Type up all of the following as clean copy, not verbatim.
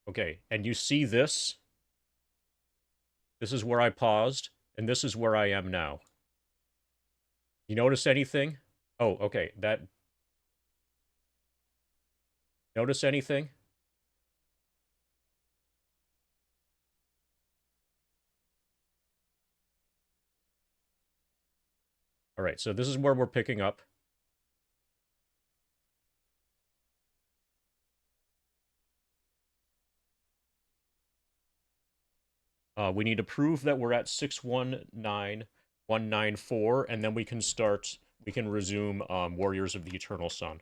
Okay, and you see this? This is where I paused, and this is where I am now. You notice anything? Oh, okay, that... Notice anything? All right, so this is where we're picking up. We need to prove that we're at 619194, and then we can resume Warriors of the Eternal Sun.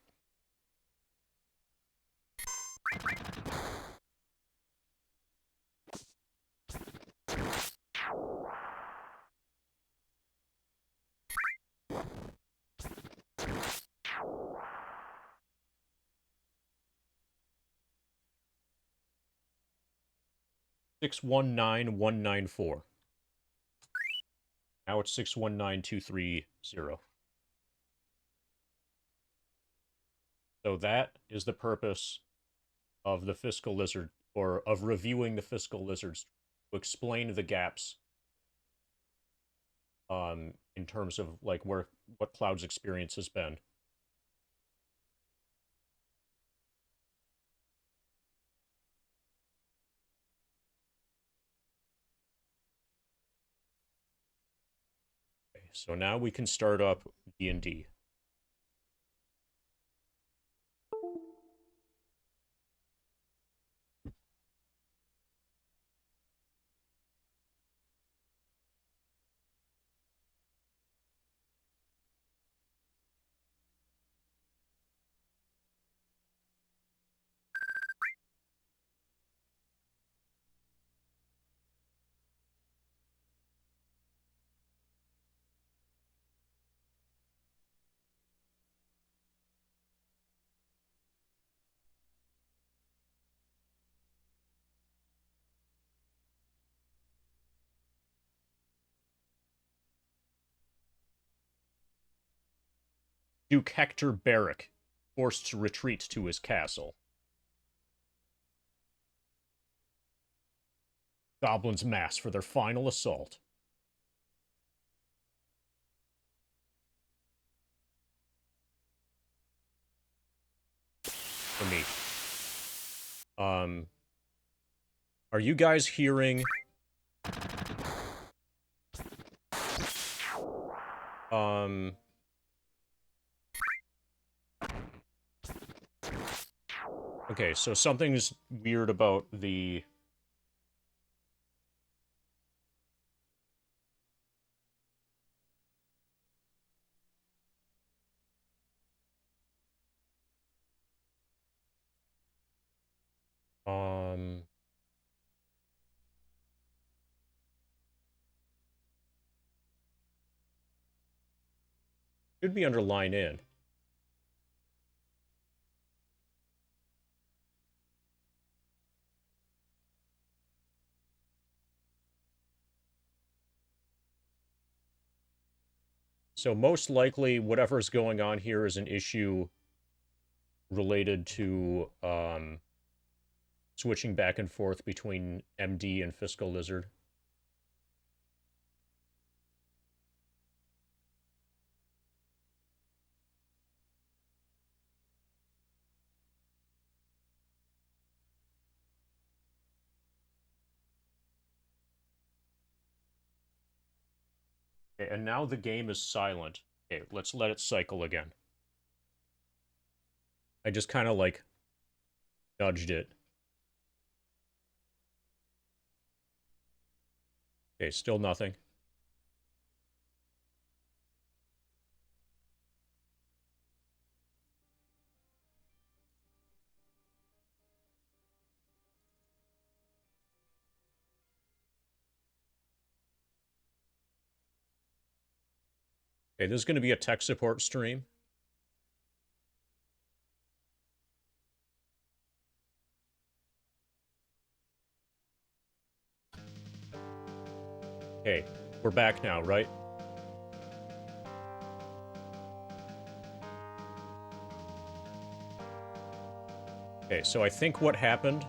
Six one nine one nine four. Now it's 619230. So that is the purpose of the Fiscal Lizard, or of reviewing the Fiscal Lizards, to explain the gaps in terms of like what Cloud's experience has been. Okay, so now we can start up D&D. Duke Hector Barrack, forced to retreat to his castle. Goblins mass for their final assault. For me. Are you guys hearing... Okay, so something's weird about the... Should be under line in. So most likely, whatever's going on here is an issue related to switching back and forth between MD and Fiscal Lizard. Okay, and now the game is silent. Okay, let's let it cycle again. I just kind of like nudged it. Okay, still nothing. Okay, this is going to be a tech support stream. Okay, we're back now, right? Okay, so I think what happened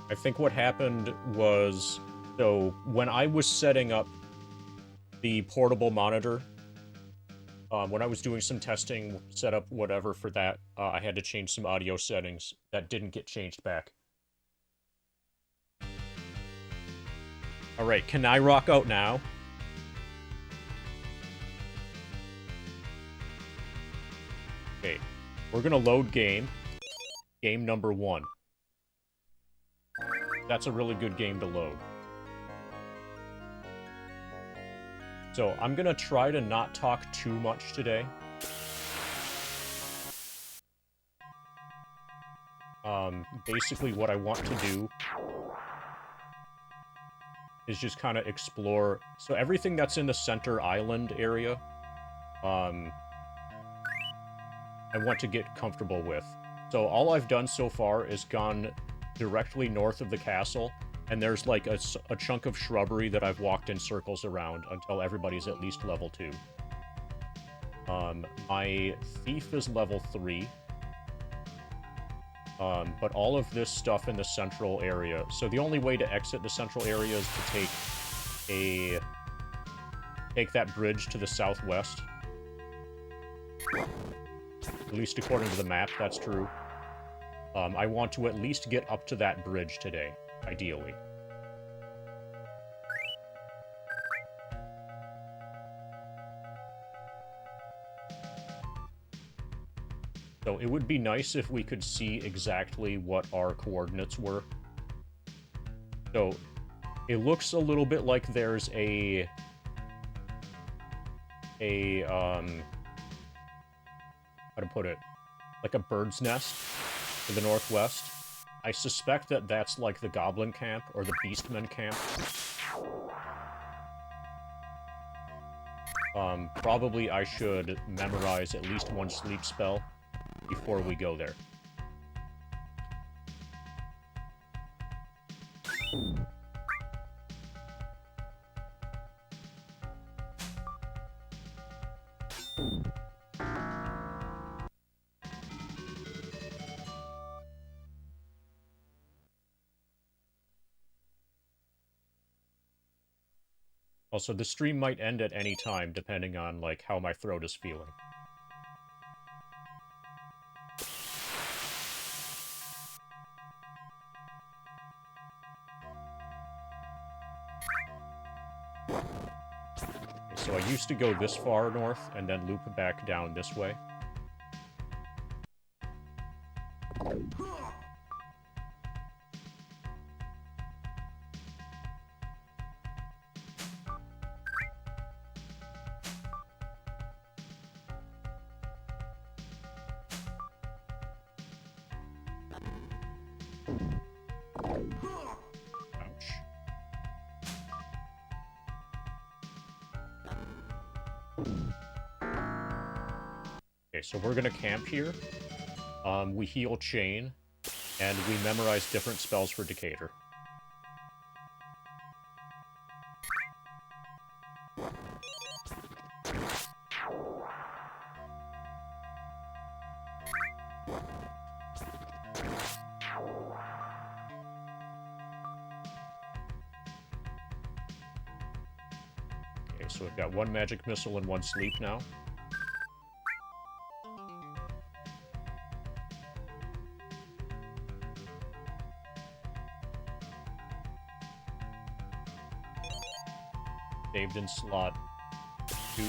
I think what happened was, so when I was setting up the portable monitor, when I was doing some testing, set up whatever for that, I had to change some audio settings that didn't get changed back. Alright, can I rock out now? Okay, we're gonna load game. Game number 1. That's a really good game to load. So, I'm gonna try to not talk too much today. Basically what I want to do is just kind of explore... So everything that's in the center island area, I want to get comfortable with. So all I've done so far is gone directly north of the castle, and there's like a chunk of shrubbery that I've walked in circles around until everybody's at least level 2. My thief is level 3. But all of this stuff in the central area. So the only way to exit the central area is to take that bridge to the southwest. At least according to the map, that's true. I want to at least get up to that bridge today, ideally. So it would be nice if we could see exactly what our coordinates were. So it looks a little bit like there's how to put it, like a bird's nest to the northwest. I suspect that that's like the goblin camp or the beastmen camp. Probably I should memorize at least one sleep spell before we go there. Also, the stream might end at any time, depending on, like, how my throat is feeling. So I used to go this far north, and then loop back down this way. Okay, so we're gonna camp here. We heal Chain, and we memorize different spells for Decatur. Okay, so we've got one magic missile and one sleep now. Saved in slot 2.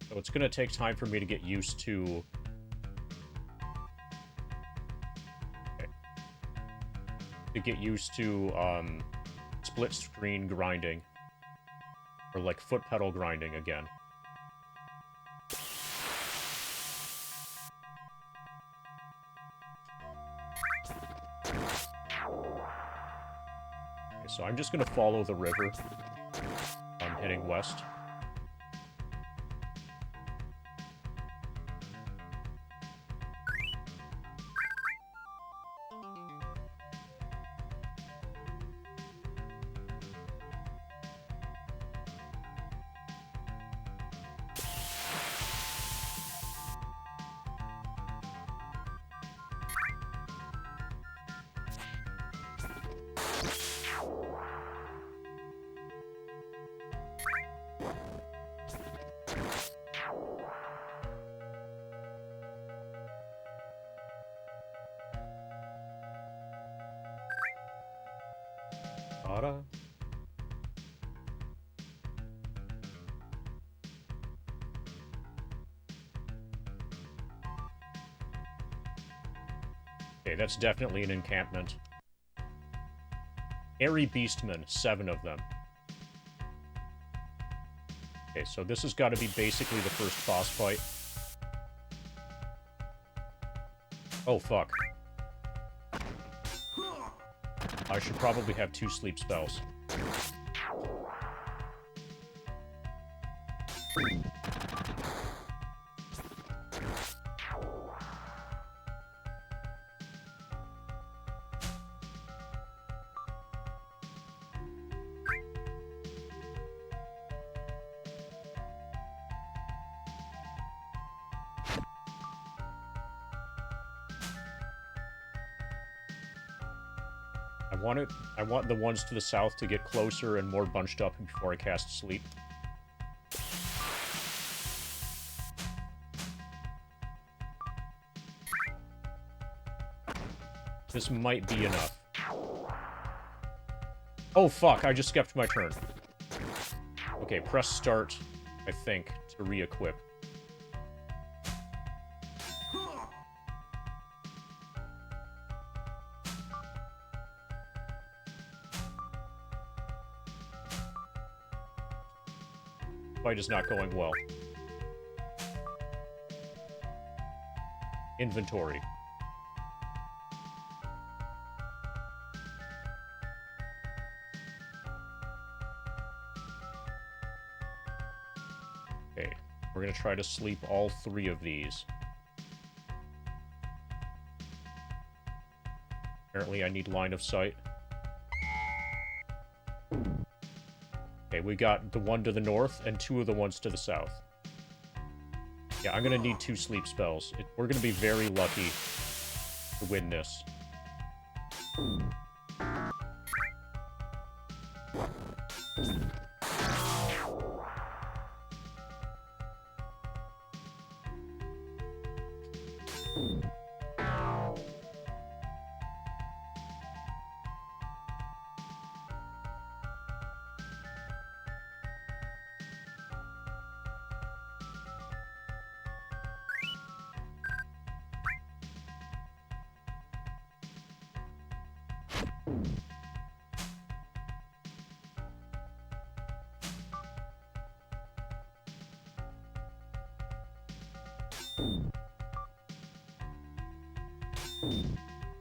So it's going to take time for me to get used to... Okay. To get used to, split screen grinding. Or, like, foot pedal grinding again. Okay, so I'm just going to follow the river. I'm heading west. Ta-da. Okay, that's definitely an encampment. Airy Beastmen, 7 of them. Okay, so this has got to be basically the first boss fight. Oh, fuck. I should probably have 2 sleep spells. I want the ones to the south to get closer and more bunched up before I cast sleep. This might be enough. Oh fuck, I just skipped my turn. Okay, press start, I think, to re-equip. Fight is not going well. Inventory. Okay, we're gonna try to sleep all 3 of these. Apparently I need line of sight. Okay, we got the one to the north and 2 of the ones to the south. Yeah, I'm gonna need 2 sleep spells. We're gonna be very lucky to win this.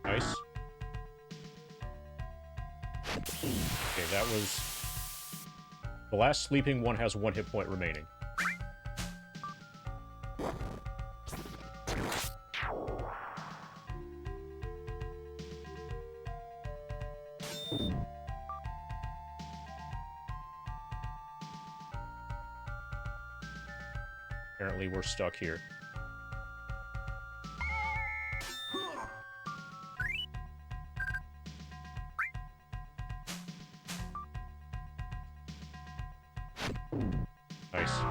Nice. Okay, that was... The last sleeping one has 1 hit point remaining. Apparently we're stuck here. Nice.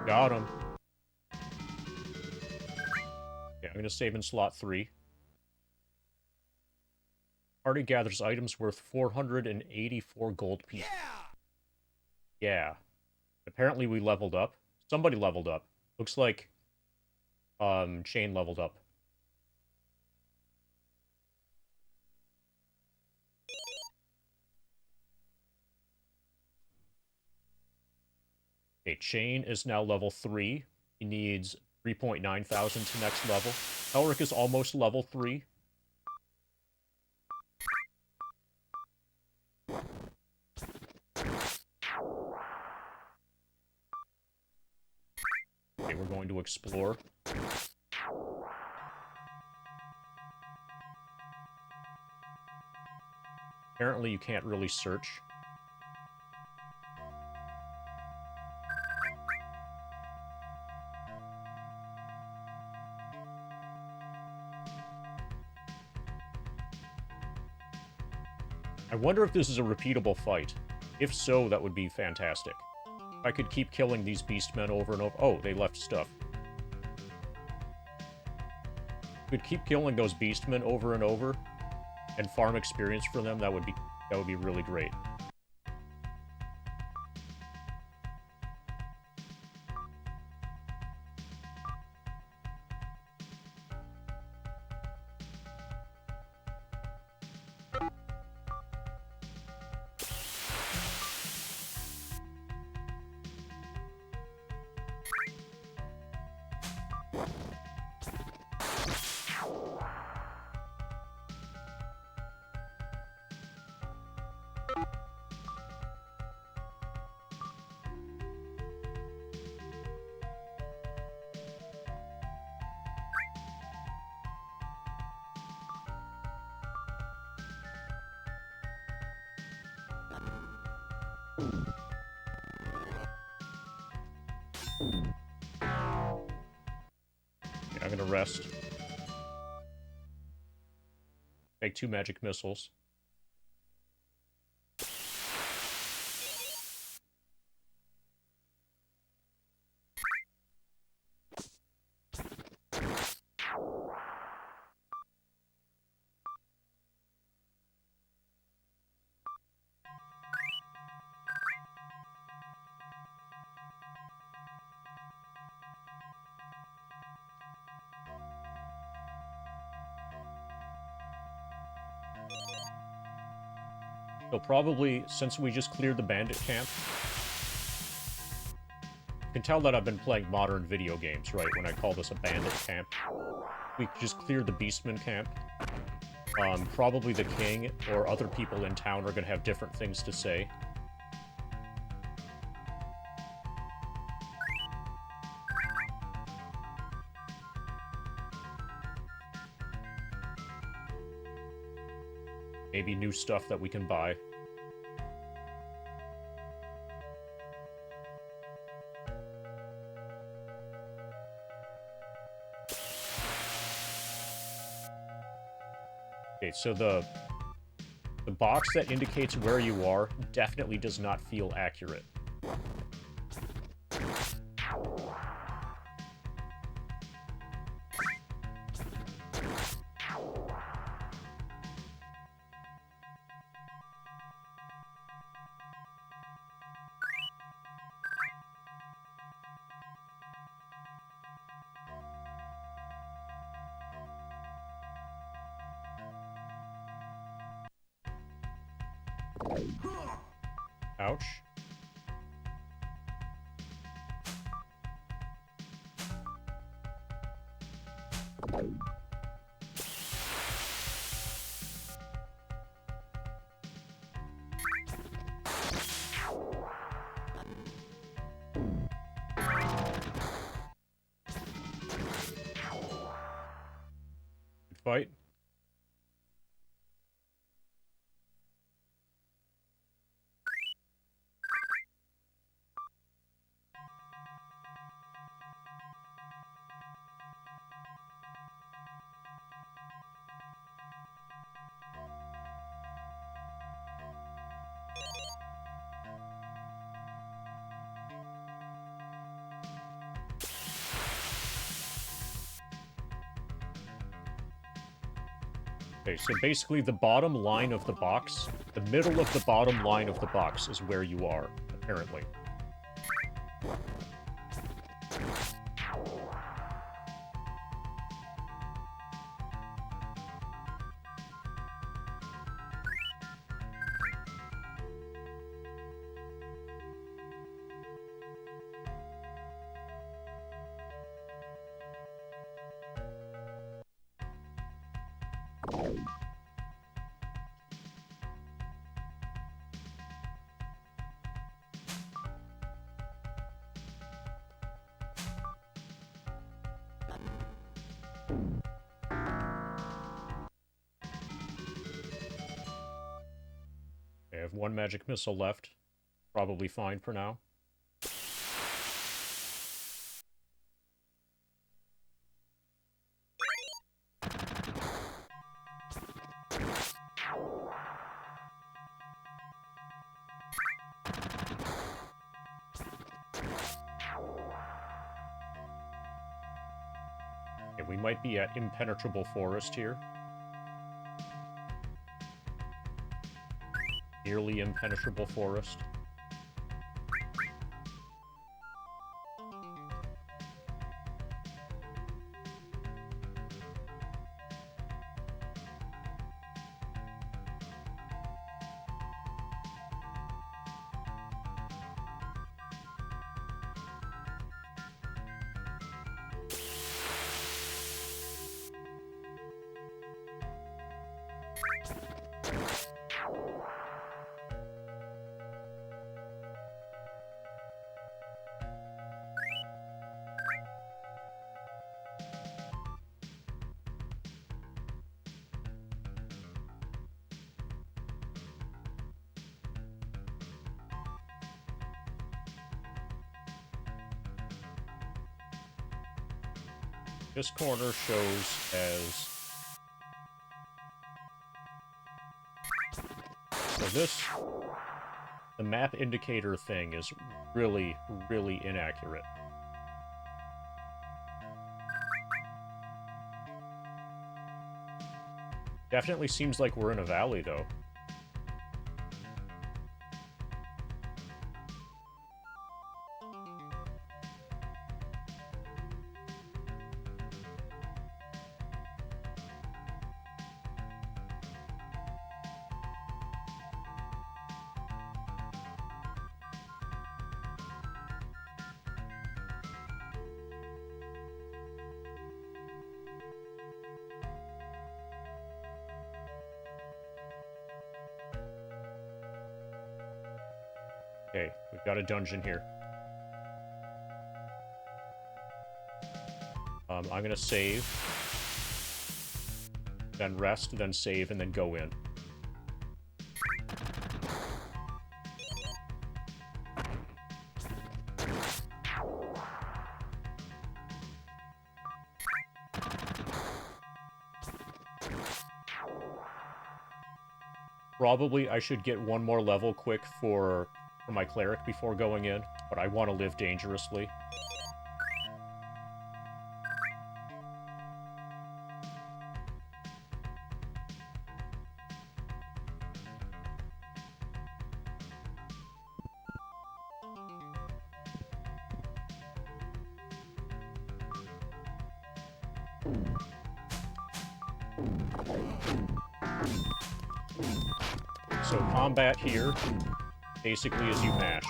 Got him. Okay, I'm gonna save in slot 3. Party gathers items worth 484 gold pieces. Yeah. Apparently we leveled up. Somebody leveled up. Looks like Shane leveled up. Okay, Shane is now level 3. He needs 3.9 thousand to next level. Elric is almost level 3. Okay, we're going to explore. Apparently you can't really search. I wonder if this is a repeatable fight. If so, that would be fantastic. If I could keep killing these beastmen over and over... Oh, they left stuff. Could keep killing those beastmen over and over and farm experience for them, that would be really great. I'm gonna rest. Take 2 magic missiles. So probably, since we just cleared the bandit camp, you can tell that I've been playing modern video games, right, when I call this a bandit camp. We just cleared the beastman camp. Probably the king or other people in town are going to have different things to say. Maybe new stuff that we can buy. Okay, so the box that indicates where you are definitely does not feel accurate. Ouch. Good fight. Okay, so basically the bottom line of the box, the middle of the bottom line of the box is where you are, apparently. I have 1 magic missile left. Probably fine for now. Okay, we might be at impenetrable forest here. Nearly impenetrable forest. This corner shows as... So this... The map indicator thing is really, really inaccurate. Definitely seems like we're in a valley, though. Okay, we've got a dungeon here. I'm gonna save, then rest, then save, and then go in. Probably I should get one more level quick for my cleric before going in, but I want to live dangerously. So combat here basically is you mash.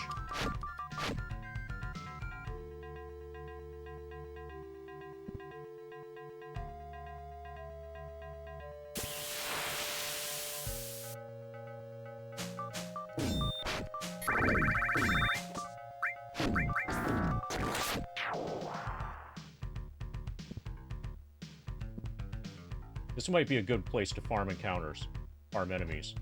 This might be a good place to farm encounters, farm enemies.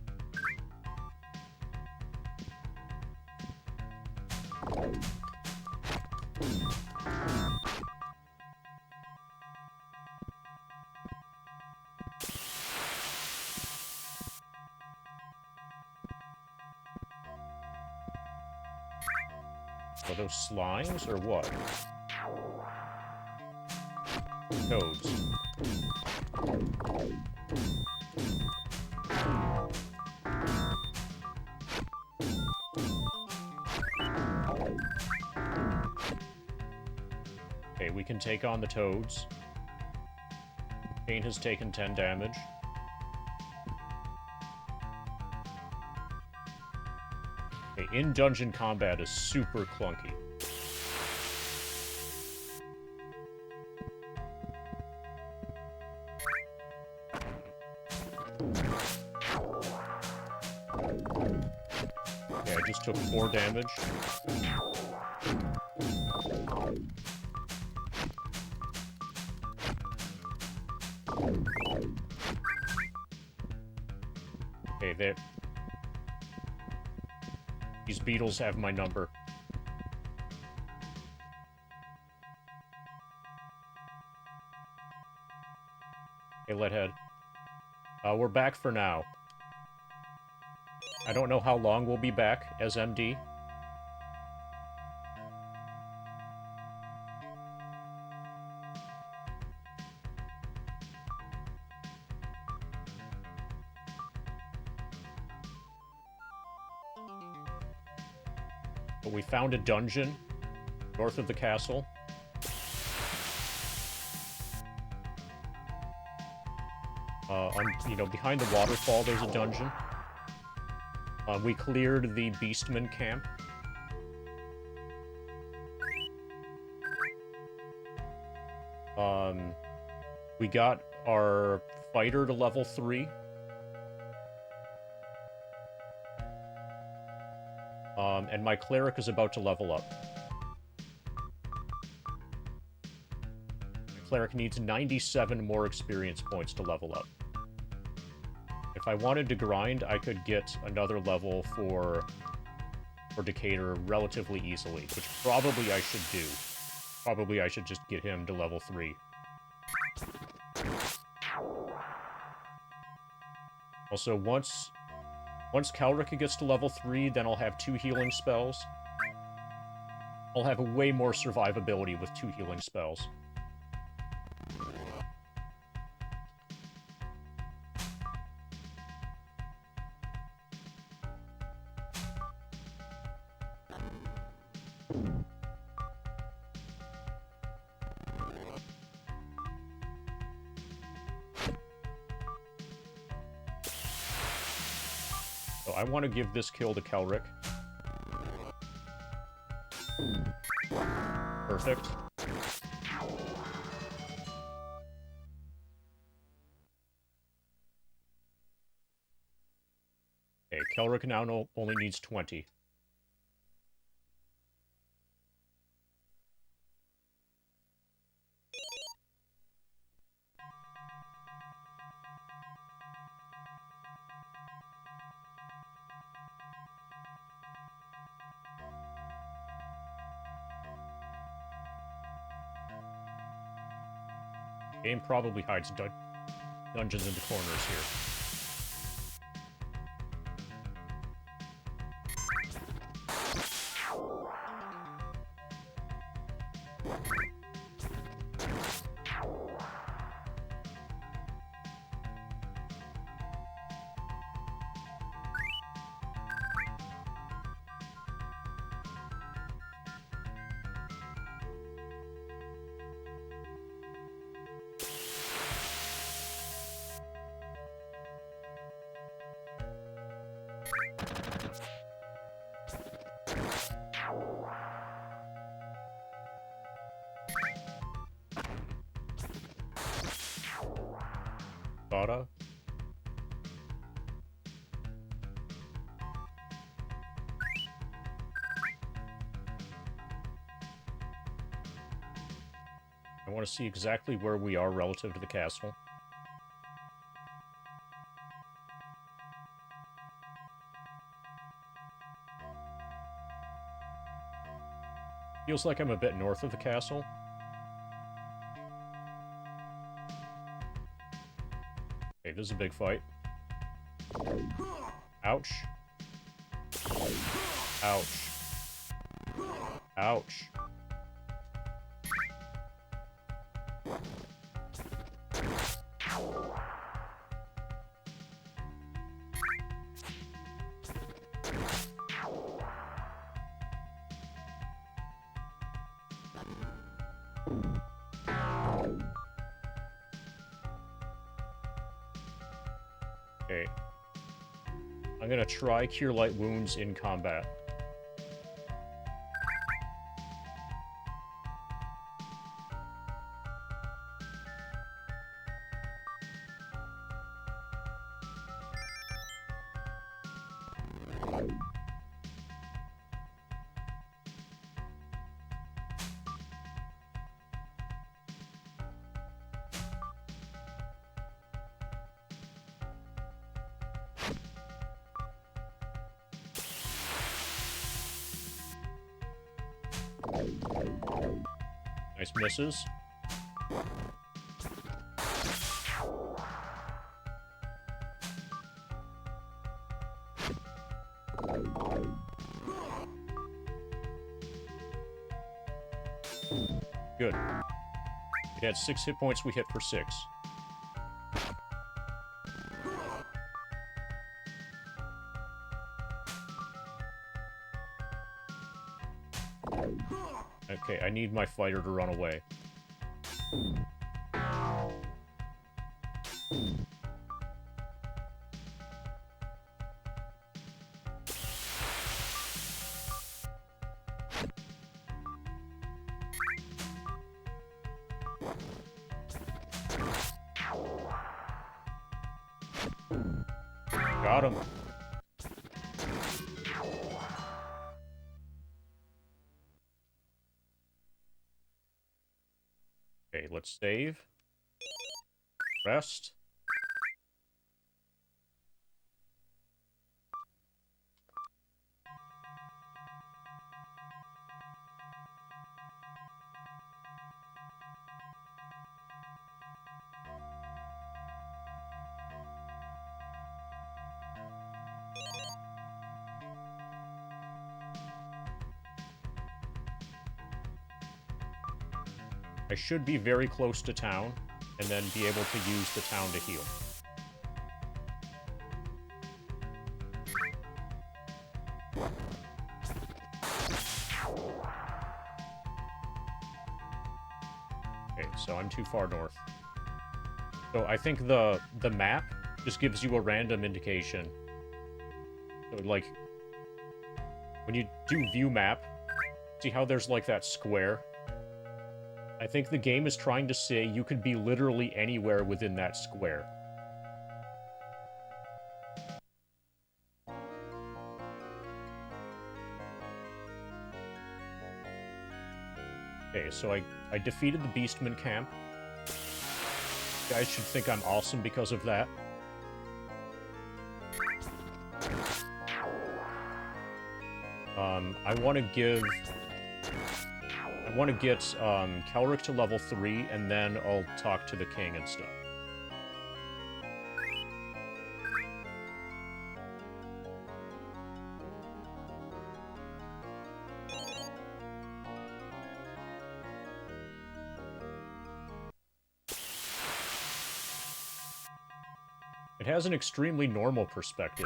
Are those slimes or what? Toads. Okay, we can take on the toads. Kane has taken 10 damage. Okay, in-dungeon combat is super clunky. Okay, I just took 4 damage. Okay, these beetles have my number. Okay, Leadhead. We're back for now. I don't know how long we'll be back as MD. But we found a dungeon north of the castle. Behind the waterfall, there's a dungeon. We cleared the Beastman camp. We got our fighter to level 3. And my cleric is about to level up. My cleric needs 97 more experience points to level up. If I wanted to grind, I could get another level for Decatur relatively easily, which probably I should do. Probably I should just get him to level 3. Also, once Kalrika gets to level 3, then I'll have 2 healing spells. I'll have way more survivability with 2 healing spells. I want to give this kill to Kelric. Perfect. Okay, Kelric now only needs 20. Game probably hides dungeons in the corners here. Dada. I want to see exactly where we are relative to the castle. Feels like I'm a bit north of the castle. Okay, this is a big fight. Ouch. Ouch. Ouch. Okay. I'm gonna try Cure Light Wounds in combat. Nice misses. Good. It had 6 hit points, we hit for 6. Okay, I need my fighter to run away. Got him. Okay, let's save. Rest. I should be very close to town, and then be able to use the town to heal. Okay, so I'm too far north. So I think the map just gives you a random indication. So, like, when you do view map, see how there's, like, that square? I think the game is trying to say you could be literally anywhere within that square. Okay, so I defeated the Beastman camp. You guys should think I'm awesome because of that. I want to get Kelric to level 3, and then I'll talk to the king and stuff. It has an extremely normal perspective.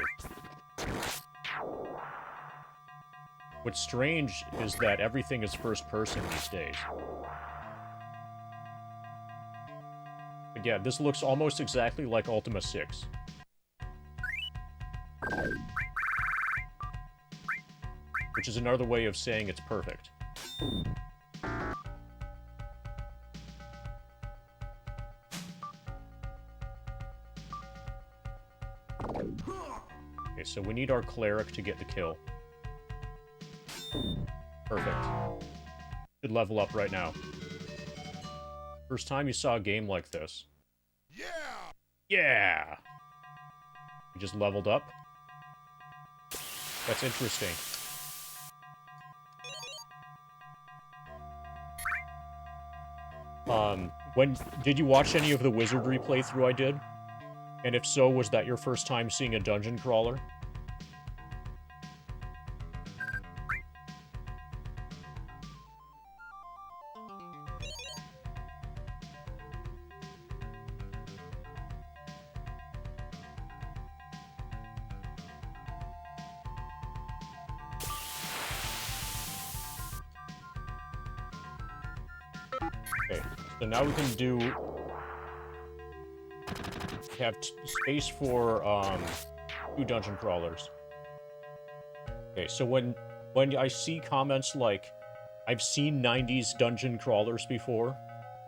What's strange is that everything is first person these days. But yeah, this looks almost exactly like Ultima 6. Which is another way of saying it's perfect. Okay, so we need our cleric to get the kill. Perfect. Should level up right now. First time you saw a game like this. Yeah! Yeah! We just leveled up. That's interesting. Did you watch any of the wizardry playthrough I did? And if so, was that your first time seeing a dungeon crawler? Okay, so now we can do... We have space for, 2 dungeon crawlers. Okay, so when I see comments like, I've seen 90s dungeon crawlers before,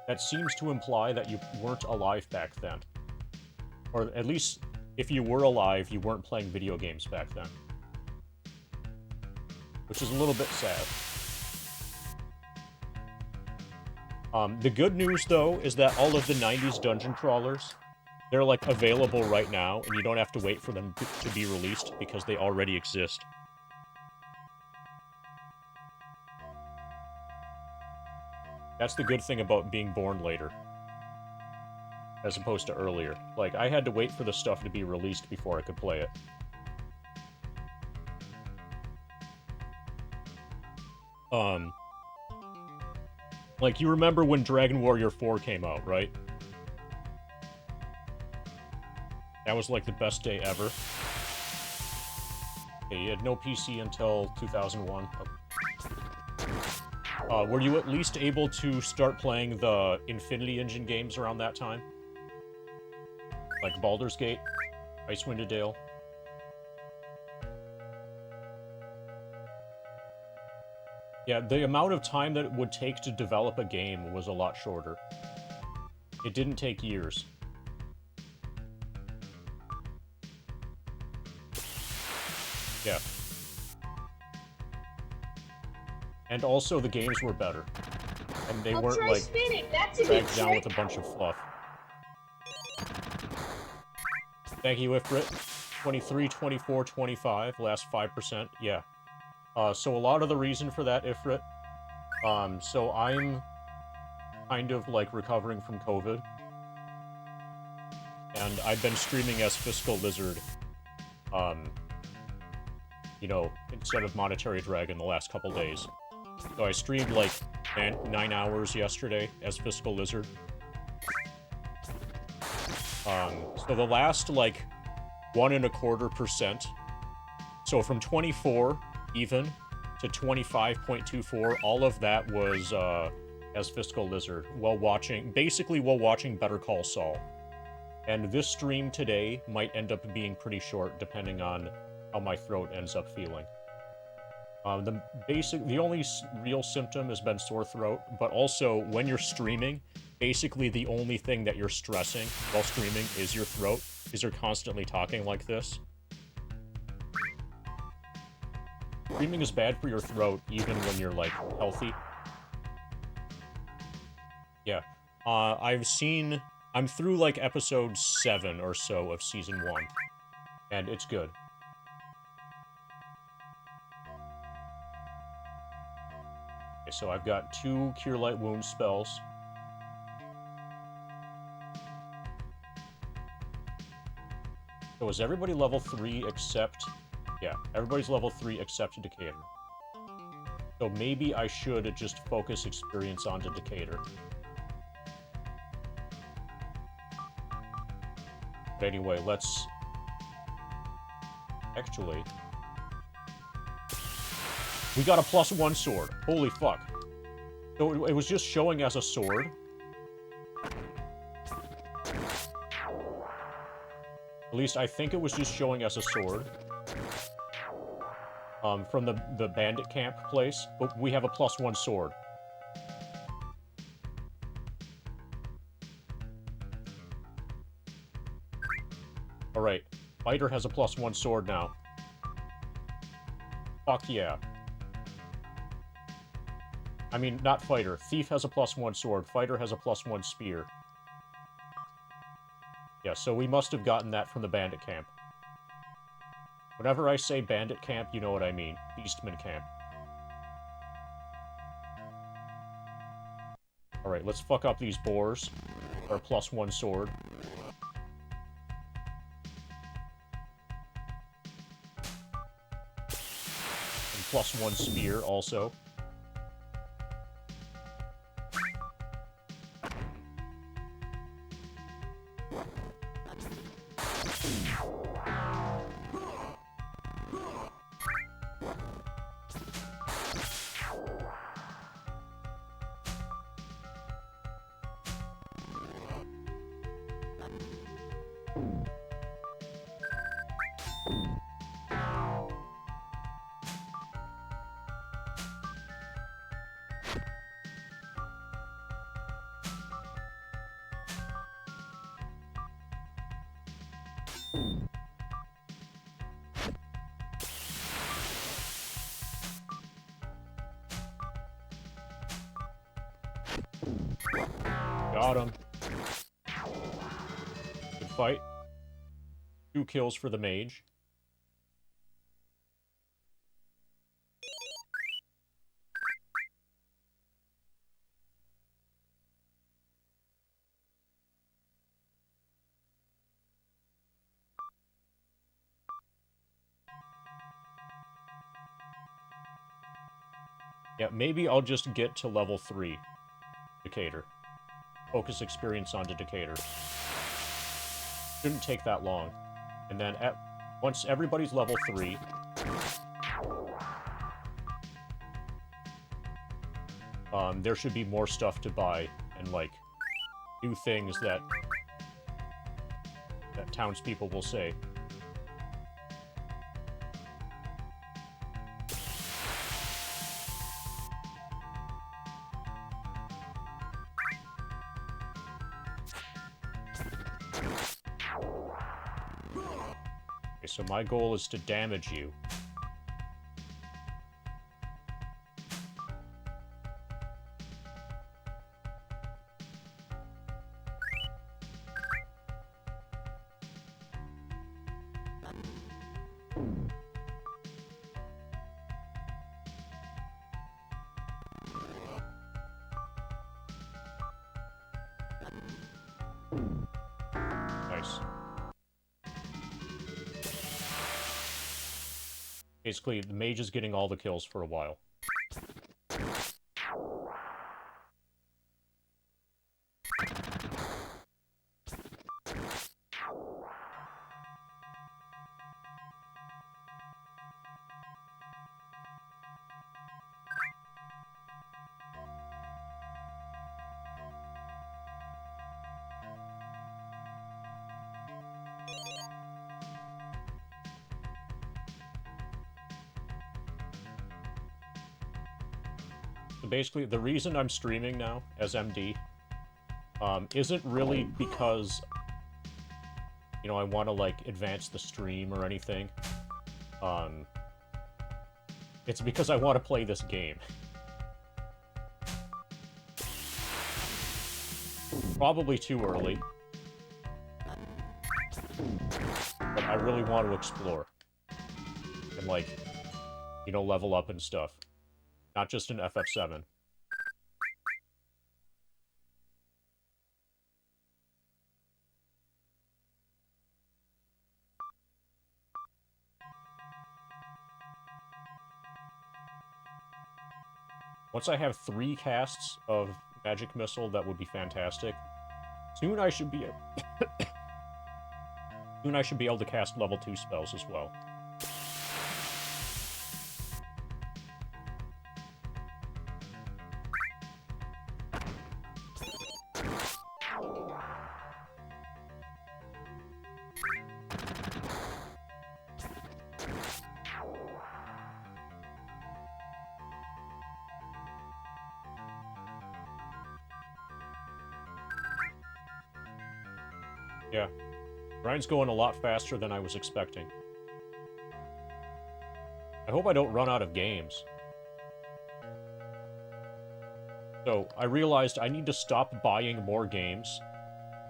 that seems to imply that you weren't alive back then. Or at least, if you were alive, you weren't playing video games back then. Which is a little bit sad. The good news, though, is that all of the 90s dungeon crawlers, they're, like, available right now, and you don't have to wait for them to be released, because they already exist. That's the good thing about being born later. As opposed to earlier. Like, I had to wait for the stuff to be released before I could play it. Like, you remember when Dragon Warrior 4 came out, right? That was, like, the best day ever. Okay, you had no PC until 2001. Oh. Were you at least able to start playing the Infinity Engine games around that time? Like Baldur's Gate, Icewind Dale? Yeah, the amount of time that it would take to develop a game was a lot shorter. It didn't take years. Yeah. And also, the games were better. And they weren't, like, dragged down with a bunch of fluff. Thank you, Ifrit. 23, 24, 25, last 5%, yeah. So a lot of the reason for that, Ifrit, so I'm kind of, like, recovering from COVID. And I've been streaming as Fiscal Lizard, you know, instead of Monetary Dragon the last couple days. So I streamed, like, 9 hours yesterday as Fiscal Lizard. So the last, like, 1.25%, so from 24 even to 25.24, all of that was, as Fiscal Lizard, basically while watching Better Call Saul. And this stream today might end up being pretty short, depending on how my throat ends up feeling. The only real symptom has been sore throat, but also when you're streaming, basically the only thing that you're stressing while streaming is your throat, because you're constantly talking like this. Streaming is bad for your throat, even when you're, like, healthy. Yeah. I'm through, like, episode 7 or so of Season 1, and it's good. Okay, so I've got 2 Cure Light Wound spells. So is everybody level 3 except... Yeah, everybody's level 3 except Decatur. So maybe I should just focus experience onto Decatur. But anyway, let's... Actually... We got a +1 sword. Holy fuck. So it was just showing as a sword? At least I think it was just showing as a sword. From the bandit camp place, but we have a +1 sword. Alright, Fighter has a +1 sword now. Fuck yeah. I mean, not Fighter. Thief has a +1 sword. Fighter has a +1 spear. Yeah, so we must have gotten that from the bandit camp. Whenever I say bandit camp, you know what I mean. Beastman camp. Alright, let's fuck up these boars. Our +1 sword. And +1 spear, also. Got him. Good fight. 2 kills for the mage. Yeah, maybe I'll just get to level 3. Decatur. Focus experience onto Decatur. Shouldn't take that long. And then once everybody's level 3... there should be more stuff to buy and, like, do things that townspeople will say. Okay, so my goal is to damage you. Nice. Basically, the mage is getting all the kills for a while. Basically, the reason I'm streaming now as MD isn't really because, you know, I want to, like, advance the stream or anything. It's because I want to play this game. Probably too early. But I really want to explore. And, like, you know, level up and stuff. Not just in FF7. Once I have 3 casts of Magic Missile, that would be fantastic. Soon I should be soon I should be able to cast level 2 spells as well. Yeah. Grind's going a lot faster than I was expecting. I hope I don't run out of games. So, I realized I need to stop buying more games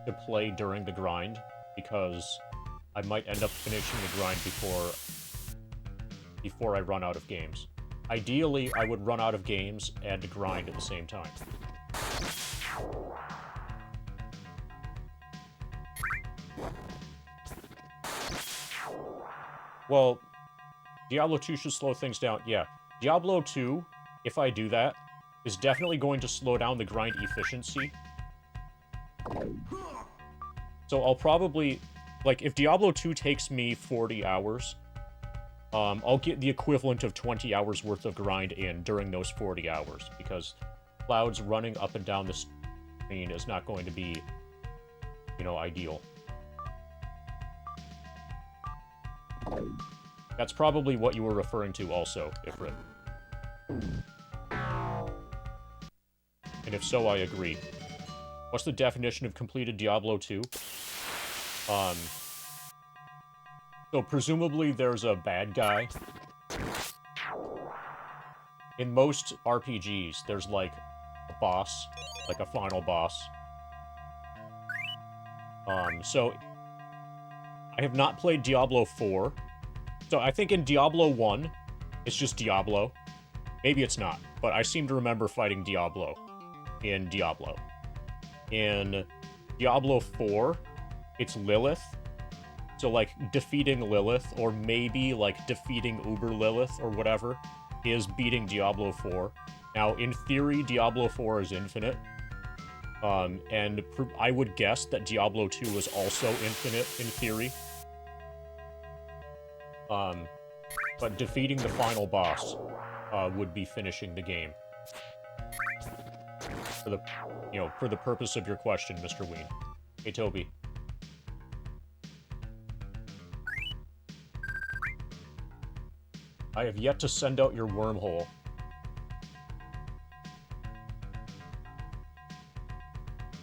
to play during the grind, because I might end up finishing the grind before I run out of games. Ideally, I would run out of games and grind at the same time. Well, Diablo 2 should slow things down. Yeah, Diablo 2, if I do that, is definitely going to slow down the grind efficiency. So I'll probably... Like, if Diablo 2 takes me 40 hours, I'll get the equivalent of 20 hours worth of grind in during those 40 hours, because Cloud's running up and down the screen is not going to be, you know, ideal. That's probably what you were referring to also, Ifrit. And if so, I agree. What's the definition of completed Diablo 2? So presumably there's a bad guy. In most RPGs, there's, like, a boss, like a final boss. So I have not played Diablo 4. So I think in Diablo 1, it's just Diablo. Maybe it's not, but I seem to remember fighting Diablo in Diablo. In Diablo 4, it's Lilith. So, like, defeating Lilith, or maybe, like, defeating Uber Lilith, or whatever, is beating Diablo 4. Now, in theory, Diablo 4 is infinite. And I would guess that Diablo 2 is also infinite, in theory. But defeating the final boss would be finishing the game. For the, for the purpose of your question, Mr. Ween. Hey, Toby. I have yet to send out your wormhole.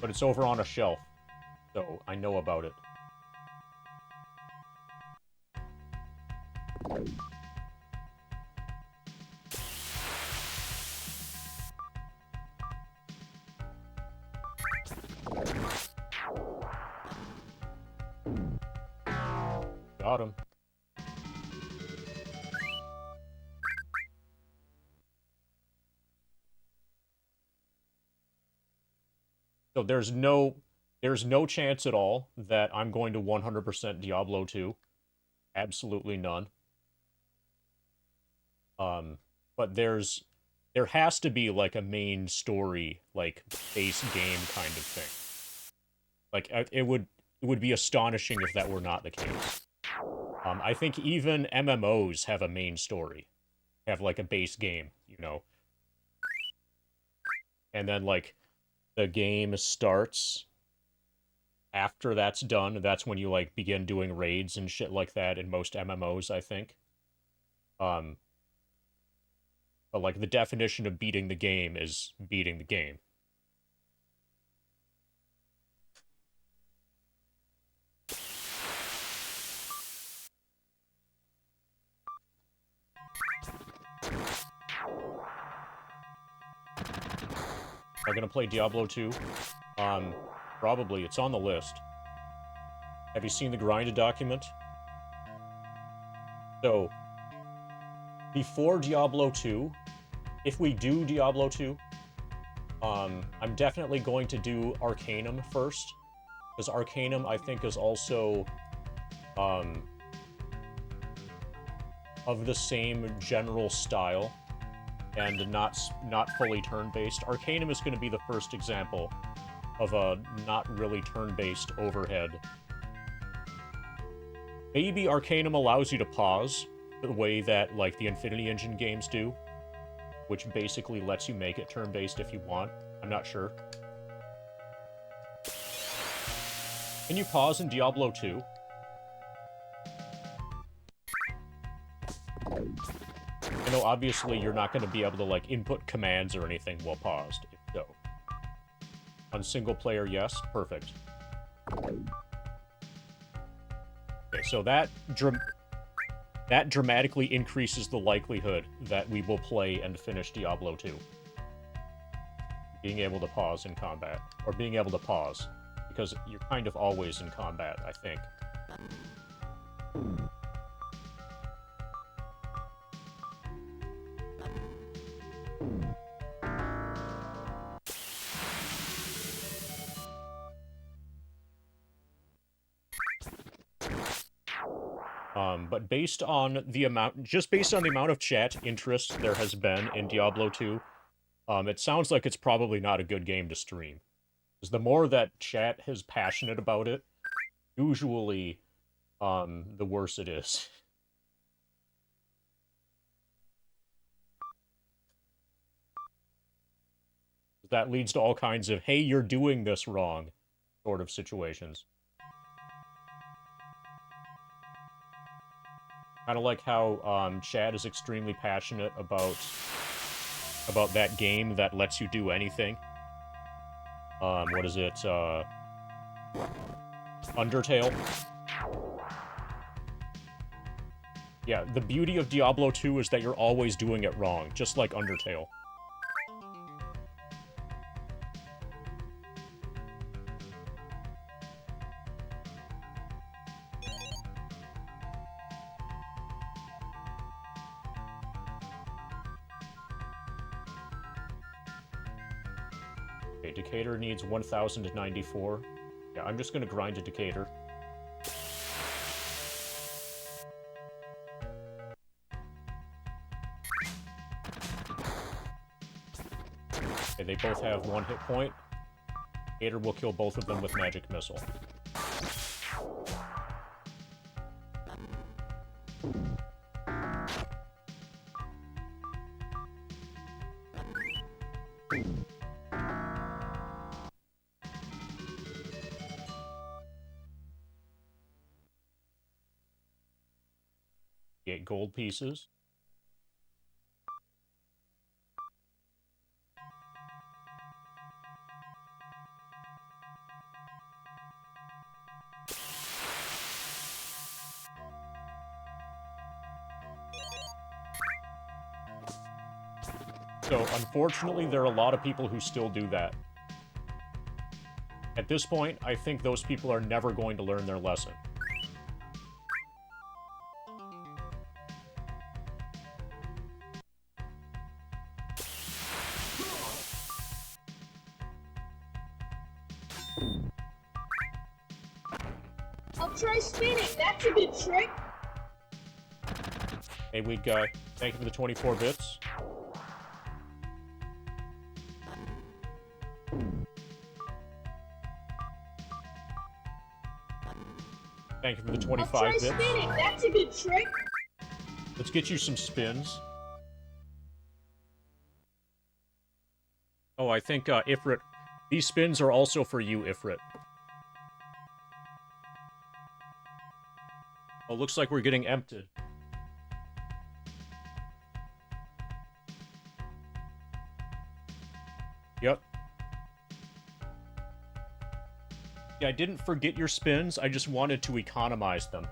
But it's over on a shelf, so I know about it. Got him. So there's no chance at all that I'm going to 100% Diablo 2. Absolutely none. But there has to be like a main story, like base game kind of thing. Like it would be astonishing if that were not the case. I think even MMOs have a main story, have like a base game, and then like the game starts. After that's done, that's when you like begin doing raids and shit like that in most MMOs, I think. But like the definition of beating the game is beating the game. Am I gonna play Diablo 2? Probably. It's on the list. Have you seen the grinded document? So, before Diablo 2, if we do Diablo 2, I'm definitely going to do Arcanum first. Because Arcanum, I think, is also, of the same general style, and not fully turn-based. Arcanum is going to be the first example of a not really turn-based overhead. Maybe Arcanum allows you to pause the way that, like, the Infinity Engine games do, which basically lets you make it turn-based if you want. I'm not sure. Can you pause in Diablo 2? I know, obviously, you're not going to be able to, like, input commands or anything while paused, if so. On single player, yes. Perfect. Okay, so that dramatically increases the likelihood that we will play and finish Diablo 2. Being able to pause in combat. Or being able to pause. Because you're kind of always in combat, I think. But based on the amount of chat interest there has been in Diablo 2, it sounds like it's probably not a good game to stream. Because the more that chat is passionate about it, usually, the worse it is. That leads to all kinds of, hey, you're doing this wrong, sort of situations. Kind of like how Chad is extremely passionate about that game that lets you do anything. What is it? Undertale. Yeah, the beauty of Diablo 2 is that you're always doing it wrong, just like Undertale. Okay, Decatur needs 1,094. Yeah, I'm just gonna grind a Decatur. Okay, they both have 1 hit point. Decatur will kill both of them with Magic Missile. gold pieces. So, unfortunately, there are a lot of people who still do that. At this point, I think those people are never going to learn their lesson. I'll try spinning. That's a good trick. Hey, weak guy. Thank you for the 24 bits. Thank you for the 25 I'll try bits. spinning. That's a good trick. Let's get you some spins. Oh, I think, Ifrit... These spins are also for you, Ifrit. Oh, looks like we're getting emptied. Yep. Yeah, I didn't forget your spins, I just wanted to economize them.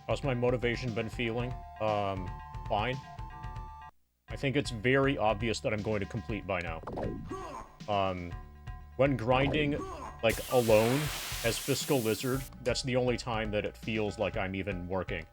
How's my motivation been feeling? Fine. I think it's very obvious that I'm going to complete by now. When grinding, like, alone, as Fiscal Lizard, that's the only time that it feels like I'm even working.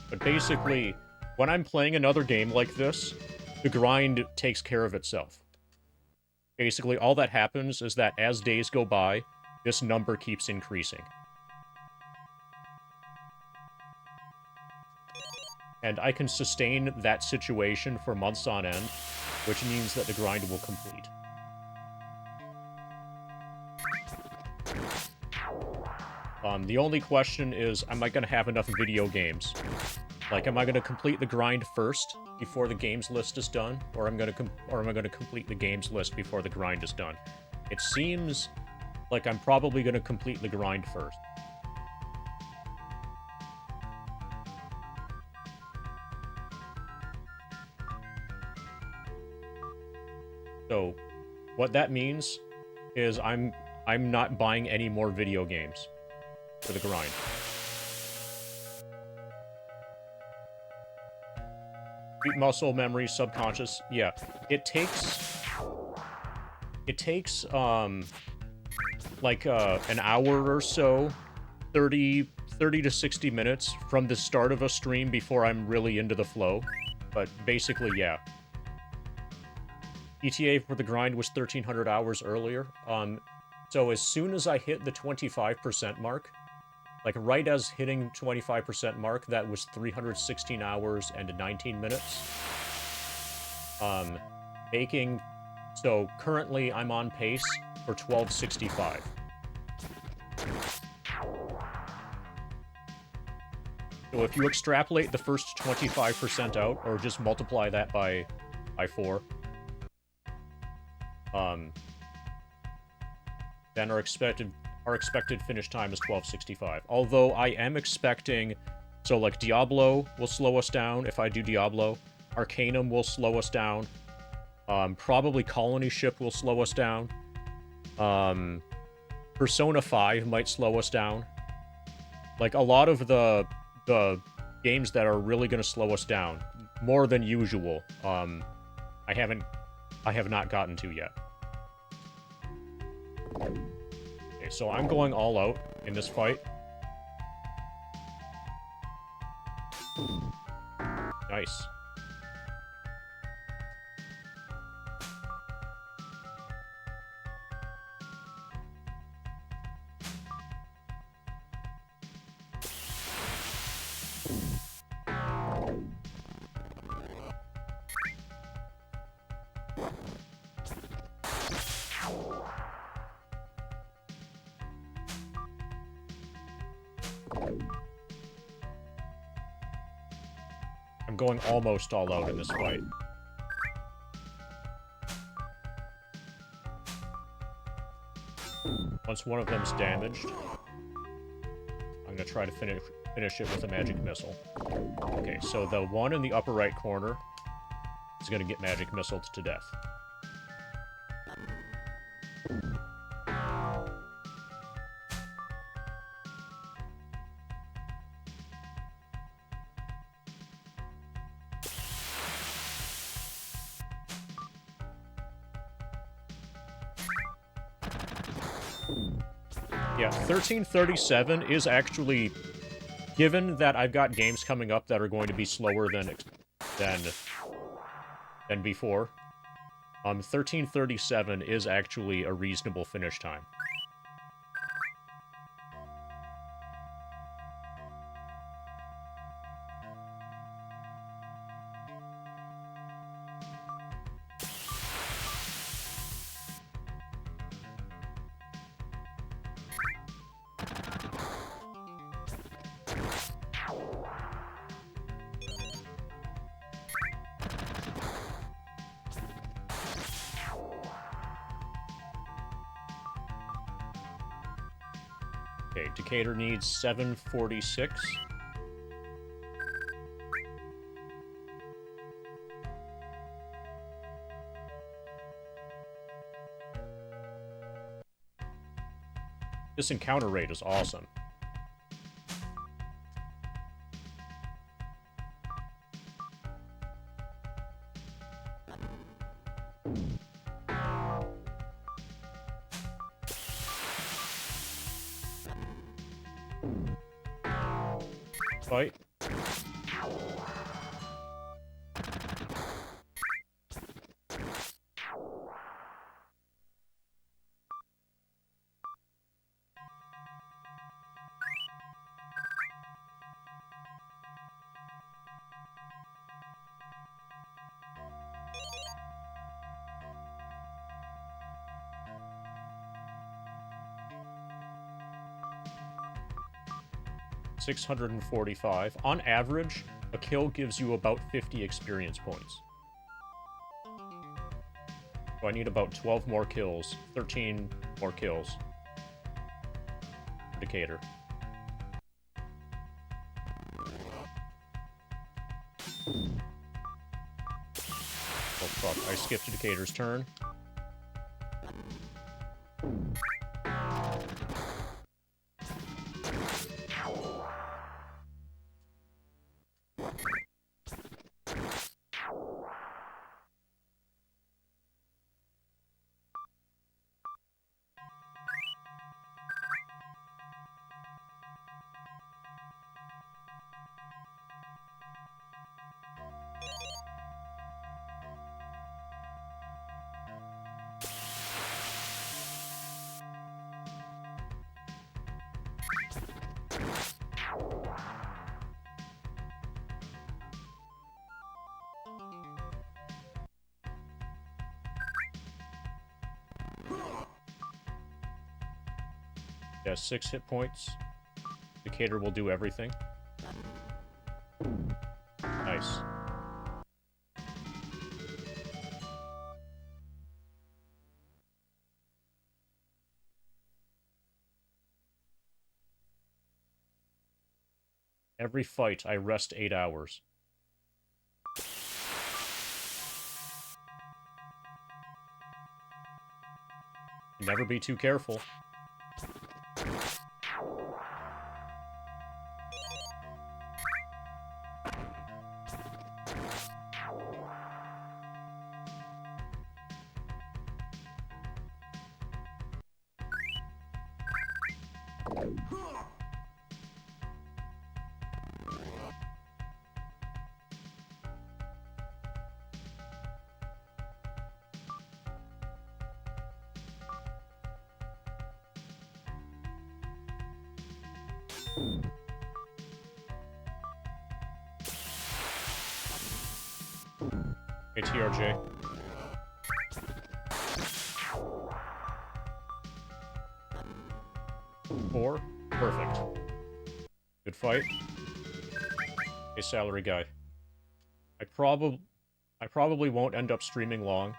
But basically, when I'm playing another game like this, the grind takes care of itself. Basically, all that happens is that as days go by, this number keeps increasing. And I can sustain that situation for months on end, which means that the grind will complete. The only question is, am I going to have enough video games? Like, am I going to complete the grind first before the games list is done, or am I going to complete the games list before the grind is done? It seems like I'm probably going to complete the grind first. So, what that means is I'm not buying any more video games for the grind. Deep muscle memory, subconscious, yeah. It takes, like, an hour or so, 30 to 60 minutes from the start of a stream before I'm really into the flow. But basically, yeah. ETA for the grind was 1,300 hours earlier. So as soon as I hit the 25% mark, like right as hitting 25% mark, that was 316 hours and 19 minutes. Making, so currently I'm on pace for 1265. So if you extrapolate the first 25% out, or just multiply that by 4, then our expected finish time is 1265. Although I am expecting, so like Diablo will slow us down if I do Diablo. Arcanum will slow us down. Probably Colony Ship will slow us down. Persona 5 might slow us down. Like a lot of the games that are really going to slow us down more than usual I have not gotten to yet. Okay, so I'm going all out in this fight. Nice. I'm going almost all out in this fight. Once one of them's damaged, I'm gonna try to finish it with a magic missile. Okay, so the one in the upper right corner is gonna get magic missiled to death. Yeah, 1337 is actually, given that I've got games coming up that are going to be slower than before, 1337 is actually a reasonable finish time. Okay, Decatur needs 746. This encounter rate is awesome. Fight. $645. On average, a kill gives you about 50 experience points. So I need about 12 more kills, 13 more kills for Decatur. Oh fuck, I skipped Decatur's turn. Yeah, 6 hit points. Decatur will do everything. Nice. Every fight, I rest 8 hours. Never be too careful. Hey, TRJ. Four? Perfect. Good fight. Hey, salary guy. I probably won't end up streaming long.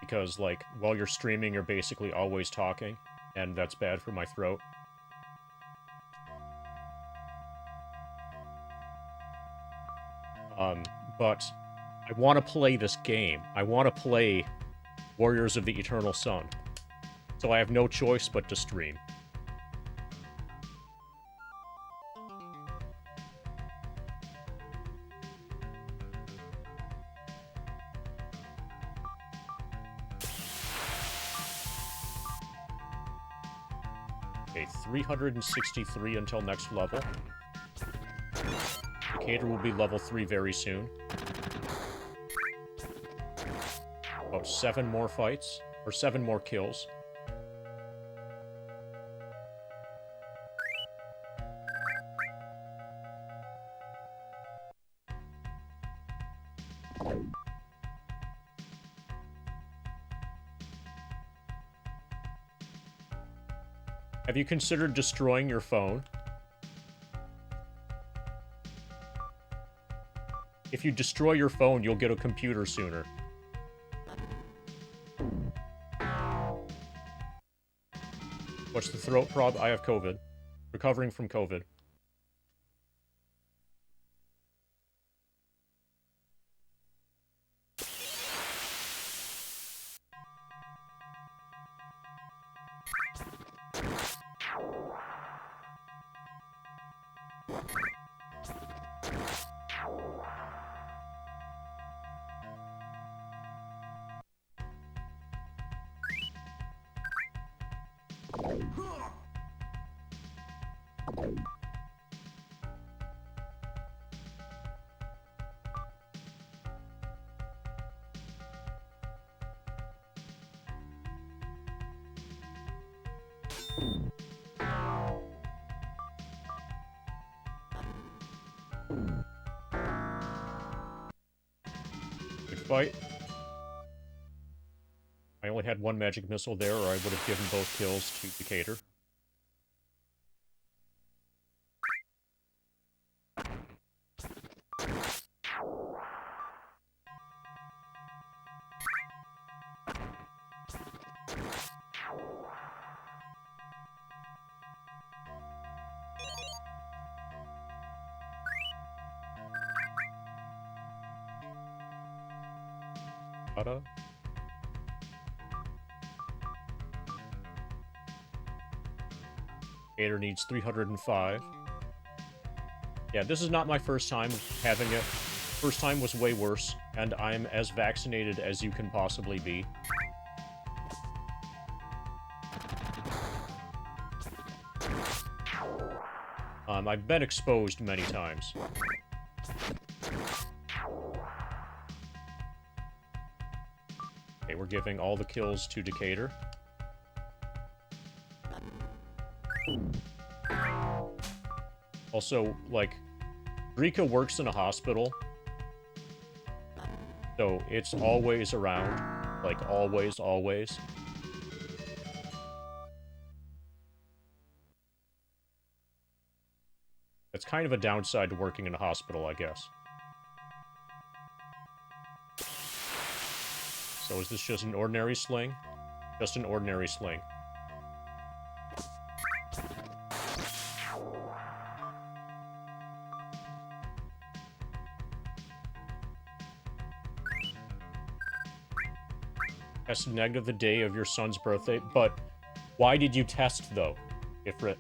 Because, like, while you're streaming, you're basically always talking. And that's bad for my throat. But I want to play this game. I want to play Warriors of the Eternal Sun. So I have no choice but to stream. Okay, 363 until next level. Decatur will be level 3 very soon. About 7 more fights, or 7 more kills. Have you considered destroying your phone? If you destroy your phone, you'll get a computer sooner. What's the throat prob? I have COVID. Recovering from COVID. Good fight. I only had one magic missile there, or I would have given both kills to Decatur. Ta-da. Gator needs 305. Yeah, this is not my first time having it. First time was way worse, and I'm as vaccinated as you can possibly be. I've been exposed many times. Okay, we're giving all the kills to Decatur. Also, like, Rika works in a hospital, so it's always around. Like, always, always. It's kind of a downside to working in a hospital, I guess. So is this just an ordinary sling? Just an ordinary sling. Tested negative the day of your son's birthday, but why did you test, though, Ifrit?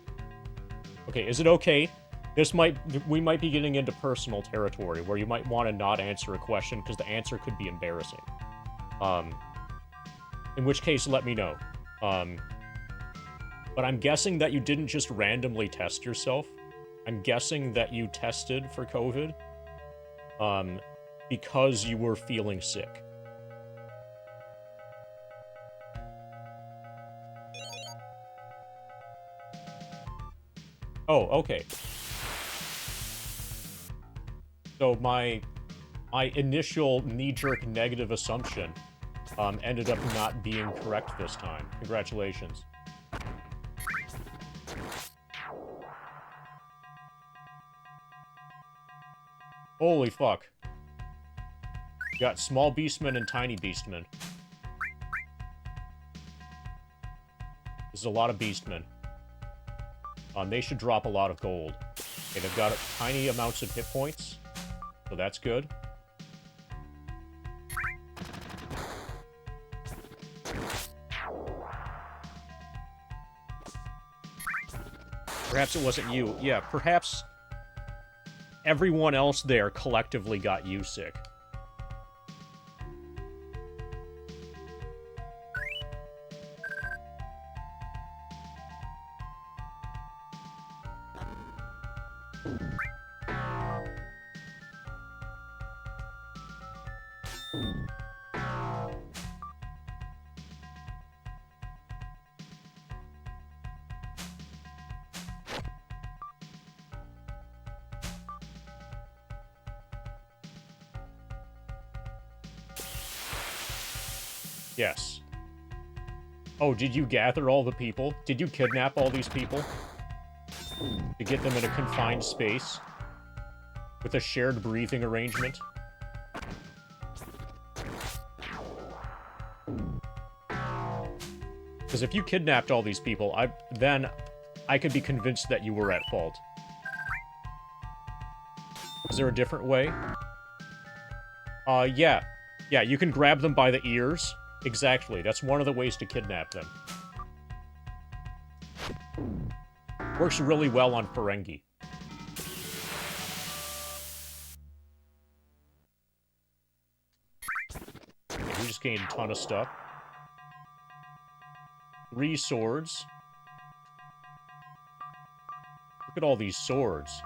Okay, is it okay? We might be getting into personal territory, where you might want to not answer a question, because the answer could be embarrassing. In which case, let me know. But But I'm guessing that you didn't just randomly test yourself. I'm guessing that you tested for COVID because you were feeling sick. Oh, okay. So my initial knee-jerk negative assumption ended up not being correct this time. Congratulations. Holy fuck. You got small beastmen and tiny beastmen. This is a lot of beastmen. They should drop a lot of gold. Okay, they've got tiny amounts of hit points, so that's good. Perhaps it wasn't you. Yeah, perhaps everyone else there collectively got you sick. Yes. Oh, did you gather all the people? Did you kidnap all these people? To get them in a confined space? With a shared breathing arrangement? Because if you kidnapped all these people, then I could be convinced that you were at fault. Is there a different way? Yeah. Yeah, you can grab them by the ears. Exactly, that's one of the ways to kidnap them. Works really well on Ferengi. Okay, we just gained a ton of stuff. 3 swords. Look at all these swords.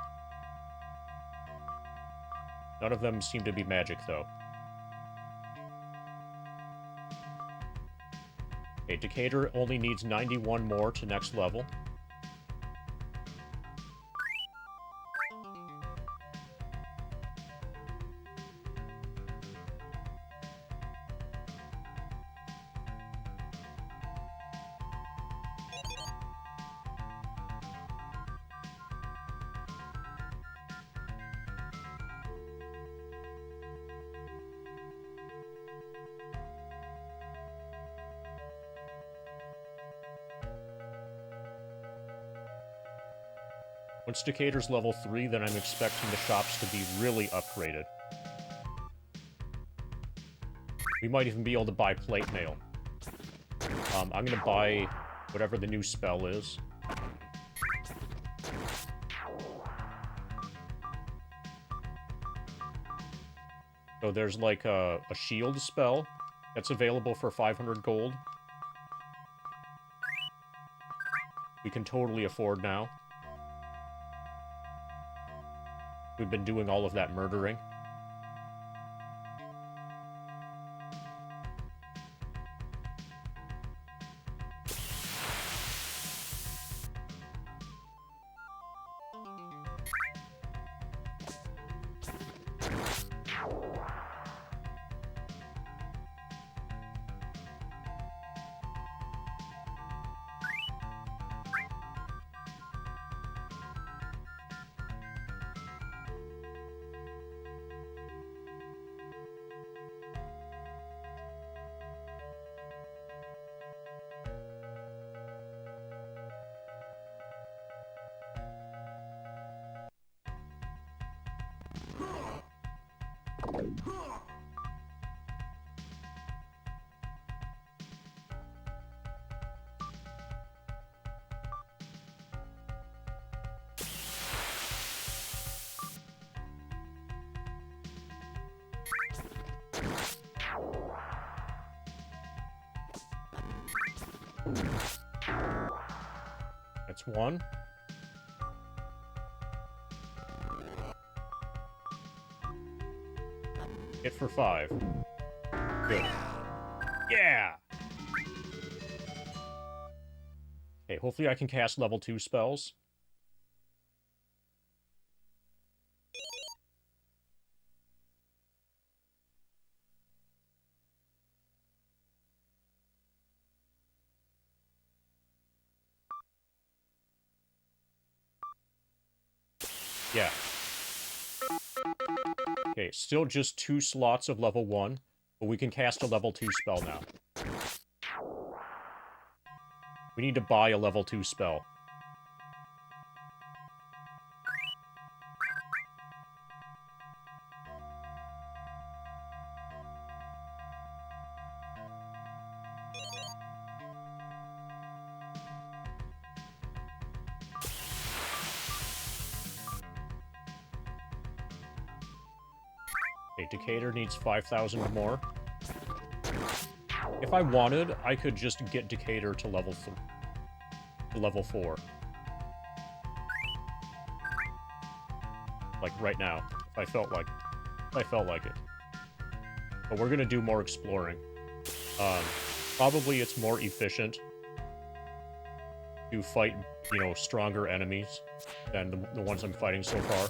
None of them seem to be magic, though. Okay, Decatur only needs 91 more to next level. Once Decatur's level 3, then I'm expecting the shops to be really upgraded. We might even be able to buy plate mail. I'm gonna buy whatever the new spell is. So there's like a shield spell that's available for 500 gold. We can totally afford now. We've been doing all of that murdering. That's 1. Hit for 5. Good. Yeah! Okay, hopefully I can cast level 2 spells. Yeah. Okay, still just 2 slots of level 1, but we can cast a level 2 spell now. We need to buy a level 2 spell. Okay, Decatur needs 5,000 more. If I wanted, I could just get Decatur to level 4. Like right now, if I felt like it. But we're gonna do more exploring. Probably it's more efficient to fight, you know, stronger enemies than the ones I'm fighting so far.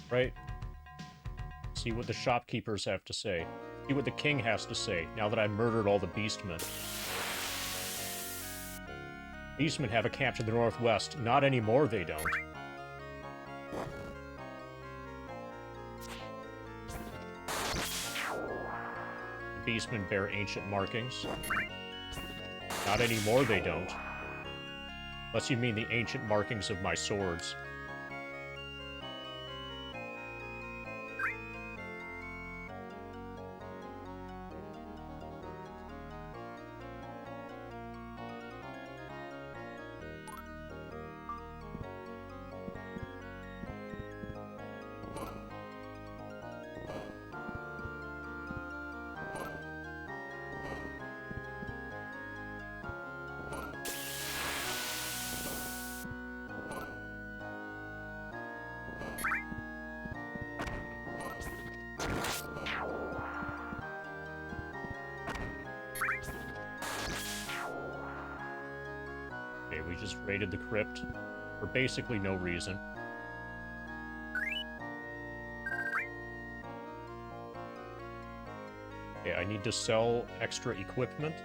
Right? See what the shopkeepers have to say. See what the king has to say, now that I murdered all the beastmen. Beastmen have a camp to the northwest. Not anymore, they don't. The beastmen bear ancient markings. Not anymore, they don't. Unless you mean the ancient markings of my swords. Okay, we just raided the crypt for basically no reason. Okay, I need to sell extra equipment.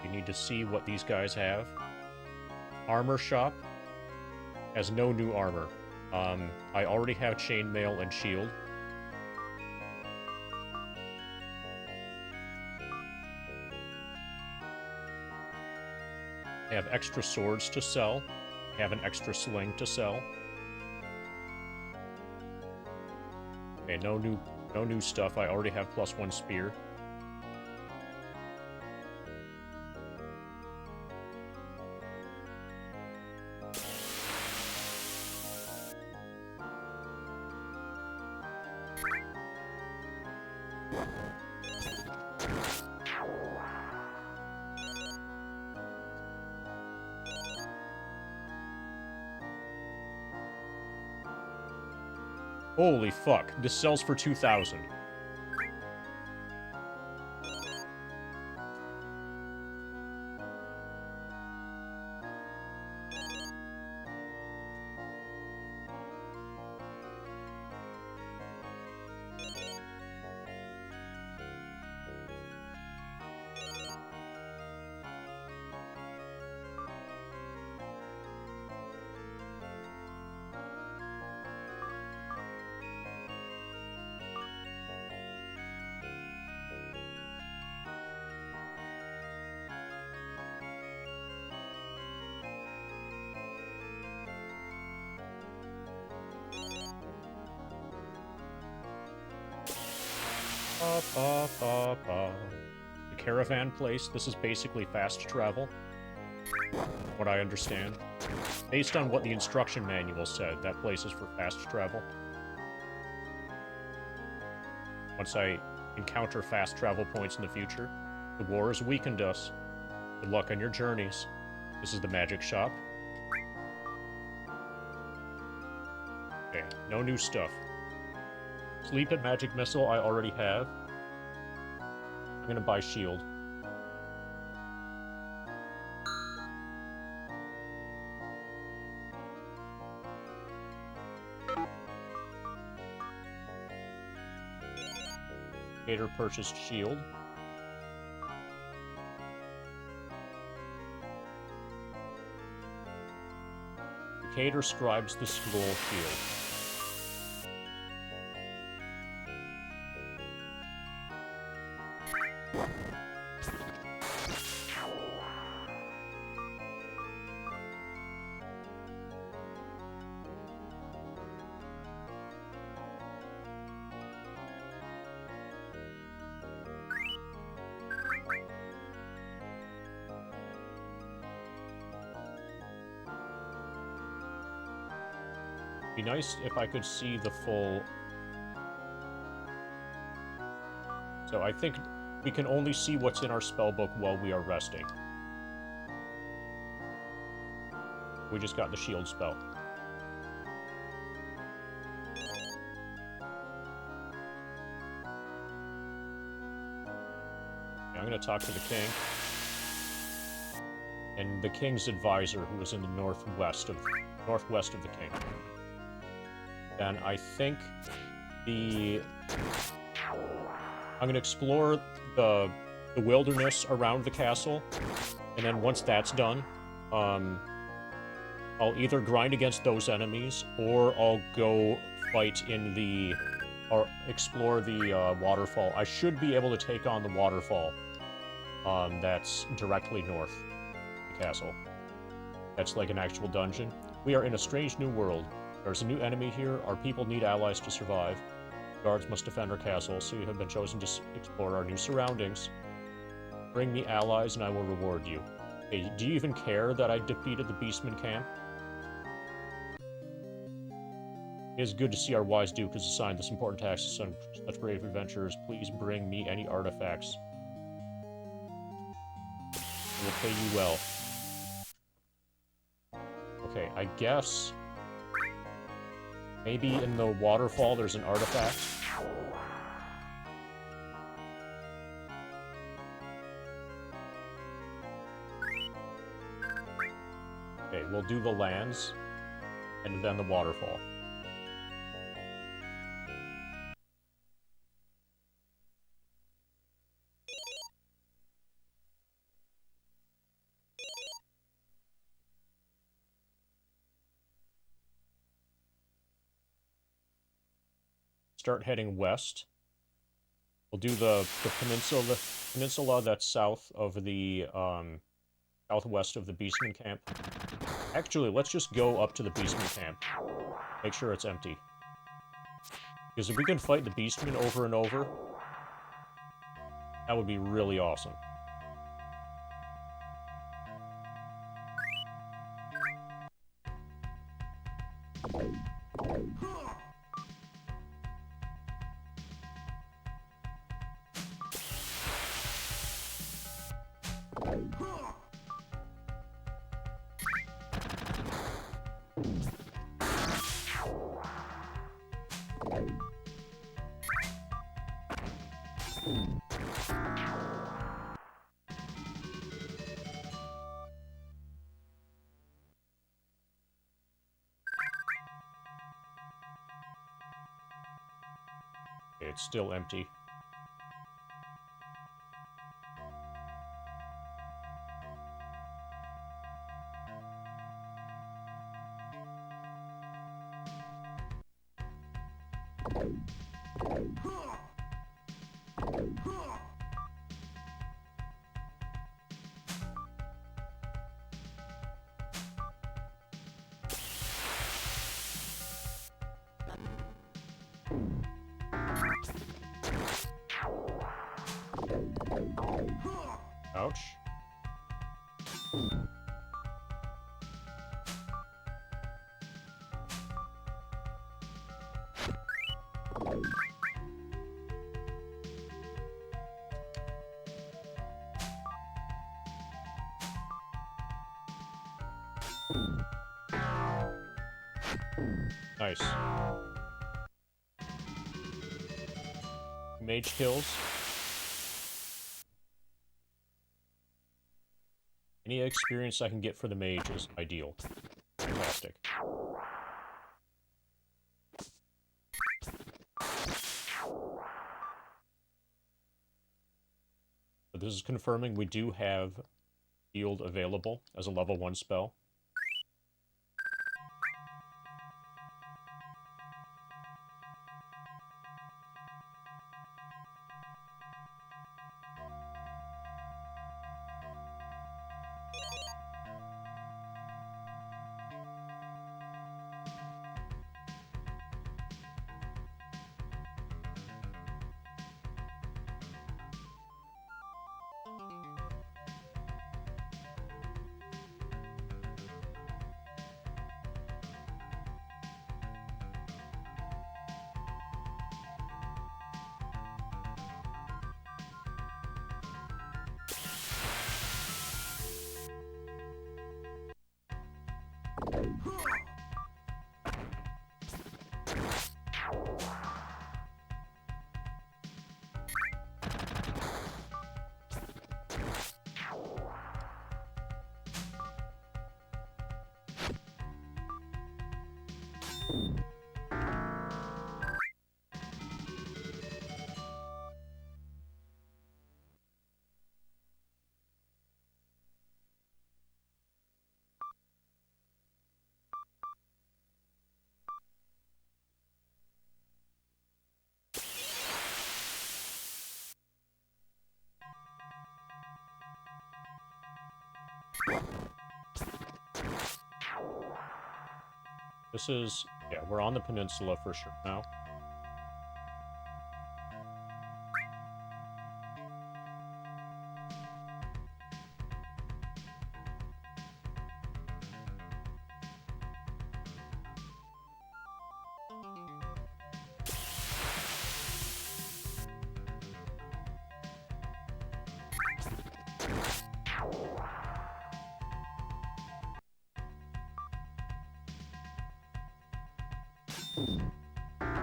We need to see what these guys have. Armor shop has no new armor. I already have chainmail and shield. I have extra swords to sell. I have an extra sling to sell. Okay, no new stuff. I already have +1 spear. Holy fuck, this sells for 2,000. The caravan place, this is basically fast travel. What I understand. Based on what the instruction manual said, that place is for fast travel. Once I encounter fast travel points in the future, the war has weakened us. Good luck on your journeys. This is the magic shop. Okay, no new stuff. Sleep and magic missile I already have. I'm gonna buy shield. Gator purchased shield. Decatur scribes the scroll field. Be nice if I could see the full... So I think we can only see what's in our spellbook while we are resting. We just got the shield spell. I'm gonna talk to the king. And the king's advisor, who is in the northwest of the king. And I think I'm gonna explore the wilderness around the castle, and then once that's done, I'll either grind against those enemies, or I'll go fight in or explore the waterfall. I should be able to take on the waterfall that's directly north of the castle. That's like an actual dungeon. We are in a strange new world. There's a new enemy here. Our people need allies to survive. Guards must defend our castle, so you have been chosen to explore our new surroundings. Bring me allies and I will reward you. Hey, do you even care that I defeated the Beastman camp? It is good to see our wise duke has assigned this important task to such brave adventurers. Please bring me any artifacts. I will pay you well. Okay, I guess... maybe in the waterfall there's an artifact. Okay, we'll do the lands, and then the waterfall. Start heading west. We'll do the peninsula that's south of the southwest of the Beastman camp. Actually, let's just go up to the Beastman camp. Make sure it's empty. Because if we can fight the Beastman over and over, that would be really awesome. It's still empty. Ouch. Nice. Mage kills. Any experience I can get for the mage is ideal. Fantastic. But this is confirming we do have Shield available as a level 1 spell. This is... yeah, we're on the peninsula for sure now.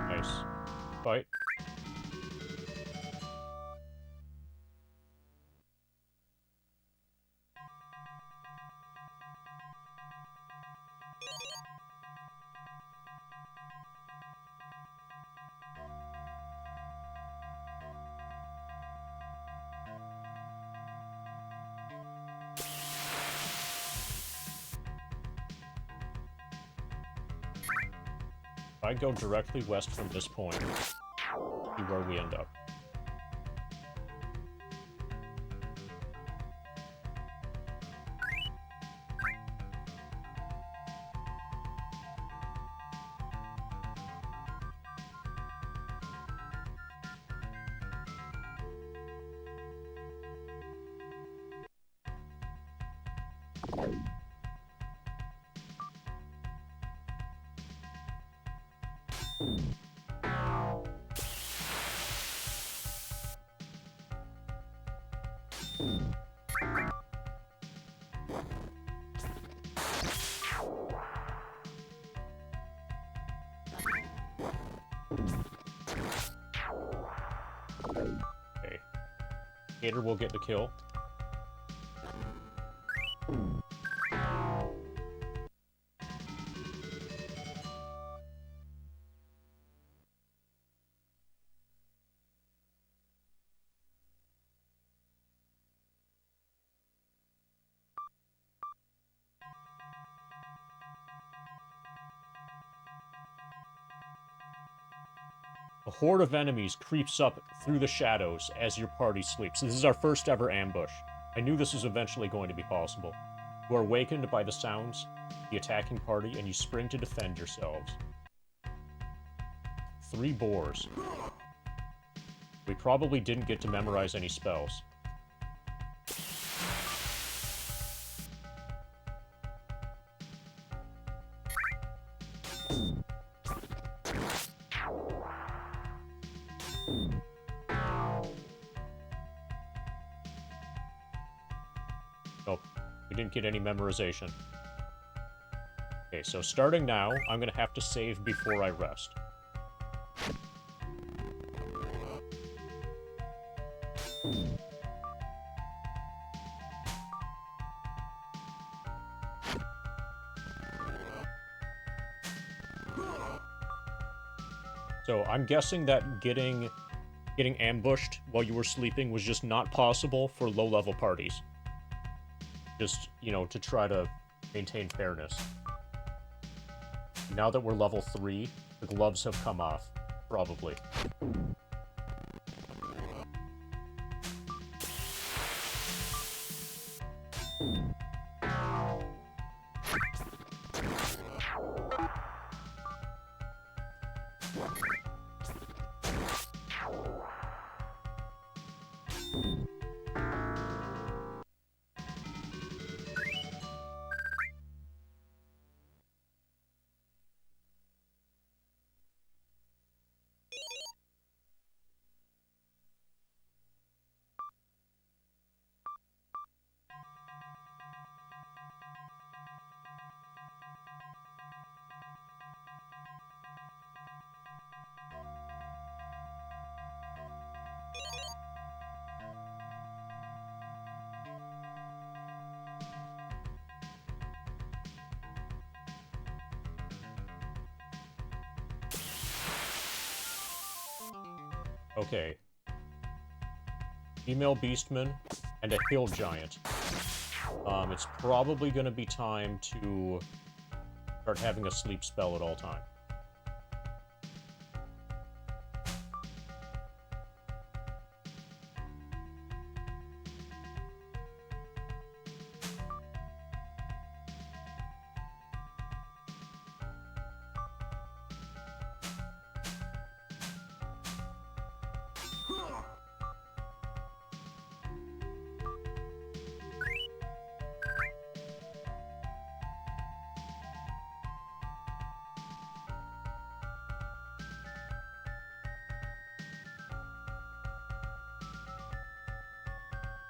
Nice. Fight. If I go directly west from this point, see where we end up. Okay. Gator will get the kill. A horde of enemies creeps up through the shadows as your party sleeps. This is our first ever ambush. I knew this was eventually going to be possible. You are awakened by the sounds, the attacking party, and you spring to defend yourselves. 3 boars. We probably didn't get to memorize any spells. Nope. We didn't get any memorization. Okay, so starting now, I'm gonna have to save before I rest. So I'm guessing that getting ambushed while you were sleeping was just not possible for low-level parties. Just, you know, to try to maintain fairness. Now that we're level 3, the gloves have come off. Probably. Okay. Female Beastman and a Hill Giant. It's probably gonna be time to start having a sleep spell at all times.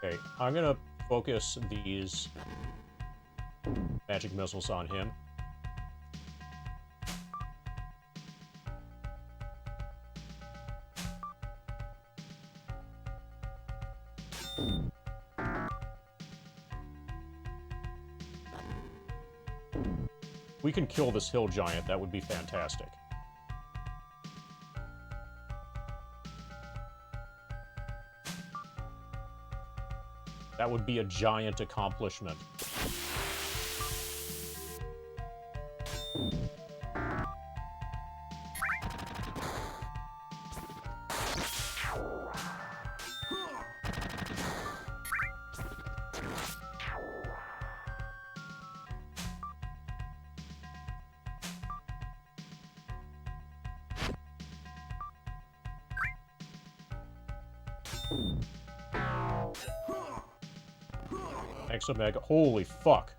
Okay, I'm gonna focus these magic missiles on him. We can kill this hill giant, that would be fantastic. That would be a giant accomplishment. Exomega. Holy fuck.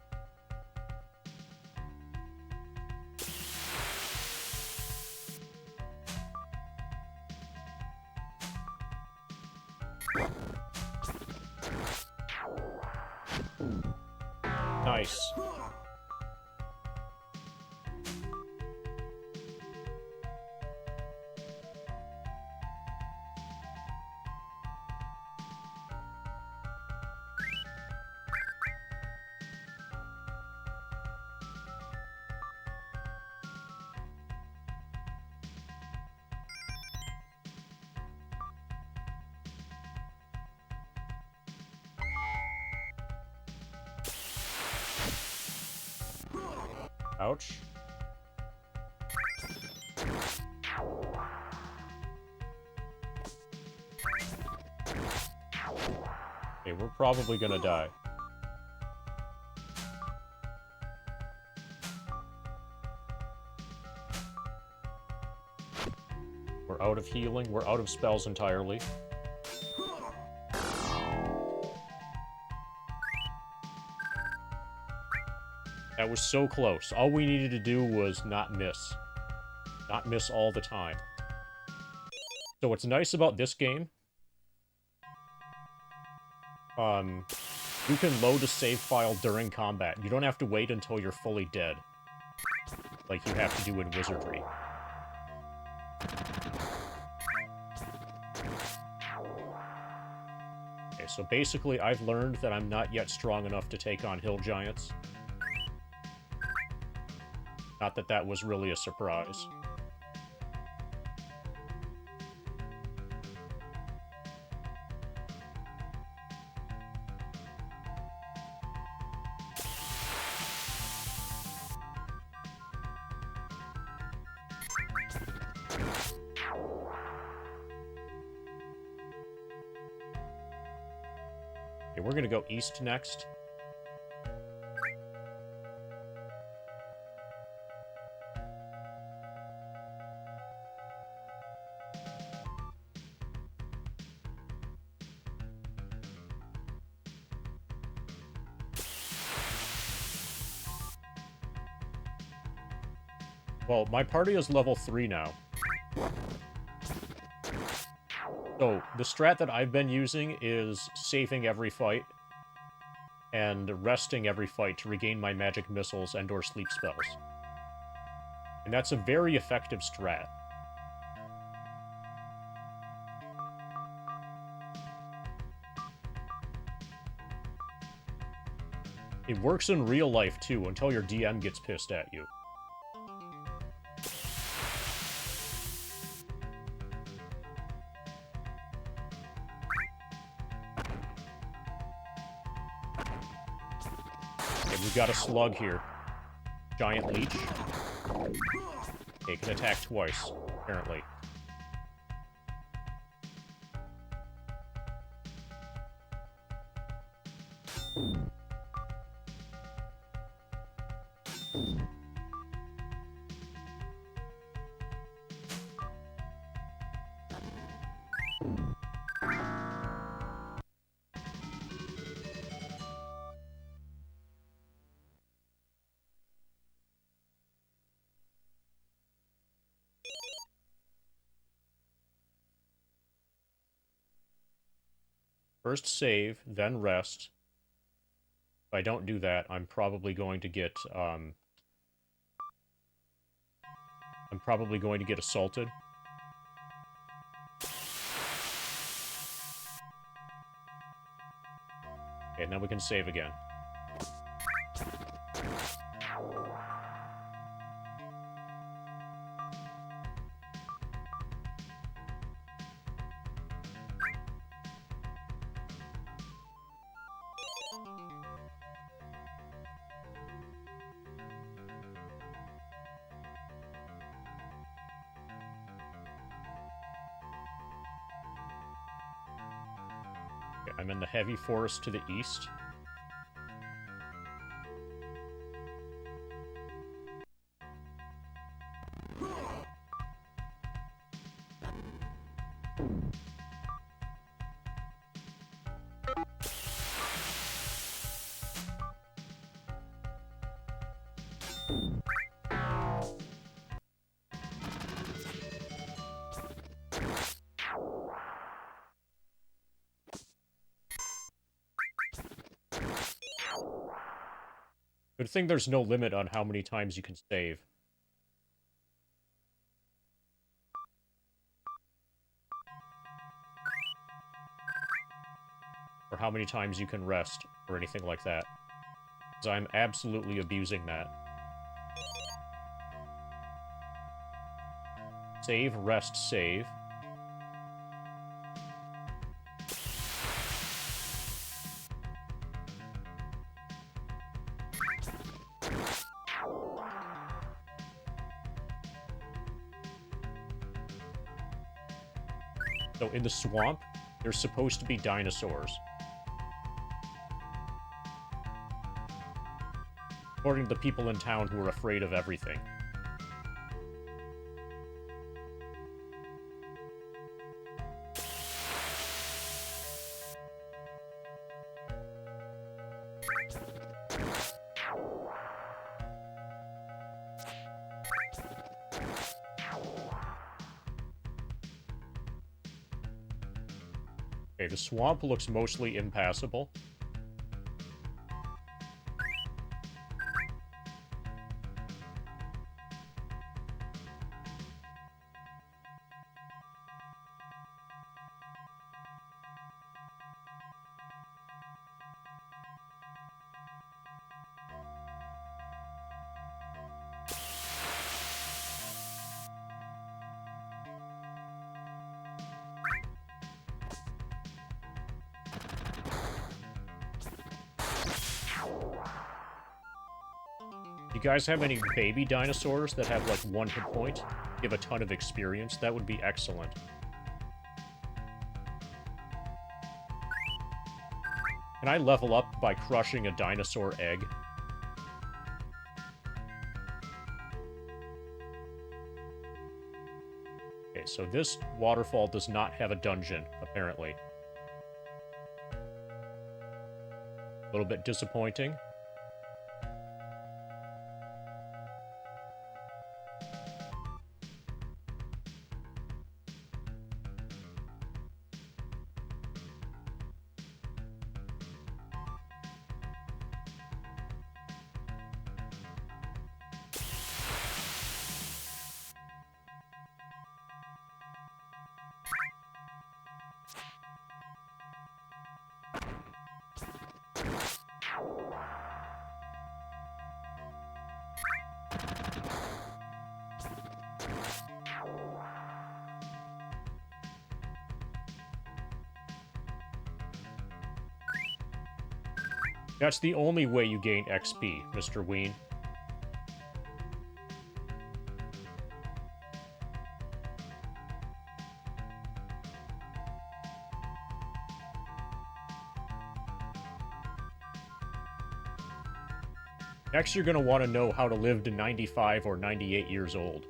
Nice. Ouch. Okay, we're probably gonna die. We're out of healing, we're out of spells entirely. That was so close. All we needed to do was not miss. Not miss all the time. So what's nice about this game, you can load a save file during combat. You don't have to wait until you're fully dead, like you have to do in Wizardry. Okay, so basically I've learned that I'm not yet strong enough to take on hill giants. Not that that was really a surprise. Okay, we're gonna go east next. Well, my party is level 3 now. So, the strat that I've been using is saving every fight and resting every fight to regain my magic missiles and/or sleep spells. And that's a very effective strat. It works in real life, too, until your DM gets pissed at you. We've got a slug here. Giant leech. Okay, can attack twice, apparently. First save, then rest. If I don't do that, I'm probably going to get, assaulted. Okay, now we can save again. I'm in the heavy forest to the east. Good thing there's no limit on how many times you can save. Or how many times you can rest, or anything like that. Because I'm absolutely abusing that. Save, rest, save. So in the swamp, there's supposed to be dinosaurs. According to the people in town who are afraid of everything. Okay, the swamp looks mostly impassable. You guys have any baby dinosaurs that have, like, 1 hit point? Give a ton of experience? That would be excellent. Can I level up by crushing a dinosaur egg? Okay, so this waterfall does not have a dungeon, apparently. A little bit disappointing. That's the only way you gain XP, Mr. Ween. Next, you're going to want to know how to live to 95 or 98 years old.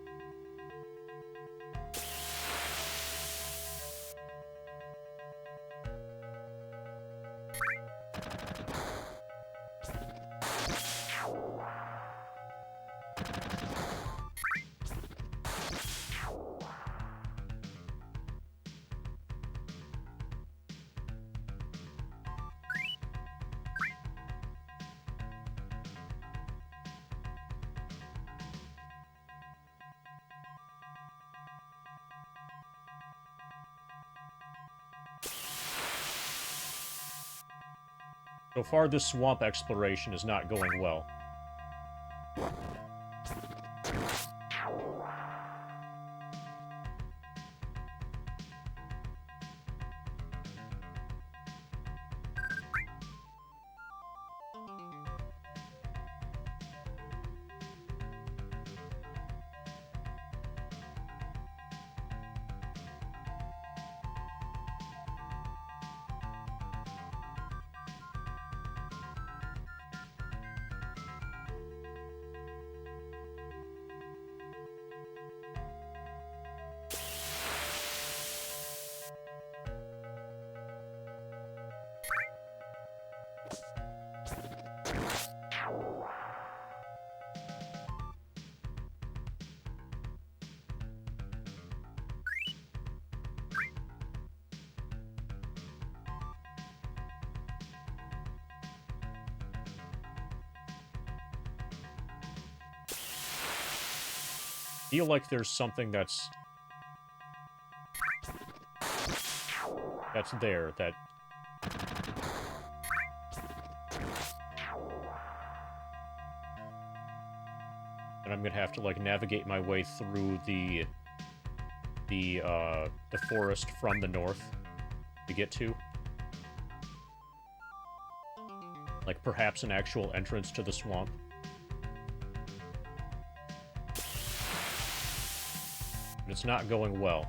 So far, this swamp exploration is not going well. Feel like there's something that's there that and I'm gonna have to like navigate my way through the forest from the north to get to. Like perhaps an actual entrance to the swamp. But it's not going well.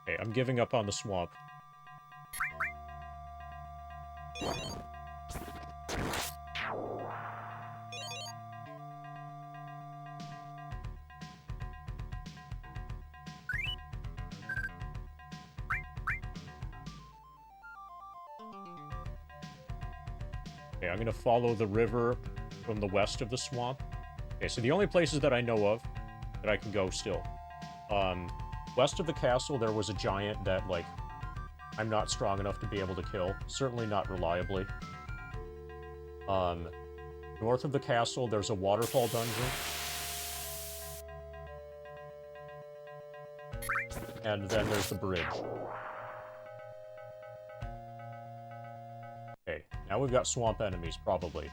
Okay, I'm giving up on the swamp. Okay, I'm gonna follow the river from the west of the swamp. Okay, so the only places that I know of that I can go still. West of the castle, there was a giant that, like, I'm not strong enough to be able to kill. Certainly not reliably. North of the castle, there's a waterfall dungeon. And then there's the bridge. Okay, now we've got swamp enemies, probably.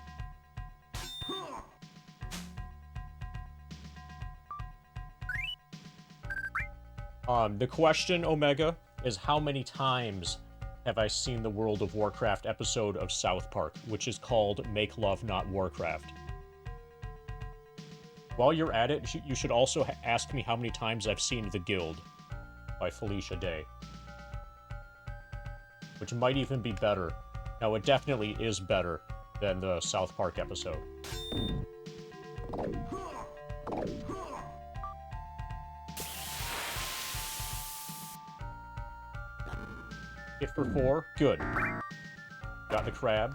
The question, Omega, is how many times have I seen the World of Warcraft episode of South Park, which is called Make Love Not Warcraft? While you're at it, you should also ask me how many times I've seen The Guild by Felicia Day. Which might even be better. Now, it definitely is better than the South Park episode. Hit for 4. Good. Got the crab.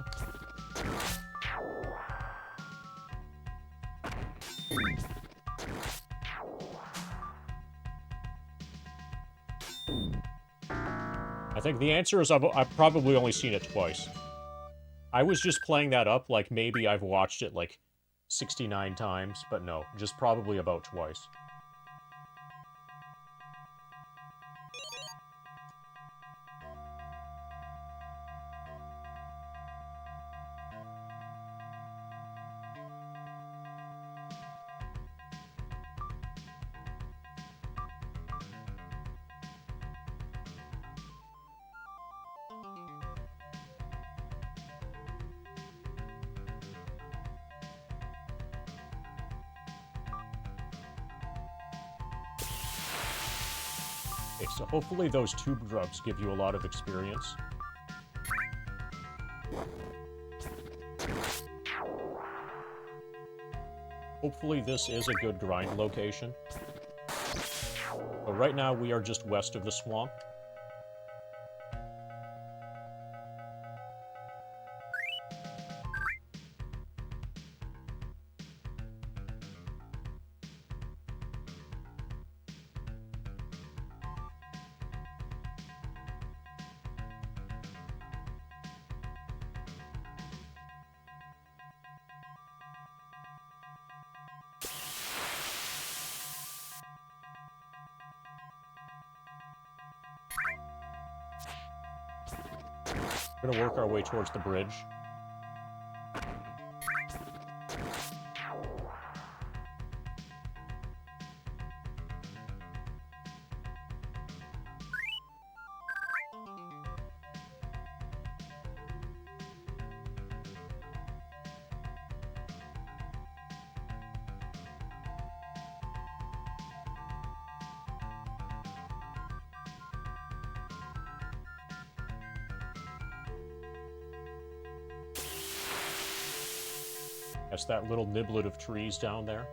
I think the answer is I've probably only seen it twice. I was just playing that up like maybe I've watched it like 69 times, but no, just probably about twice. Okay, so hopefully those tube grubs give you a lot of experience. Hopefully this is a good grind location. But right now we are just west of the swamp. We're gonna work our way towards the bridge. That's that little niblet of trees down there.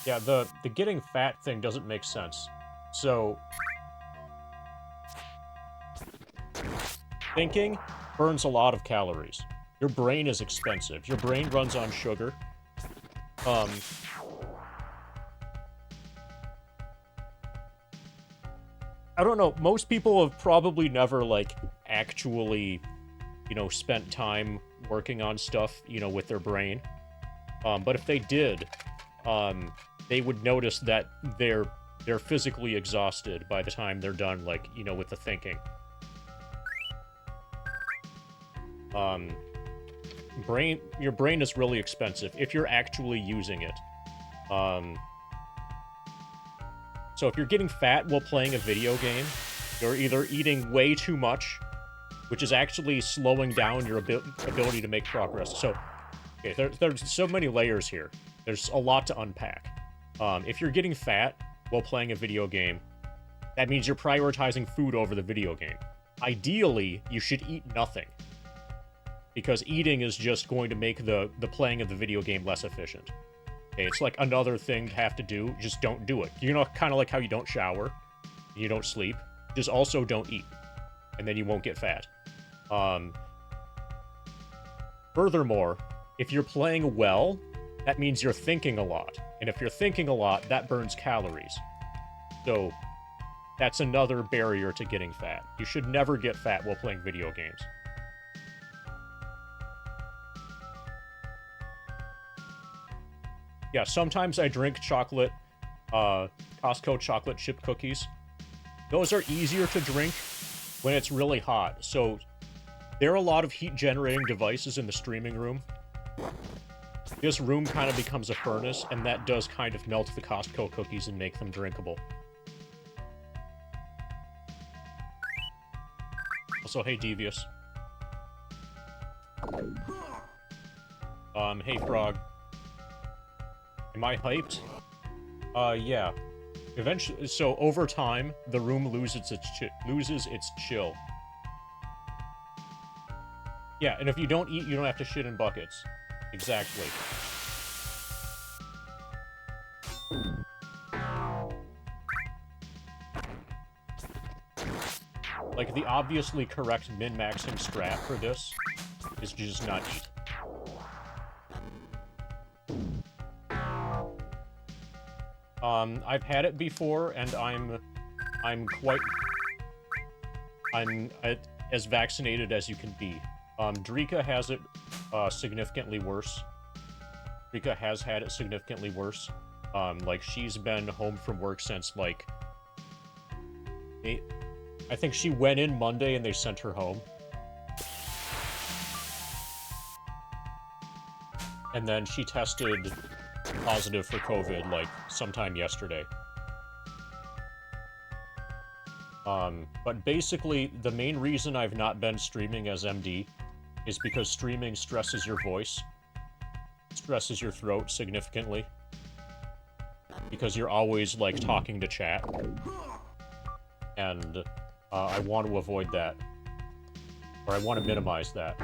Yeah, the getting fat thing doesn't make sense. So, thinking burns a lot of calories. Your brain is expensive. Your brain runs on sugar. I don't know, most people have probably never, like, actually, you know, spent time working on stuff, you know, with their brain. But if they did, they would notice that their they're physically exhausted by the time they're done, like, you know, with the thinking. Your brain is really expensive if you're actually using it. So if you're getting fat while playing a video game, you're either eating way too much, which is actually slowing down your ability to make progress. So, okay, there's so many layers here. There's a lot to unpack. If you're getting fat while playing a video game, that means you're prioritizing food over the video game. Ideally, you should eat nothing, because eating is just going to make the playing of the video game less efficient. Okay, it's like another thing to have to do. Just don't do it. You know, kind of like how you don't shower, you don't sleep. Just also don't eat, and then you won't get fat. Furthermore, if you're playing well, that means you're thinking a lot. And if you're thinking a lot, that burns calories. So that's another barrier to getting fat. You should never get fat while playing video games. Yeah, sometimes I drink chocolate, Costco chocolate chip cookies. Those are easier to drink when it's really hot. So there are a lot of heat-generating devices in the streaming room. This room kind of becomes a furnace, and that does kind of melt the Costco cookies and make them drinkable. Also, hey, Devious. Hey, Frog. Am I hyped? Yeah. Eventually, so over time, the room loses its chill. Yeah, and if you don't eat, you don't have to shit in buckets. Exactly. Like, the obviously correct min-maxing strat for this is just not eat. I've had it before, and I'm as vaccinated as you can be. Drika has it, significantly worse. Drika has had it significantly worse. Like, she's been home from work since, like, I think she went in Monday and they sent her home. And then she tested positive for COVID, like, sometime yesterday. But basically, the main reason I've not been streaming as MD is because streaming stresses your voice, stresses your throat significantly, because you're always, like, talking to chat, and I want to avoid that, or I want to minimize that.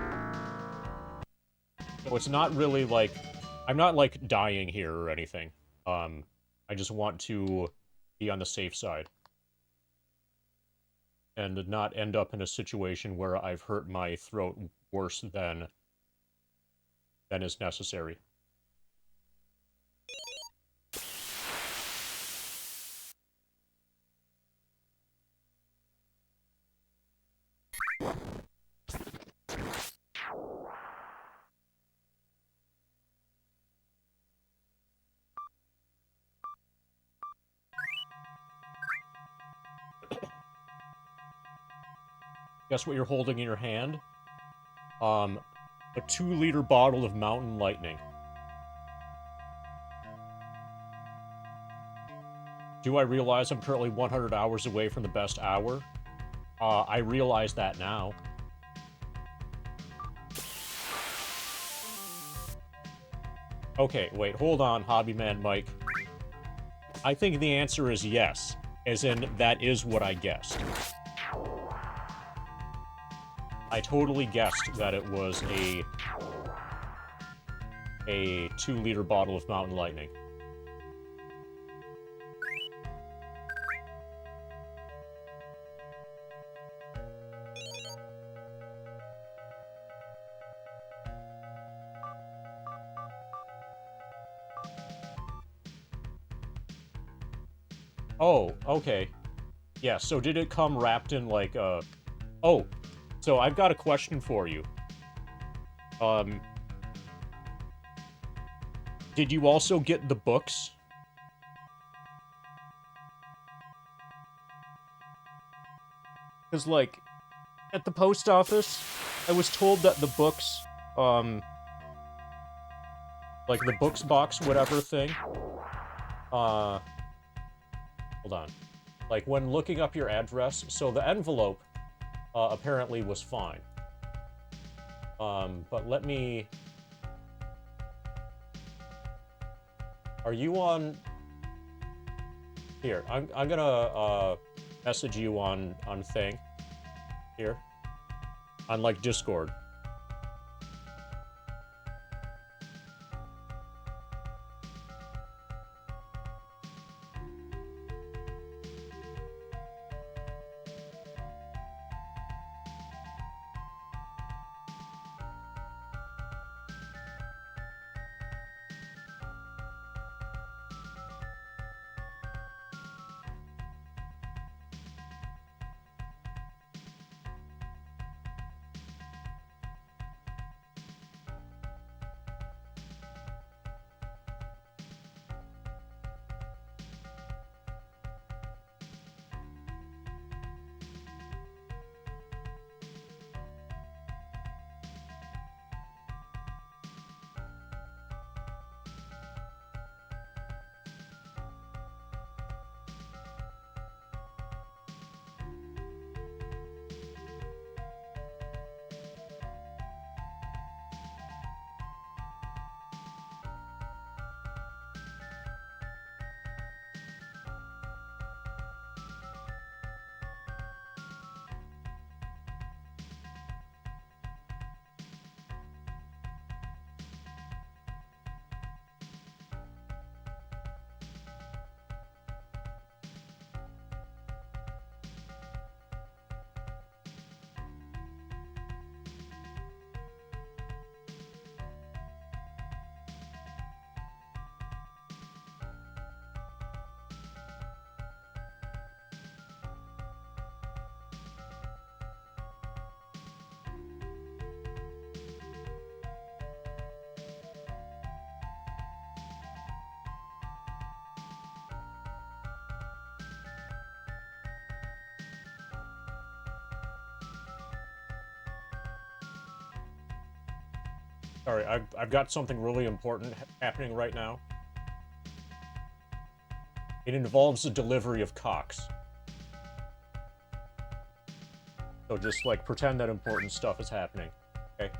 So it's not really, like, I'm not, like, dying here or anything. I just want to be on the safe side, and not end up in a situation where I've hurt my throat worse than is necessary. Guess what you're holding in your hand? A 2-liter bottle of Mountain Lightning. Do I realize I'm currently 100 hours away from the best hour? I realize that now. Okay, wait, hold on, Hobbyman Mike. I think the answer is yes, as in, that is what I guessed. I totally guessed that it was a 2-liter bottle of Mountain Lightning. Oh, okay. Yeah, so did it come wrapped in, like, Oh, so I've got a question for you. Did you also get the books? Because, like, at the post office, I was told that the books, like the books box, whatever thing, hold on. Like, when looking up your address, so the envelope, apparently was fine. But let me... Are you on... Here, I'm gonna, message you on thing. Here. On, like, Discord. Sorry, I've got something really important happening right now. It involves the delivery of cocks. So just, like, pretend that important stuff is happening, okay?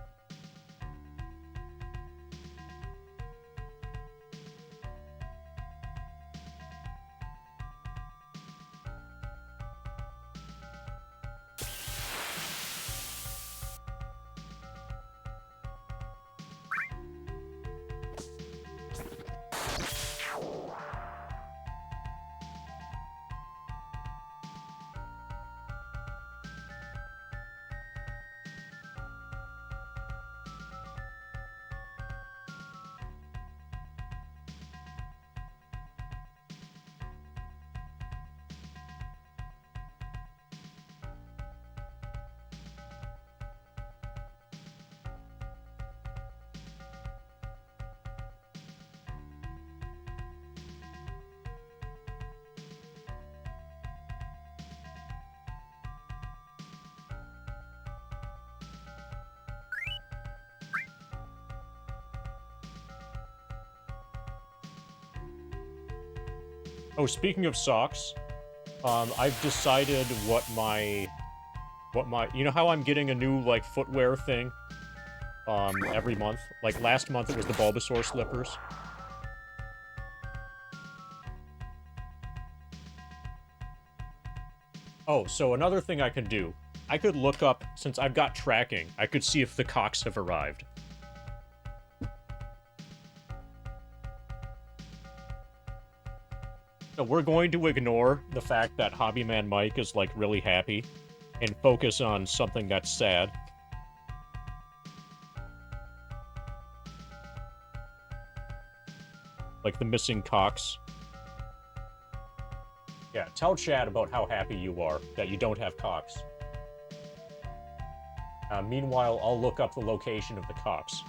Oh, speaking of socks, I've decided what my, you know how I'm getting a new, like, footwear thing, every month? Like, last month it was the Bulbasaur slippers. Oh, so another thing I could do, I could look up, since I've got tracking, I could see if the cocks have arrived. So we're going to ignore the fact that Hobbyman Mike is, like, really happy and focus on something that's sad. Like the missing cocks. Yeah, tell Chad about how happy you are that you don't have cocks. Meanwhile, I'll look up the location of the cocks.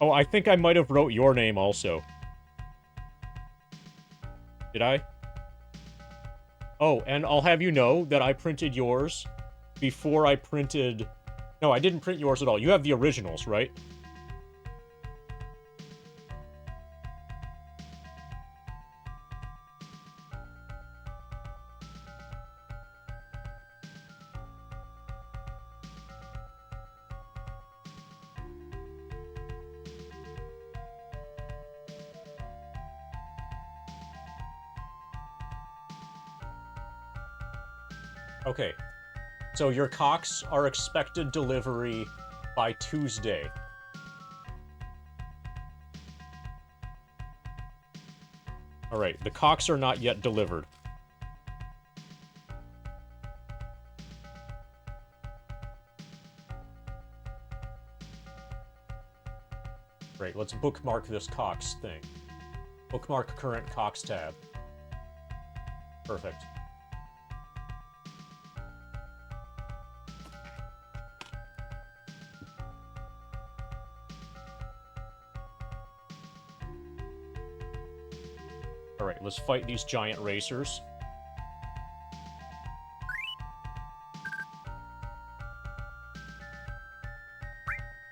Oh, I think I might have wrote your name also. Did I? Oh, and I'll have you know that I printed yours before I printed... No, I didn't print yours at all. You have the originals, right? Okay. So your cocks are expected delivery by Tuesday. Alright, the cocks are not yet delivered. Great, let's bookmark this cocks thing. Bookmark current cocks tab. Perfect. Alright, let's fight these giant racers.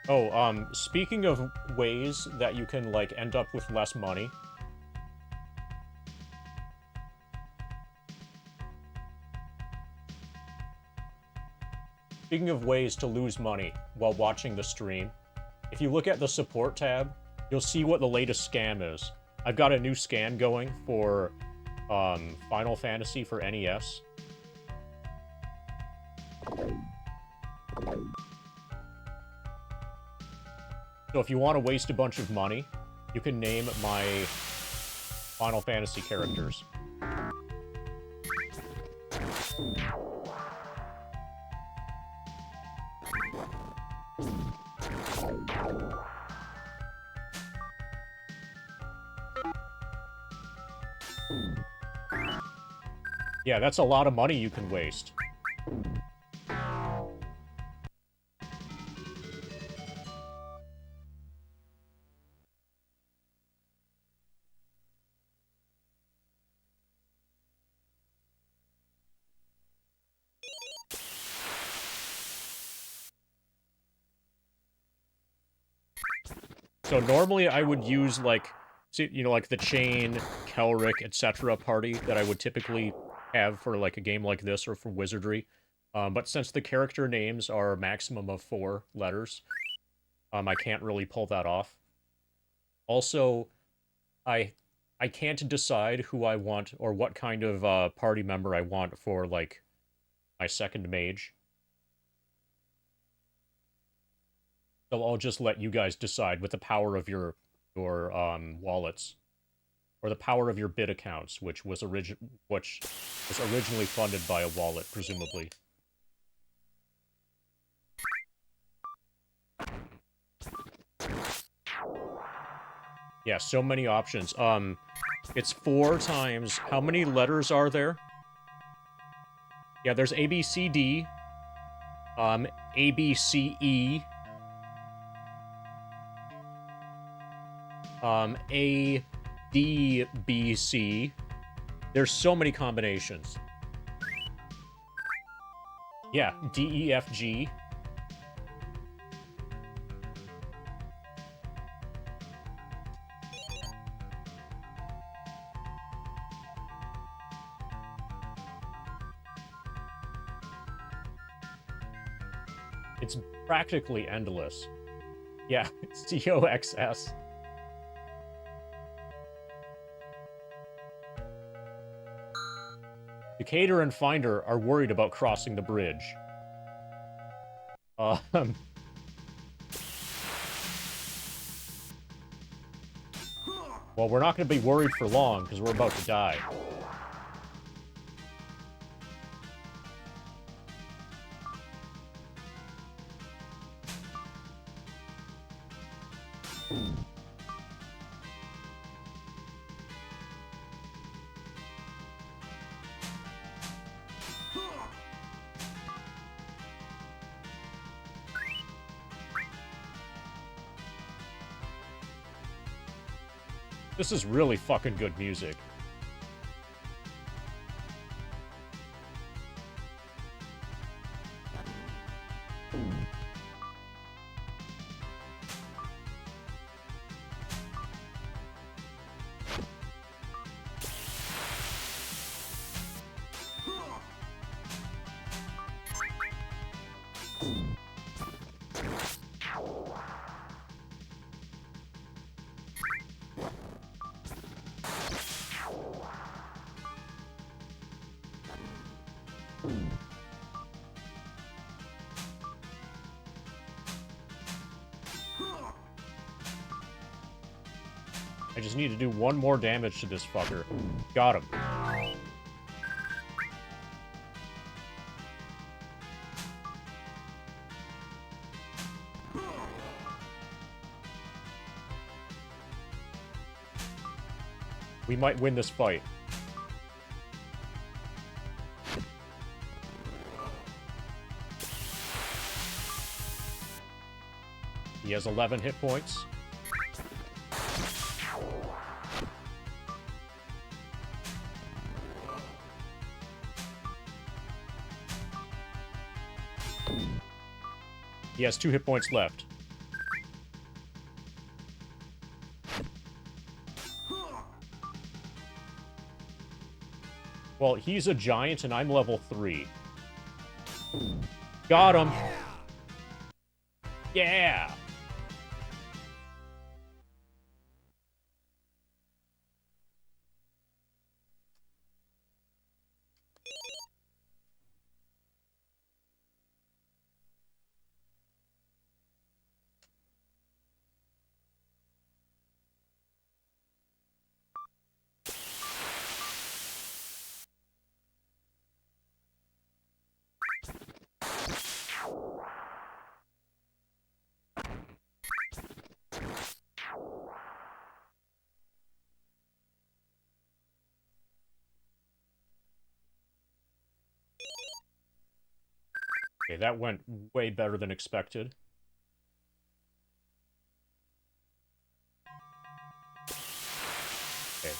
Oh, speaking of ways that you can, like, end up with less money. Speaking of ways to lose money while watching the stream, if you look at the support tab, you'll see what the latest scam is. I've got a new scan going for Final Fantasy for NES. So if you want to waste a bunch of money, you can name my Final Fantasy characters. Yeah, that's a lot of money you can waste. So normally I would use, like, you know, like the Chain, Kelric, etc. party that I would typically have for, like, a game like this or for Wizardry. But since the character names are a maximum of 4 letters, I can't really pull that off. Also, I can't decide who I want or what kind of party member I want for, like, my second mage. So I'll just let you guys decide with the power of your wallets. Or the power of your bit accounts, which was originally funded by a wallet, presumably. Yeah, so many options. It's 4 times... How many letters are there? Yeah, there's A, B, C, D. A, B, C, E. A, D, B, C. There's so many combinations. Yeah, D, E, F, G. It's practically endless. Yeah, COXS. Decatur and Finder are worried about crossing the bridge. Well, we're not going to be worried for long, because we're about to die. This is really fucking good music. I just need to do one more damage to this fucker. Got him. We might win this fight. He has 11 hit points. He has 2 hit points left. Well, he's a giant and I'm level 3. Got him! Yeah! Okay, that went way better than expected. Okay.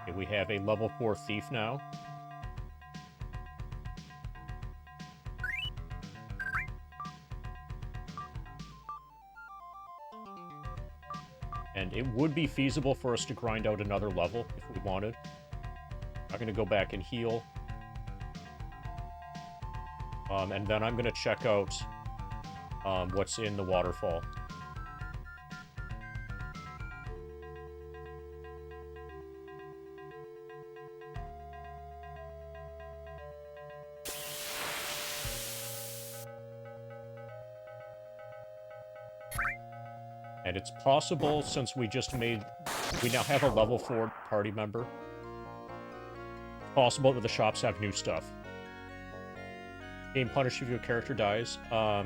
Okay, we have a level 4 thief now. And it would be feasible for us to grind out another level if we wanted. I'm gonna go back and heal. And then I'm gonna check out what's in the waterfall. And it's possible, since we now have a level 4 party member, it's possible that the shops have new stuff. Game punish if your character dies. I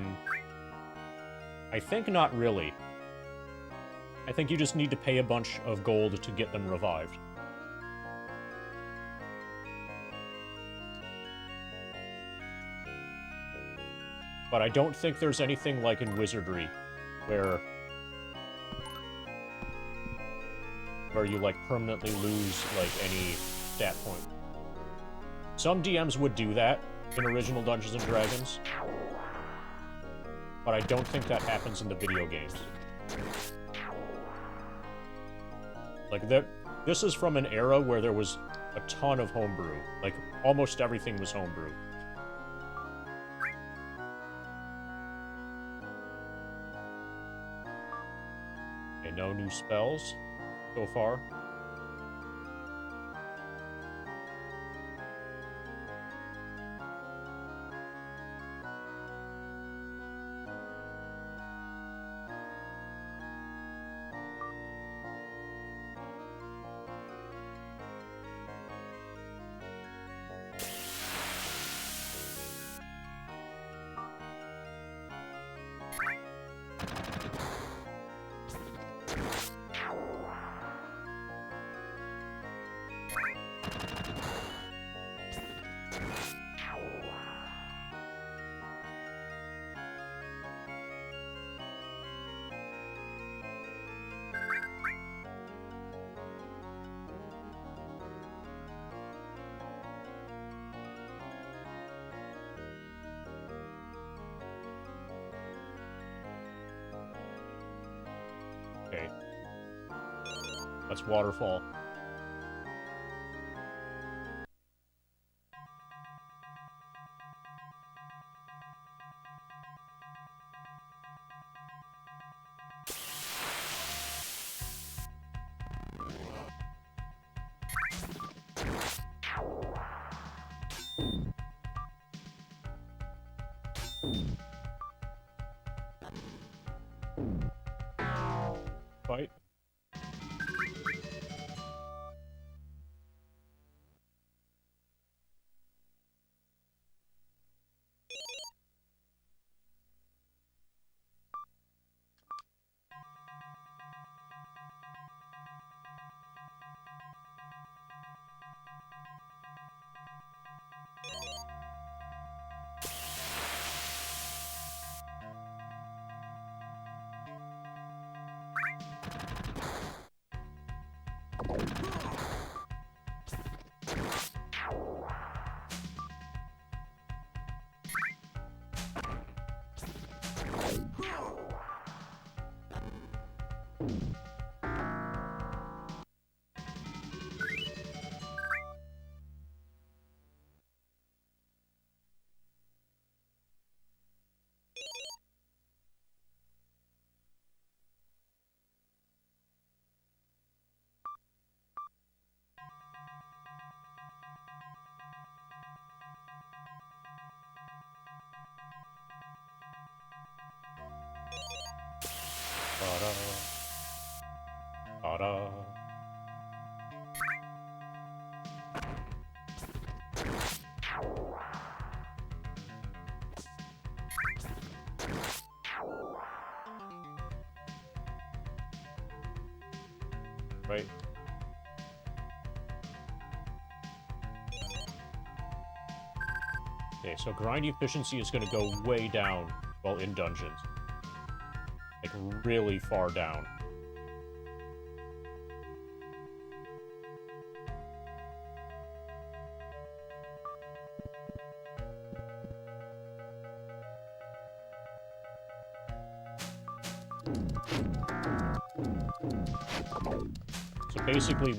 think not really. I think you just need to pay a bunch of gold to get them revived. But I don't think there's anything like in Wizardry, where you, like, permanently lose, like, any stat point. Some DMs would do that in original Dungeons & Dragons, but I don't think that happens in the video games. Like, this is from an era where there was a ton of homebrew. Like, almost everything was homebrew. Okay, no new spells so far. Okay. That's waterfall. Fight. Ta-da. Ta-da. Right. Okay, so grind efficiency is going to go way down while in dungeons. Like, really far down. So basically,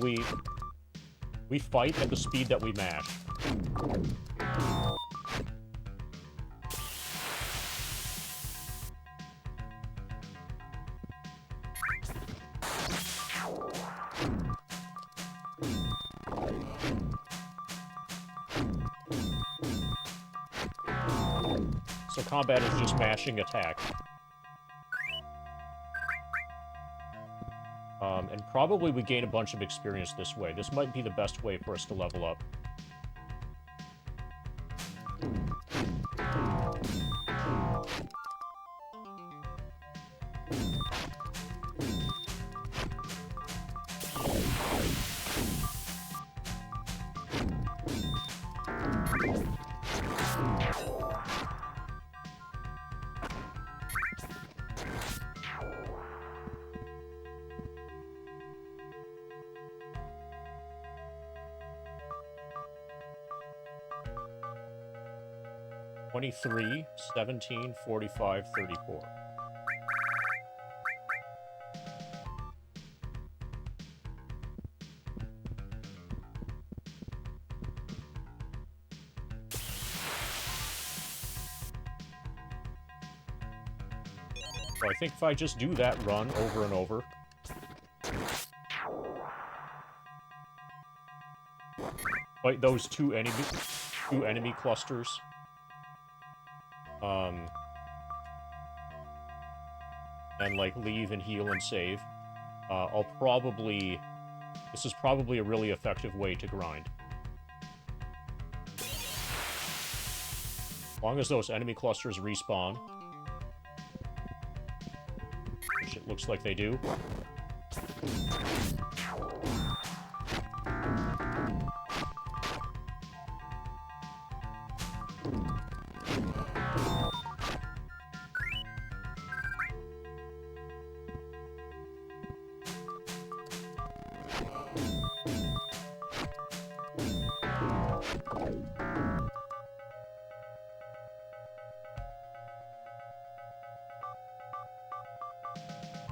we fight at the speed that we mash. So combat is just mashing attack. And probably we gain a bunch of experience this way. This might be the best way for us to level up. $23, $17, $45, $34. So I think if I just do that run over and over, fight those two enemy clusters, and like leave and heal and save, this is probably a really effective way to grind. As long as those enemy clusters respawn, which it looks like they do.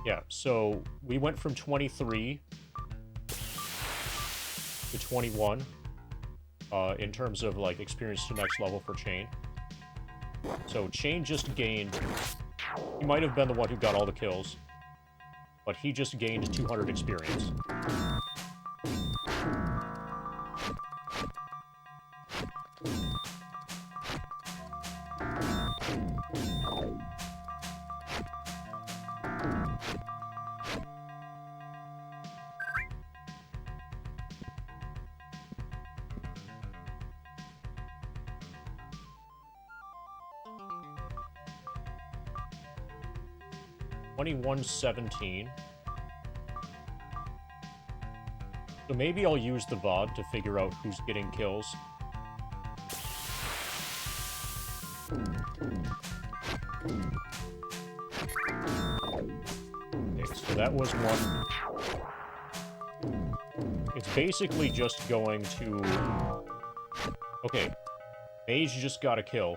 Yeah, so we went from 23 to 21 in terms of, like, experience to next level for Chain. So Chain just gained... He might have been the one who got all the kills, but he just gained 200 experience. $21.17. So maybe I'll use the VOD to figure out who's getting kills. Okay, so that was one. It's basically just going to... Okay, Mage just got a kill.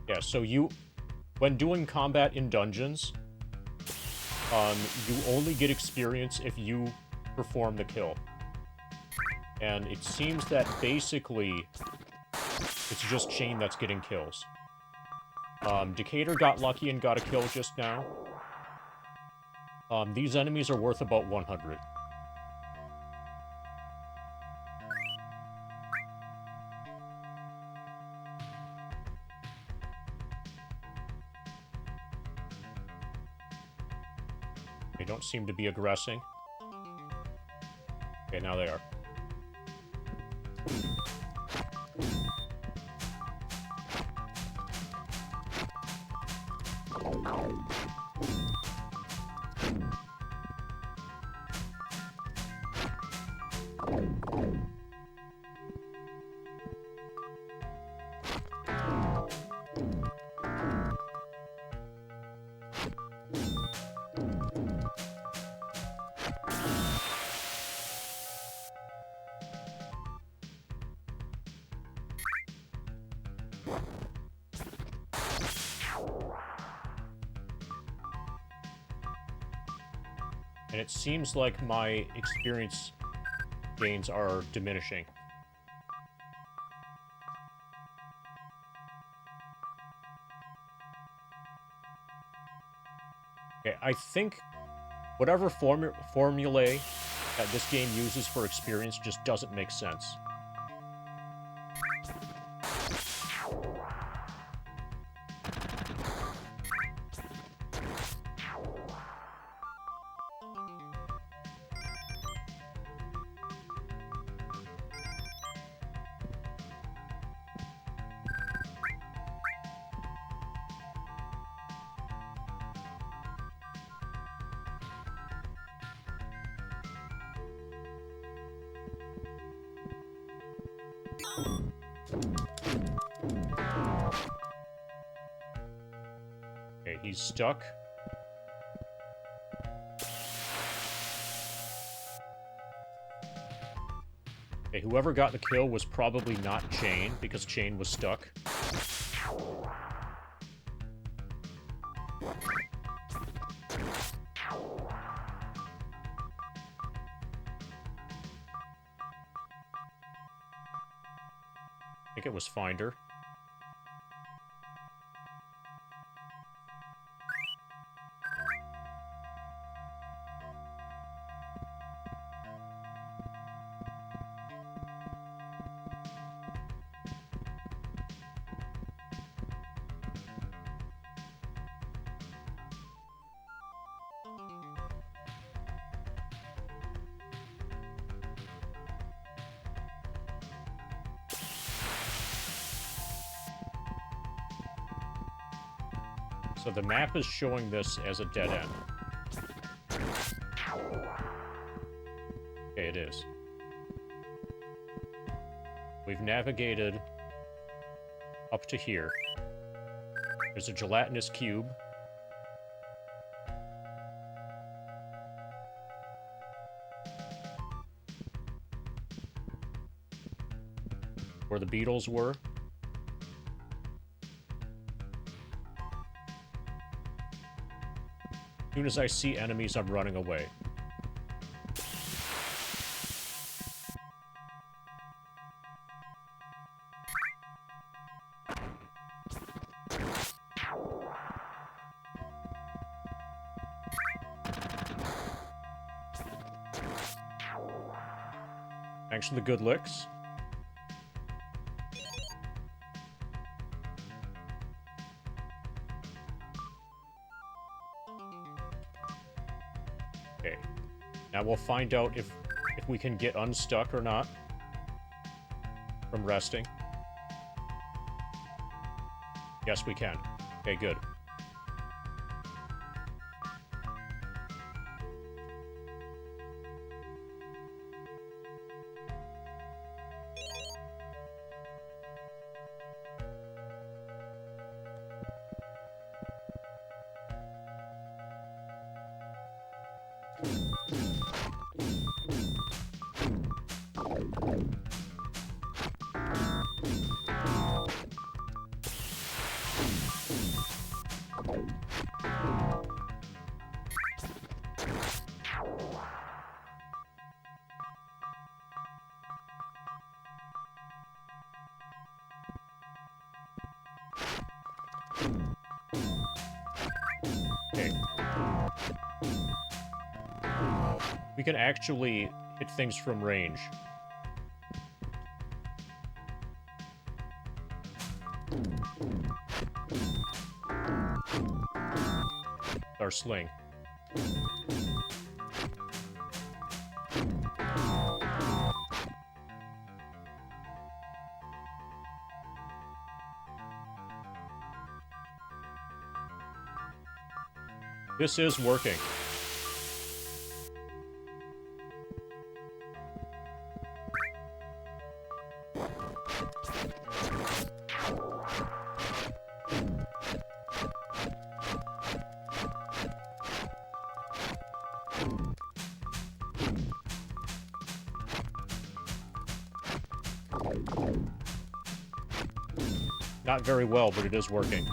Yeah, so when doing combat in dungeons, you only get experience if you perform the kill. And it seems that basically it's just Chain that's getting kills. Decatur got lucky and got a kill just now. These enemies are worth about 100. They don't seem to be aggressing. Okay, now they are. And it seems like my experience gains are diminishing. Okay, I think whatever formulae that this game uses for experience just doesn't make sense. Okay, he's stuck. Okay, whoever got the kill was probably not Chain, because Chain was stuck. I think it was Finder. So the map is showing this as a dead end. Okay, it is. We've navigated up to here. There's a gelatinous cube. where the beetles were. As soon as I see enemies, I'm running away. Thanks for the good licks. Okay. Now we'll find out if we can get unstuck or not from resting. Yes, we can. Okay, good. Okay. We can actually hit things from range. Our sling. This is working. Not very well, but it is working.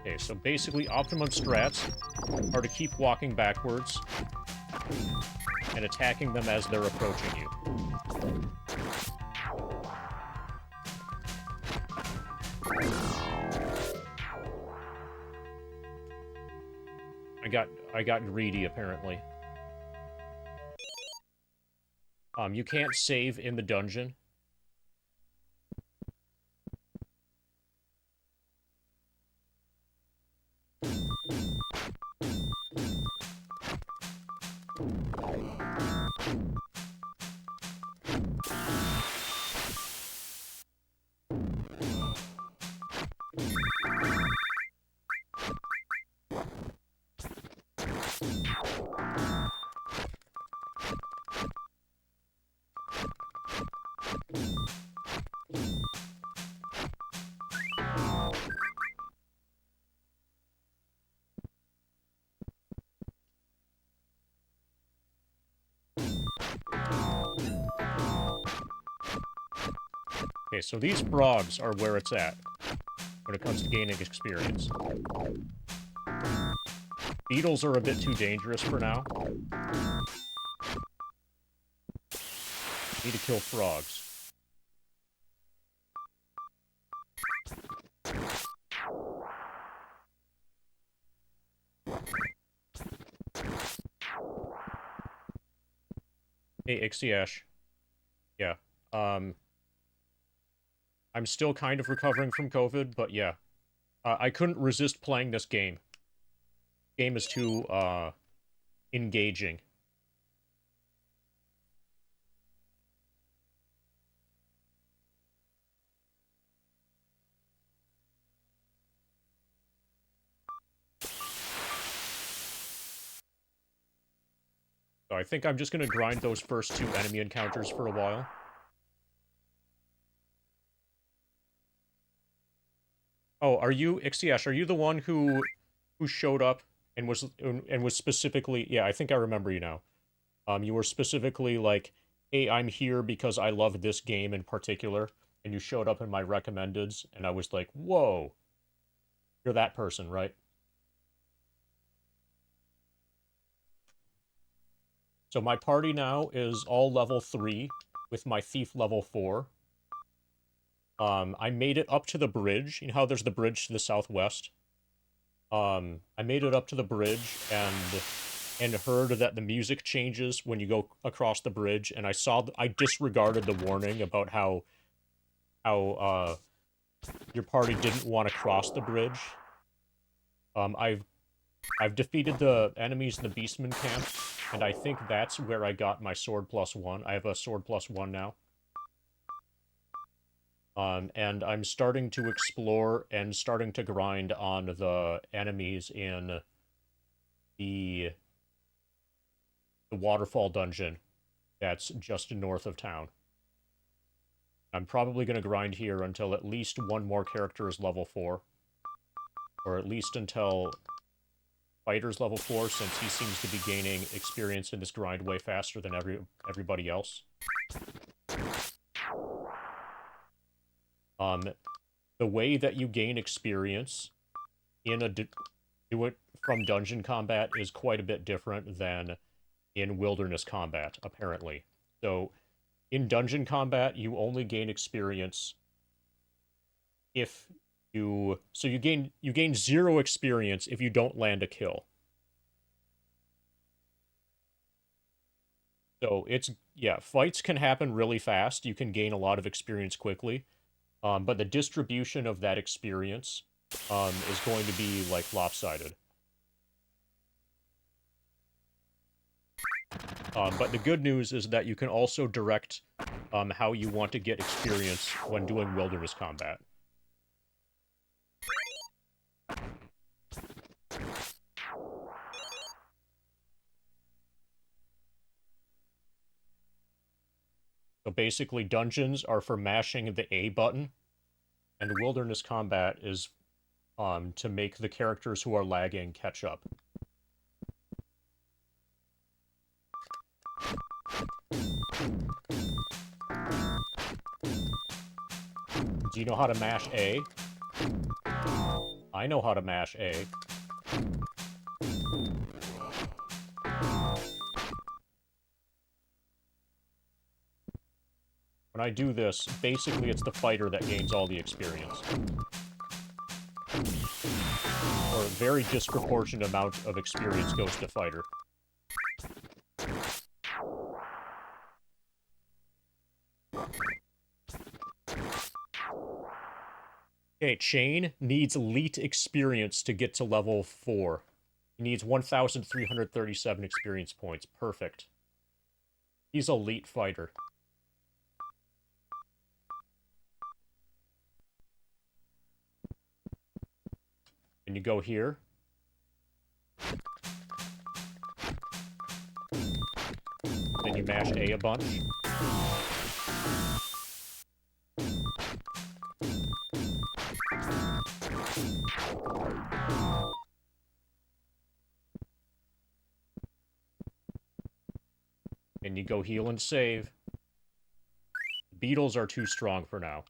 Okay, so basically optimum strats are to keep walking backwards and attacking them as they're approaching you. I got greedy, apparently. You can't save in the dungeon. Okay, so these frogs are where it's at when it comes to gaining experience. Beetles are a bit too dangerous for now. Need to kill frogs. Hey, Ixie-Ash. Yeah, I'm still kind of recovering from COVID, but yeah. I couldn't resist playing this game. Game is too, engaging. So I think I'm just gonna grind those first 2 enemy encounters for a while. Oh, are you, Ixiesh, are you the one who showed up and was specifically, yeah, I think I remember you now. You were specifically like, hey, I'm here because I love this game in particular, and you showed up in my recommendeds, and I was like, whoa, you're that person, right? So my party now is all level 3, with my thief level 4. I made it up to the bridge. You know how there's the bridge to the southwest? I made it up to the bridge and heard that the music changes when you go across the bridge, and I disregarded the warning about how your party didn't want to cross the bridge. I've defeated the enemies in the Beastman camp, and I think that's where I got my sword +1. I have a sword +1 now. And I'm starting to explore and starting to grind on the enemies in the waterfall dungeon that's just north of town. I'm probably going to grind here until at least one more character is level 4. Or at least until Fighter's level 4, since he seems to be gaining experience in this grind way faster than everybody else. The way that you gain experience in do it from dungeon combat is quite a bit different than in wilderness combat, apparently. So, in dungeon combat, you only gain experience if you... So you gain 0 experience if you don't land a kill. So it's... Yeah, fights can happen really fast. You can gain a lot of experience quickly. But the distribution of that experience is going to be, like, lopsided. But the good news is that you can also direct how you want to get experience when doing wilderness combat. So basically, dungeons are for mashing the A button, and wilderness combat is to make the characters who are lagging catch up. Do you know how to mash A? I know how to mash A. When I do this, basically it's the fighter that gains all the experience. Or a very disproportionate amount of experience goes to fighter. Okay, Chain needs elite experience to get to level 4. He needs 1,337 experience points. Perfect. He's elite fighter. And you go here. Then you mash A a bunch. And you go heal and save. Beetles are too strong for now.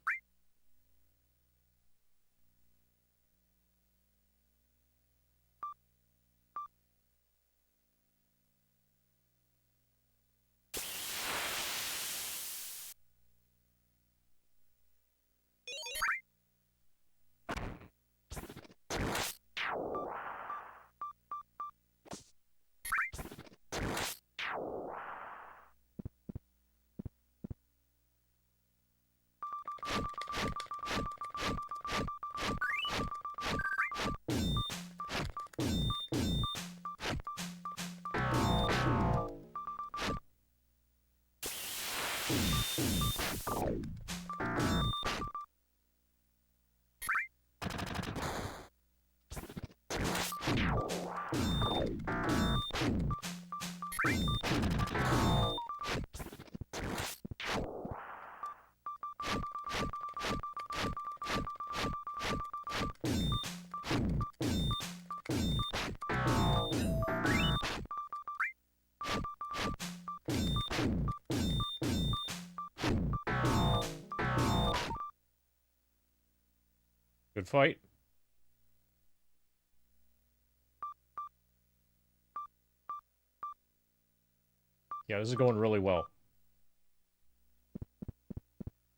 Good fight. Yeah, this is going really well.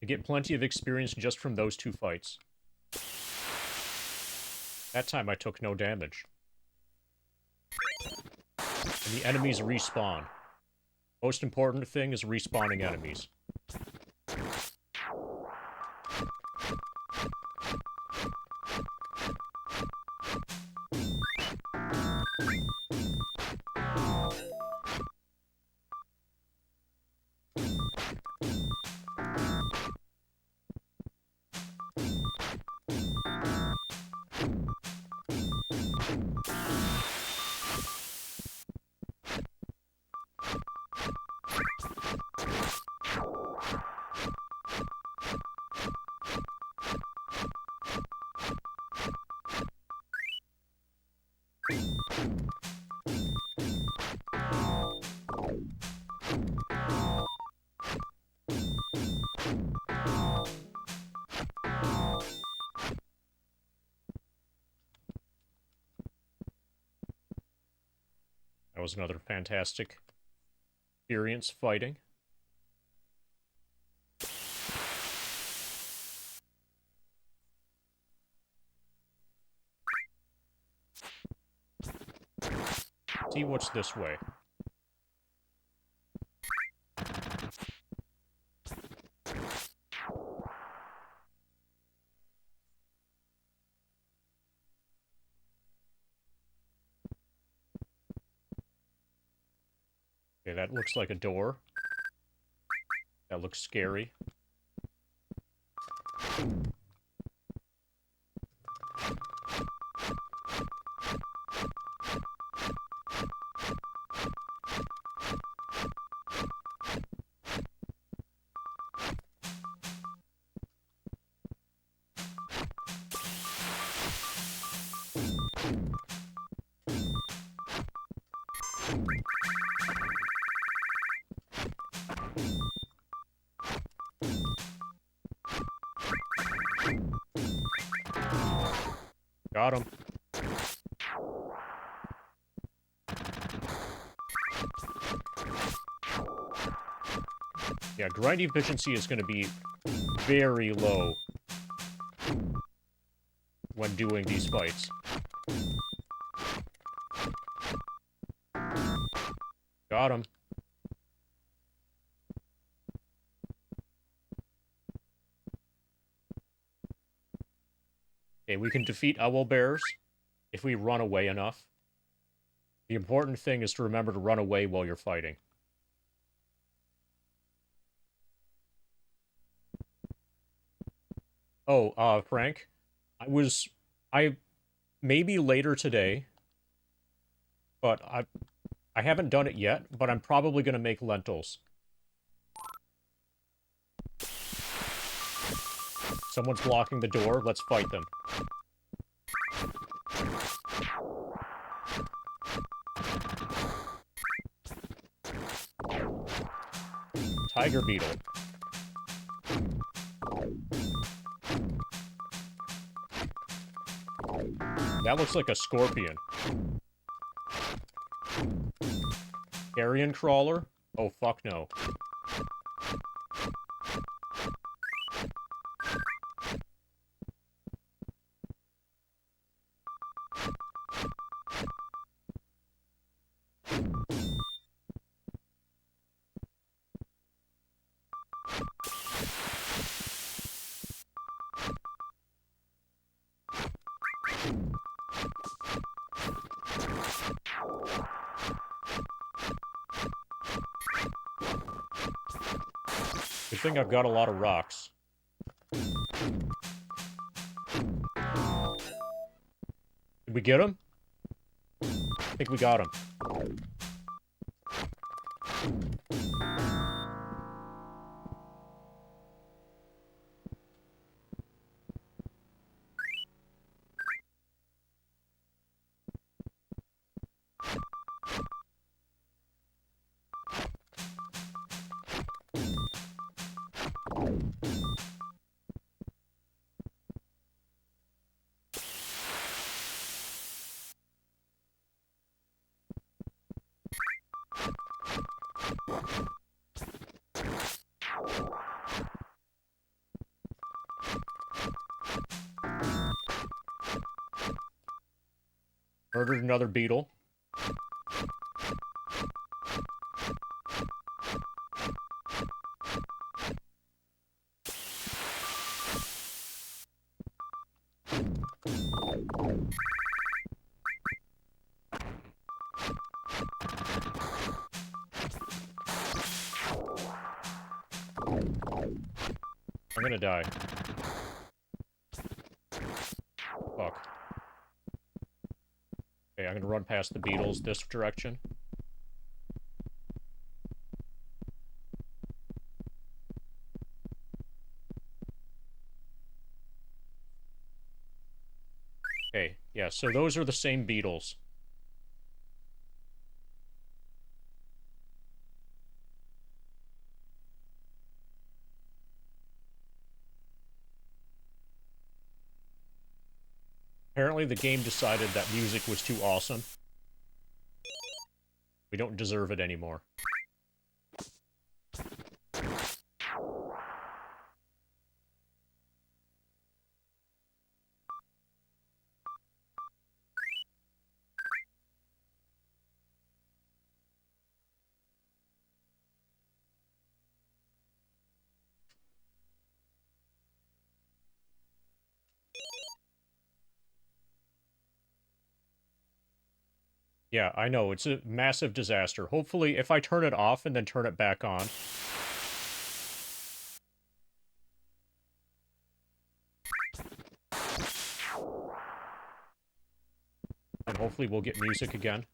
I get plenty of experience just from those 2 fights. That time I took no damage. And the enemies respawn. Most important thing is respawning enemies. That was another fantastic experience fighting. See what's this way. Okay, that looks like a door. That looks scary. Got him. Yeah, grind efficiency is going to be very low when doing these fights. Got him. Okay, we can defeat owlbears if we run away enough. The important thing is to remember to run away while you're fighting. Oh, Frank, I maybe later today, but I haven't done it yet, but I'm probably going to make lentils. Someone's blocking the door. Let's fight them. Tiger beetle. That looks like a scorpion. Carrion crawler? Oh, fuck no. Good thing I've got a lot of rocks. Did we get him? I think we got him. Murdered another beetle. I'm gonna die. Fuck. Okay, I'm gonna run past the beetles this direction. Okay, yeah, so those are the same beetles. Apparently the game decided that music was too awesome. We don't deserve it anymore. Yeah, I know, it's a massive disaster. Hopefully, if I turn it off and then turn it back on... and hopefully we'll get music again.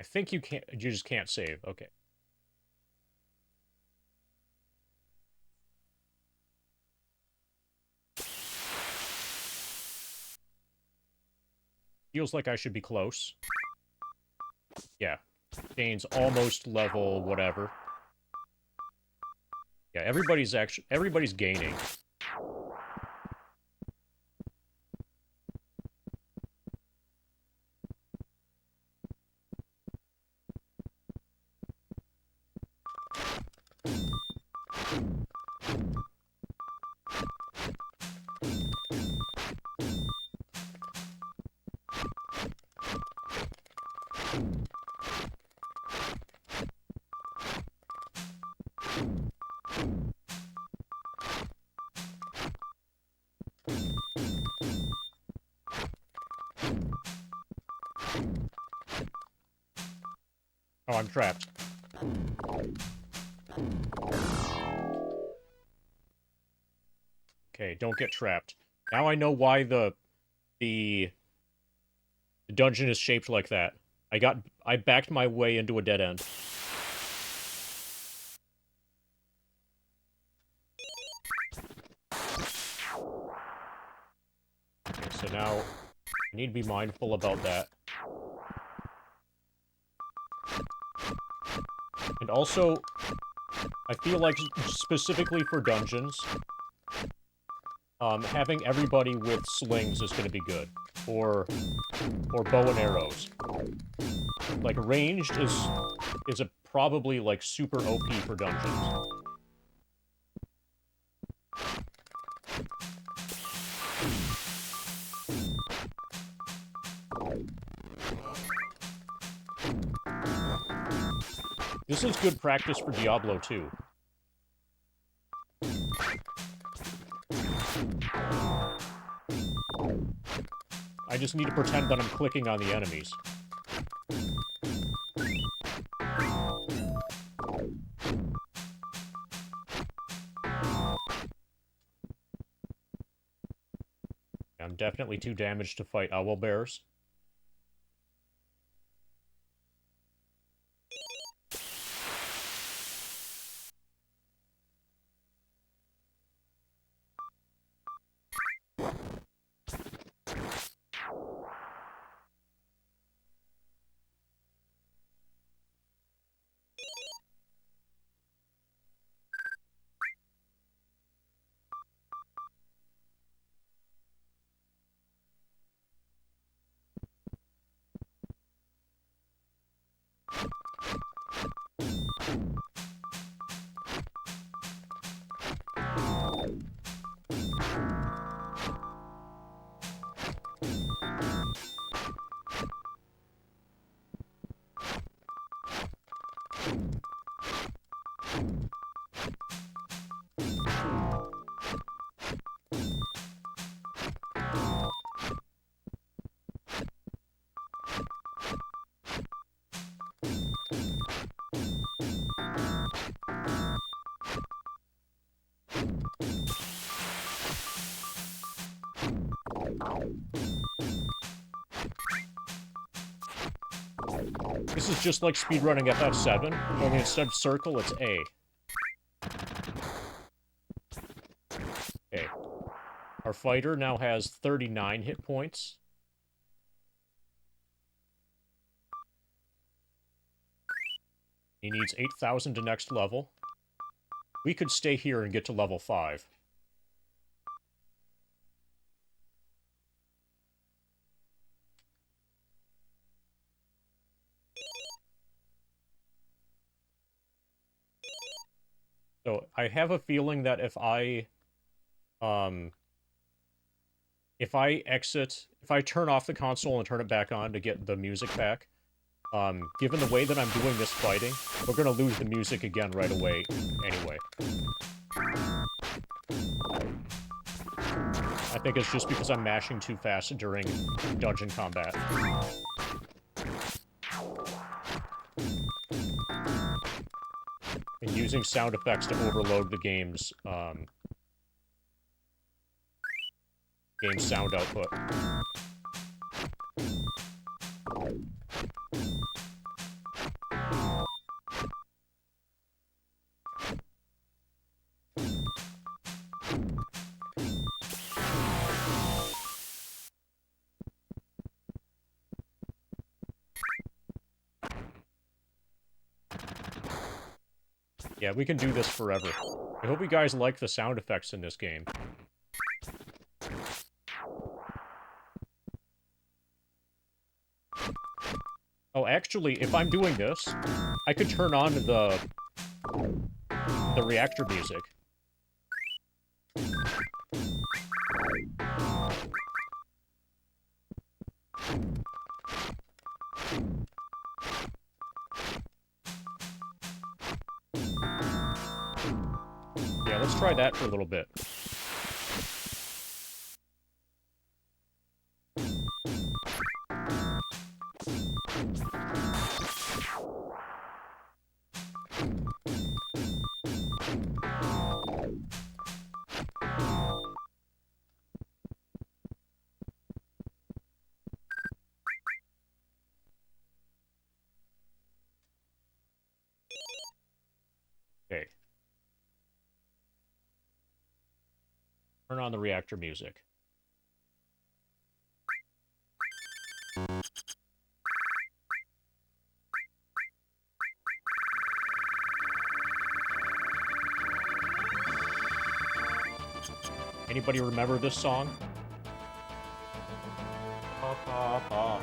I think you can't, you just can't save. Okay. Feels like I should be close. Yeah. Dane's almost level whatever. Yeah, everybody's gaining. Oh, I'm trapped. Okay, don't get trapped. Now I know why the dungeon is shaped like that. I backed my way into a dead end. Okay, so now I need to be mindful about that. And also, I feel like specifically for dungeons, having everybody with slings is going to be good, or bow and arrows. Like ranged is a probably like super OP for dungeons. This is good practice for Diablo 2. I just need to pretend that I'm clicking on the enemies. definitely too damaged to fight owl bears. This is just like speedrunning FF7, only instead of circle, it's A. Okay. Our fighter now has 39 hit points. He needs 8,000 to next level. We could stay here and get to level 5. So I have a feeling that if I turn off the console and turn it back on to get the music back, given the way that I'm doing this fighting, we're gonna lose the music again right away anyway. I think it's just because I'm mashing too fast during dungeon combat. And using sound effects to overload the game's sound output. Yeah, we can do this forever. I hope you guys like the sound effects in this game. Oh, actually, if I'm doing this, I could turn on the reactor music. Yeah, let's try that for a little bit. Okay. Turn on the reactor music. Anybody remember this song? Pa, pa, pa.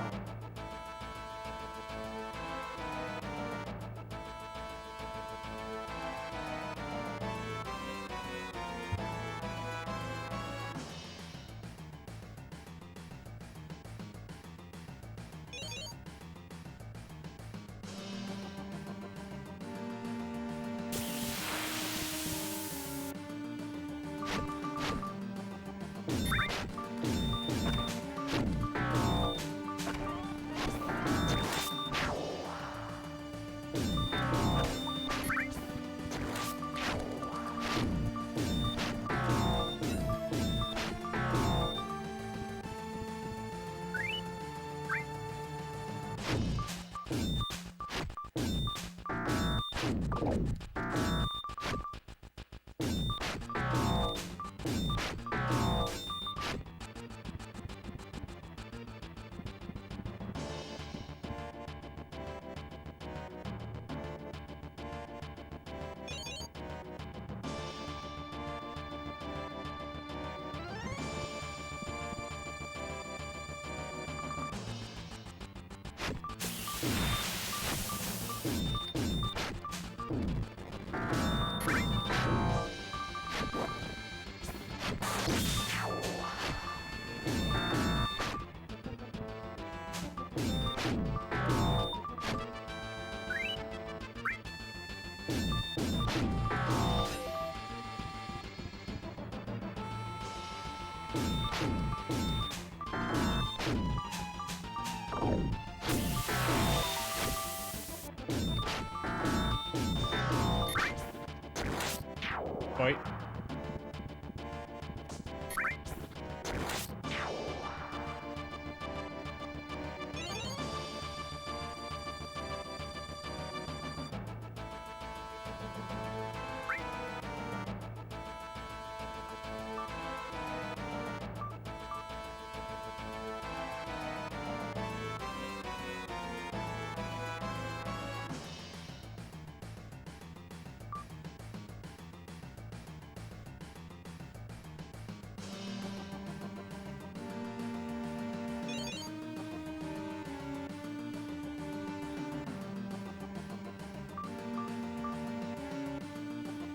Fight.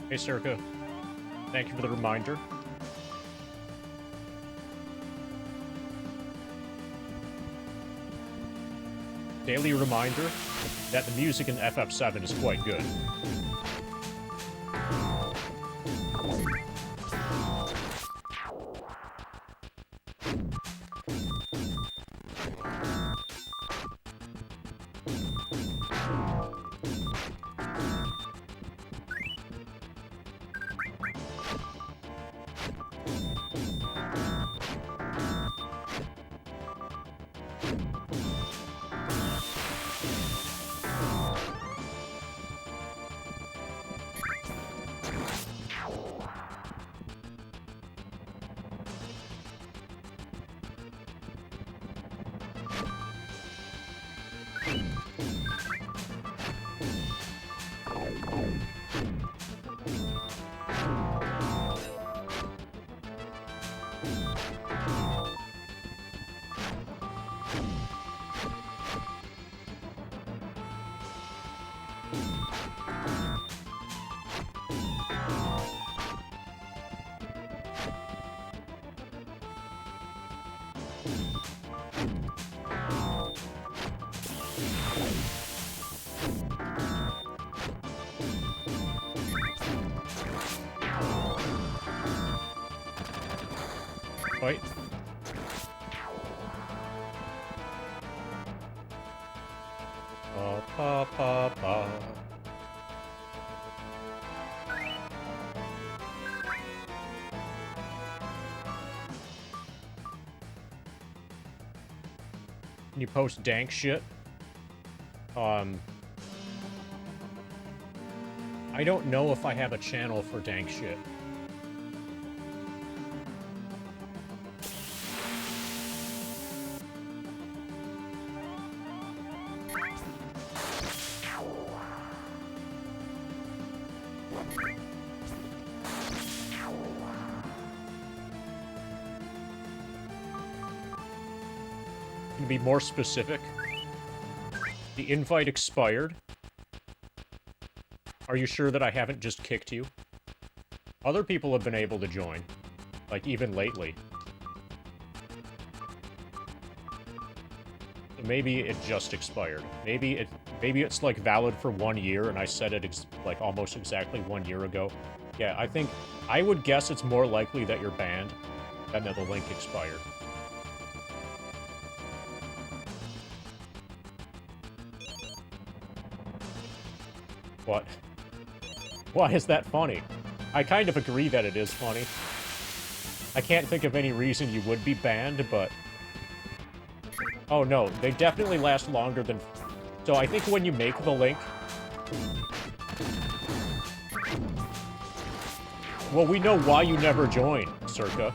Hey, Circa. Thank you for the reminder. Daily reminder that the music in FF7 is quite good. Fight. Pa pa pa. Can you post dank shit? I don't know if I have a channel for dank shit. To be more specific, the invite expired. Are you sure that I haven't just kicked you? Other people have been able to join, like even lately. So maybe it just expired. Maybe it's like valid for 1 year, and I said it like almost exactly 1 year ago. Yeah, I would guess it's more likely that you're banned than that the link expired. What? Why is that funny? I kind of agree that it is funny. I can't think of any reason you would be banned, but... Oh no, they definitely last longer than... So I think when you make the link... Well, we know why you never joined, Circa.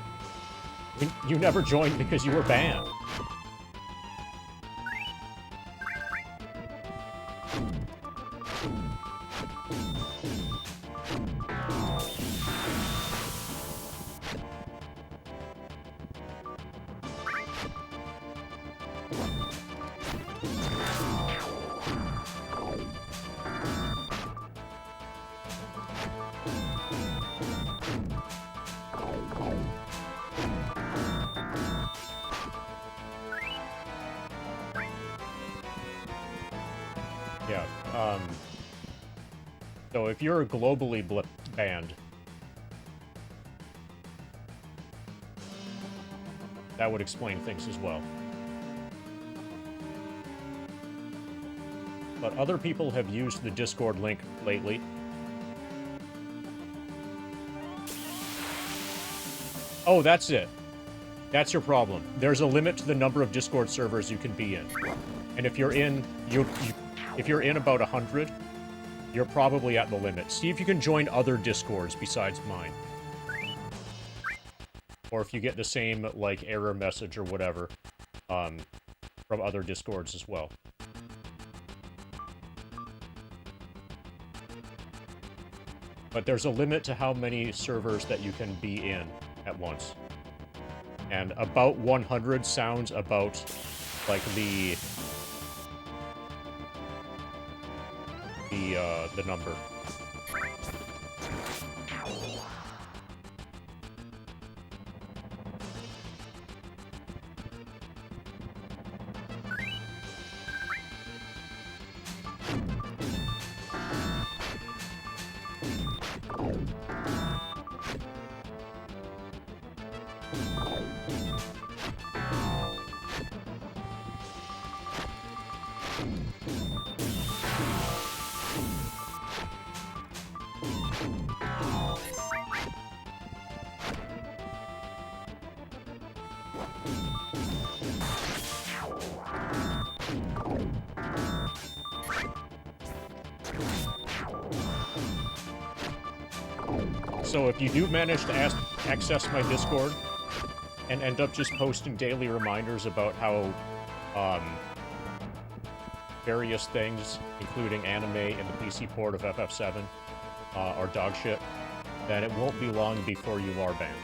You never joined because you were banned. Yeah, so if you're globally banned, that would explain things as well. But other people have used the Discord link lately. Oh, that's it. That's your problem. There's a limit to the number of Discord servers you can be in. And if you're in, if you're in about 100, you're probably at the limit. See if you can join other Discords besides mine. Or if you get the same, like, error message or whatever, from other Discords as well. But there's a limit to how many servers that you can be in at once. And about 100 sounds about, like, the number. So if you do manage to access my Discord and end up just posting daily reminders about how various things, including anime and the PC port of FF7, are dog shit, then it won't be long before you are banned.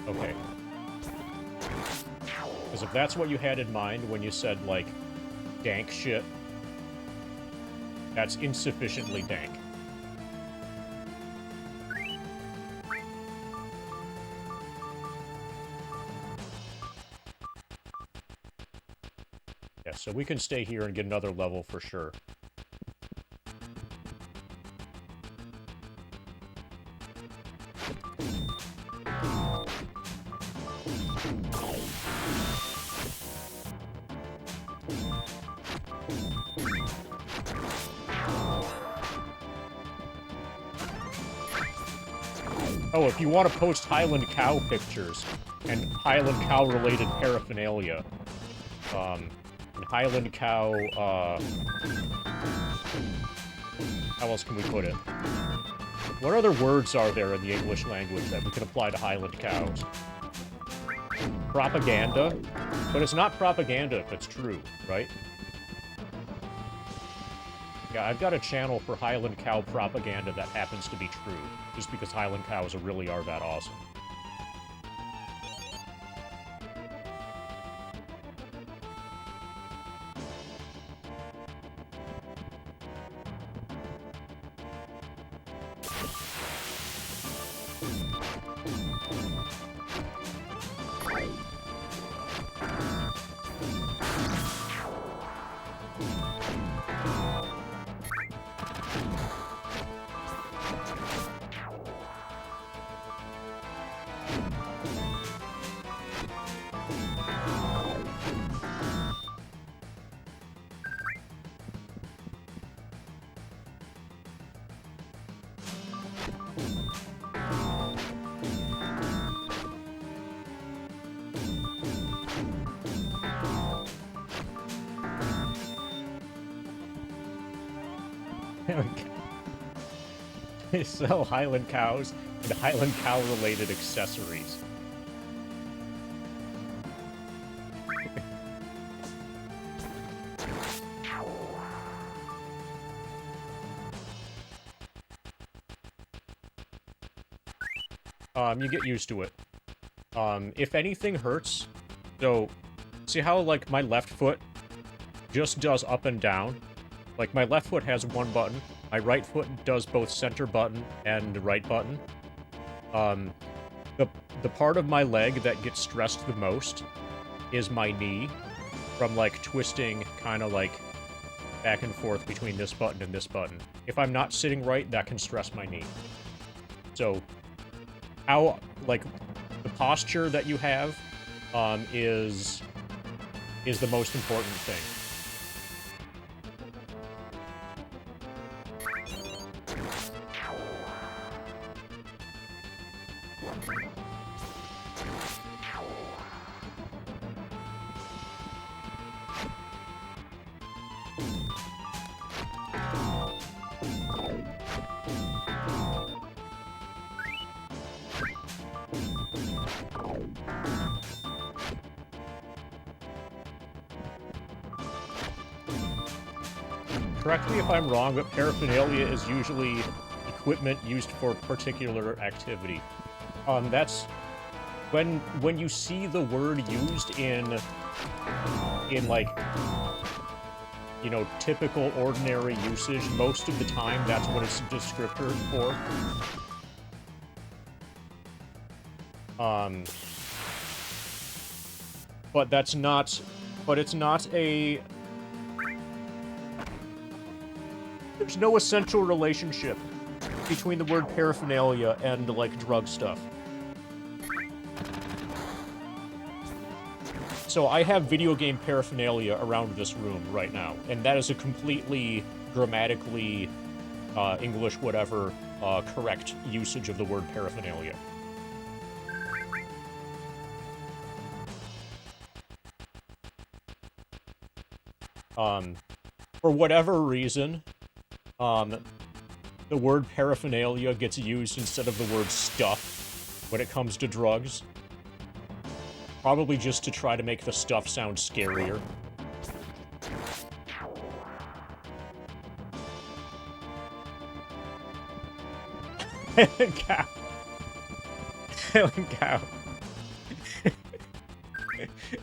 Okay. Because if that's what you had in mind when you said, like, dank shit, that's insufficiently dank. Yeah, so we can stay here and get another level for sure. Oh, if you want to post Highland Cow pictures and Highland Cow related paraphernalia, and Highland Cow, how else can we put it? What other words are there in the English language that we can apply to Highland cows? Propaganda? But it's not propaganda if it's true, right? Yeah, I've got a channel for Highland Cow propaganda that happens to be true, just because Highland cows really are that awesome. They sell Highland cows and Highland cow-related accessories. You get used to it. If anything hurts, so, see how, like, my left foot just does up and down? Like, my left foot has one button, my right foot does both center button and right button. The part of my leg that gets stressed the most is my knee, from, like, twisting kind of, like, back and forth between this button and this button. If I'm not sitting right, that can stress my knee. So, how, like, the posture that you have, is the most important thing. Correct me if I'm wrong, but paraphernalia is usually equipment used for particular activity. That's when you see the word used in like, you know, typical ordinary usage, most of the time that's what it's a descriptor for. But that's not, but it's not a, there's no essential relationship between the word paraphernalia and, like, drug stuff. So I have video game paraphernalia around this room right now, and that is a completely grammatically, English whatever, correct usage of the word paraphernalia. For whatever reason, the word paraphernalia gets used instead of the word stuff when it comes to drugs. Probably just to try to make the stuff sound scarier. Highland cow. Highland cow.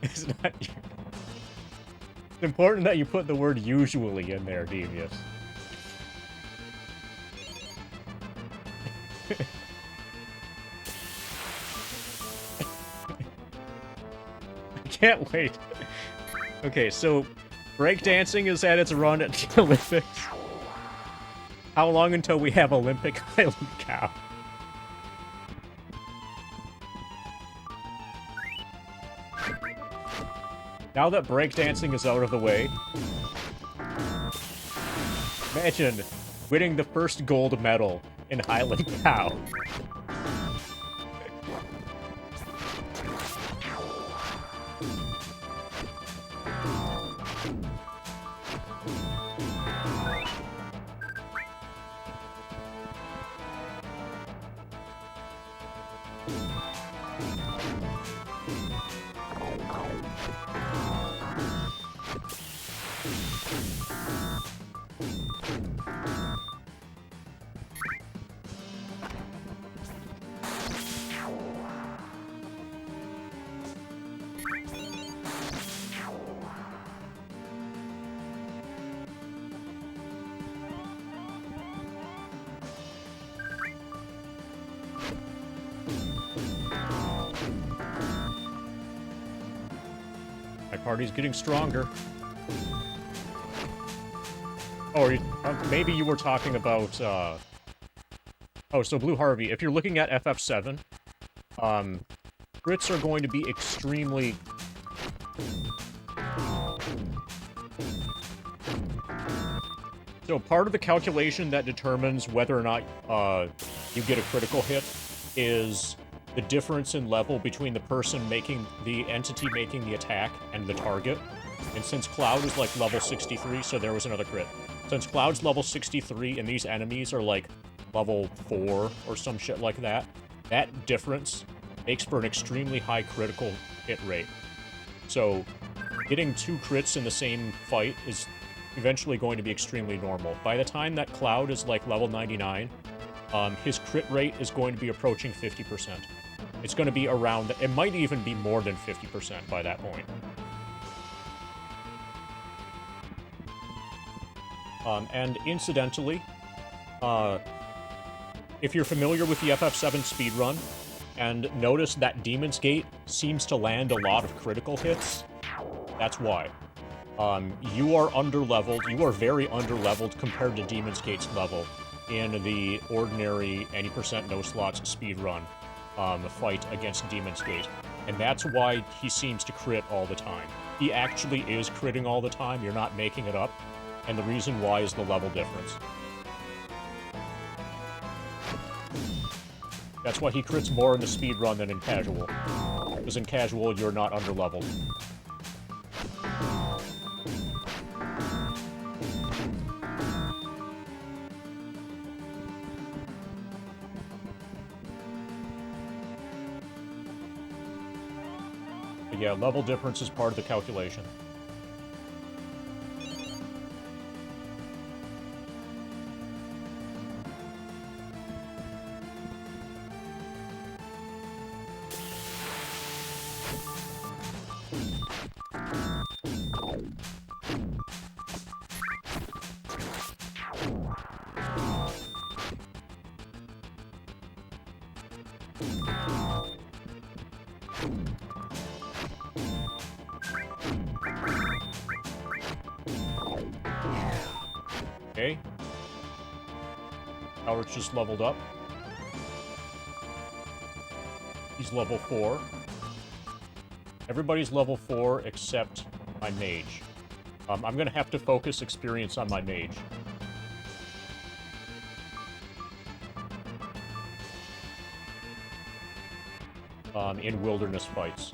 It's not... It's important that you put the word usually in there, Devious. I can't wait. Okay, so breakdancing is at its run at the Olympics. How long until we have Olympic Highland cow? Now that breakdancing is out of the way, imagine winning the first gold medal in Highland cow. My party's getting stronger. Oh, maybe you were talking about, Oh, so Blue Harvey, if you're looking at FF7, crits are going to be extremely... So part of the calculation that determines whether or not you get a critical hit is the difference in level between the person making the entity making the attack and the target. And since Cloud is like level 63, so there was another crit. Since Cloud's level 63 and these enemies are like level 4 or some shit like that, that difference makes for an extremely high critical hit rate. So getting 2 crits in the same fight is eventually going to be extremely normal. By the time that Cloud is like level 99, his crit rate is going to be approaching 50%. It's going to be around, it might even be more than 50% by that point. And incidentally, if you're familiar with the FF7 speedrun, and notice that Demon's Gate seems to land a lot of critical hits, that's why. You are underleveled, you are very underleveled compared to Demon's Gate's level in the ordinary any percent no slots speedrun fight against Demon's Gate. And that's why he seems to crit all the time. He actually is critting all the time, you're not making it up. And the reason why is the level difference. That's why he crits more in the speedrun than in casual. Because in casual, you're not underleveled. But yeah, level difference is part of the calculation. Okay. Howard's just leveled up. He's level 4. Everybody's level 4 except my mage. I'm gonna have to focus experience on my mage. In wilderness fights.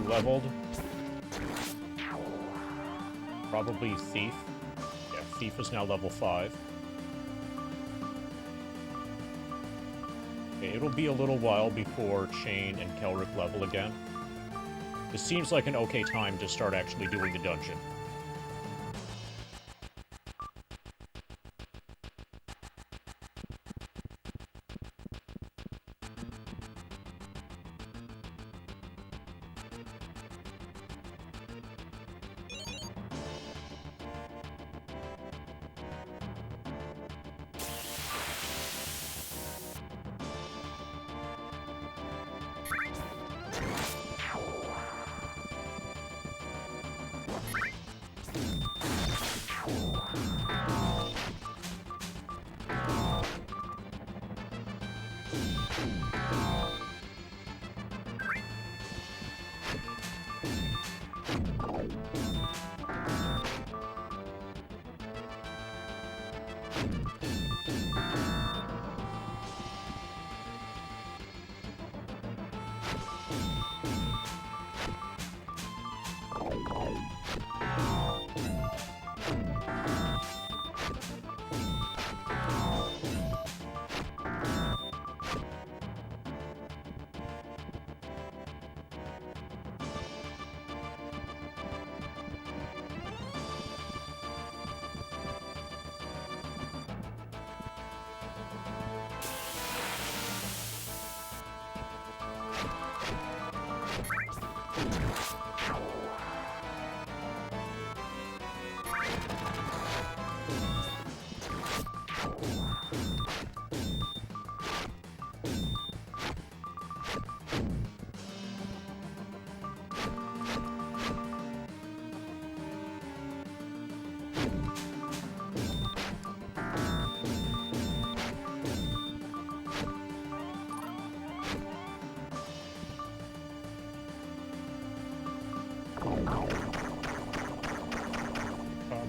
Leveled. Probably Thief. Yeah, Thief is now level 5. Okay, it'll be a little while before Chain and Kelrick level again. This seems like an okay time to start actually doing the dungeon.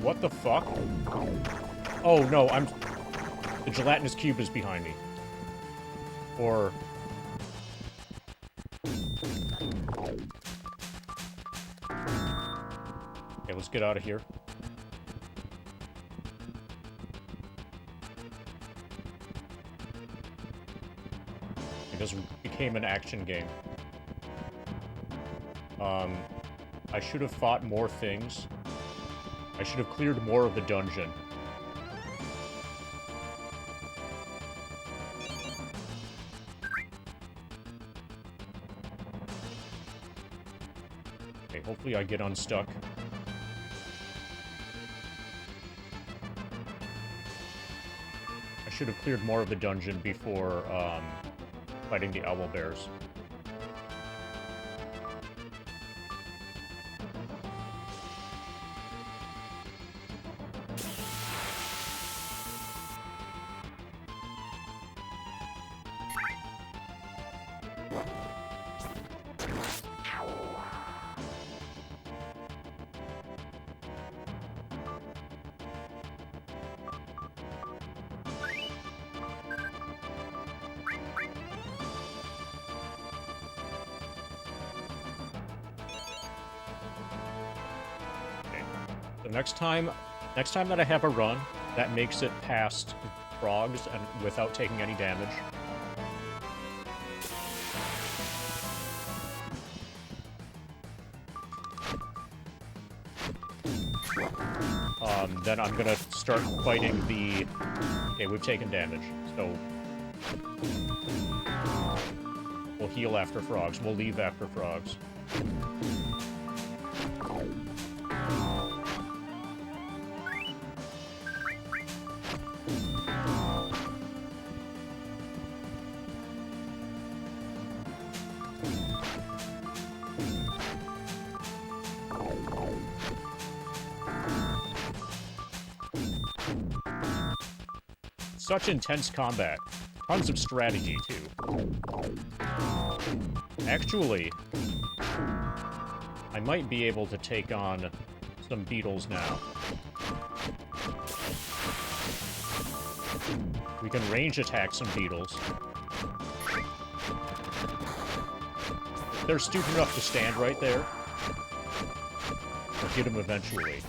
What the fuck? Oh, no, the gelatinous cube is behind me. Or... Okay, let's get out of here. It just became an action game. I should have fought more things. I should have cleared more of the dungeon. Okay, hopefully I get unstuck. I should have cleared more of the dungeon before, fighting the owl bears. So next time that I have a run that makes it past frogs and without taking any damage, then I'm gonna start fighting the... Okay, we've taken damage, so... We'll heal after frogs. We'll leave after frogs. Such intense combat. Tons of strategy, too. Actually, I might be able to take on some beetles now. We can range attack some beetles. They're stupid enough to stand right there. We'll get them eventually.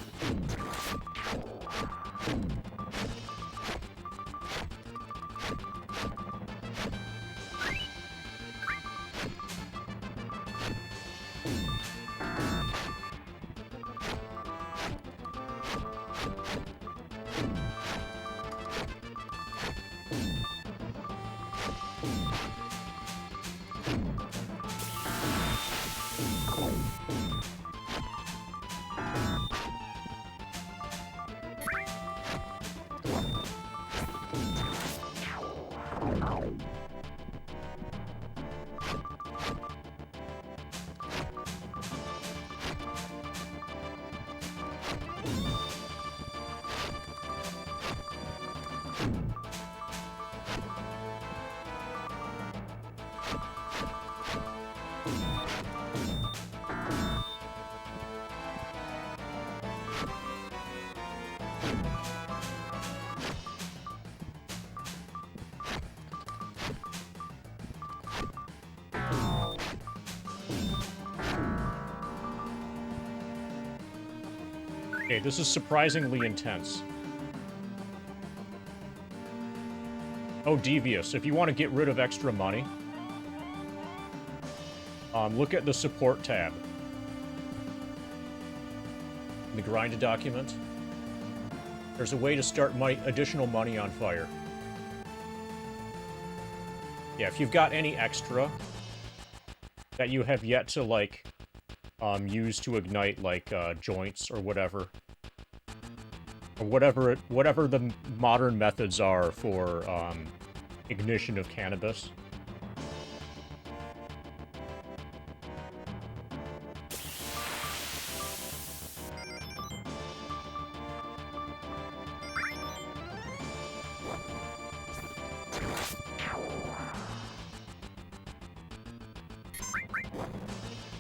Okay, this is surprisingly intense. Oh, Devious, if you want to get rid of extra money, look at the support tab. In the grind document, there's a way to start additional money on fire. Yeah, if you've got any extra that you have yet to, like, used to ignite, like, joints or whatever. Or whatever the modern methods are for, ignition of cannabis.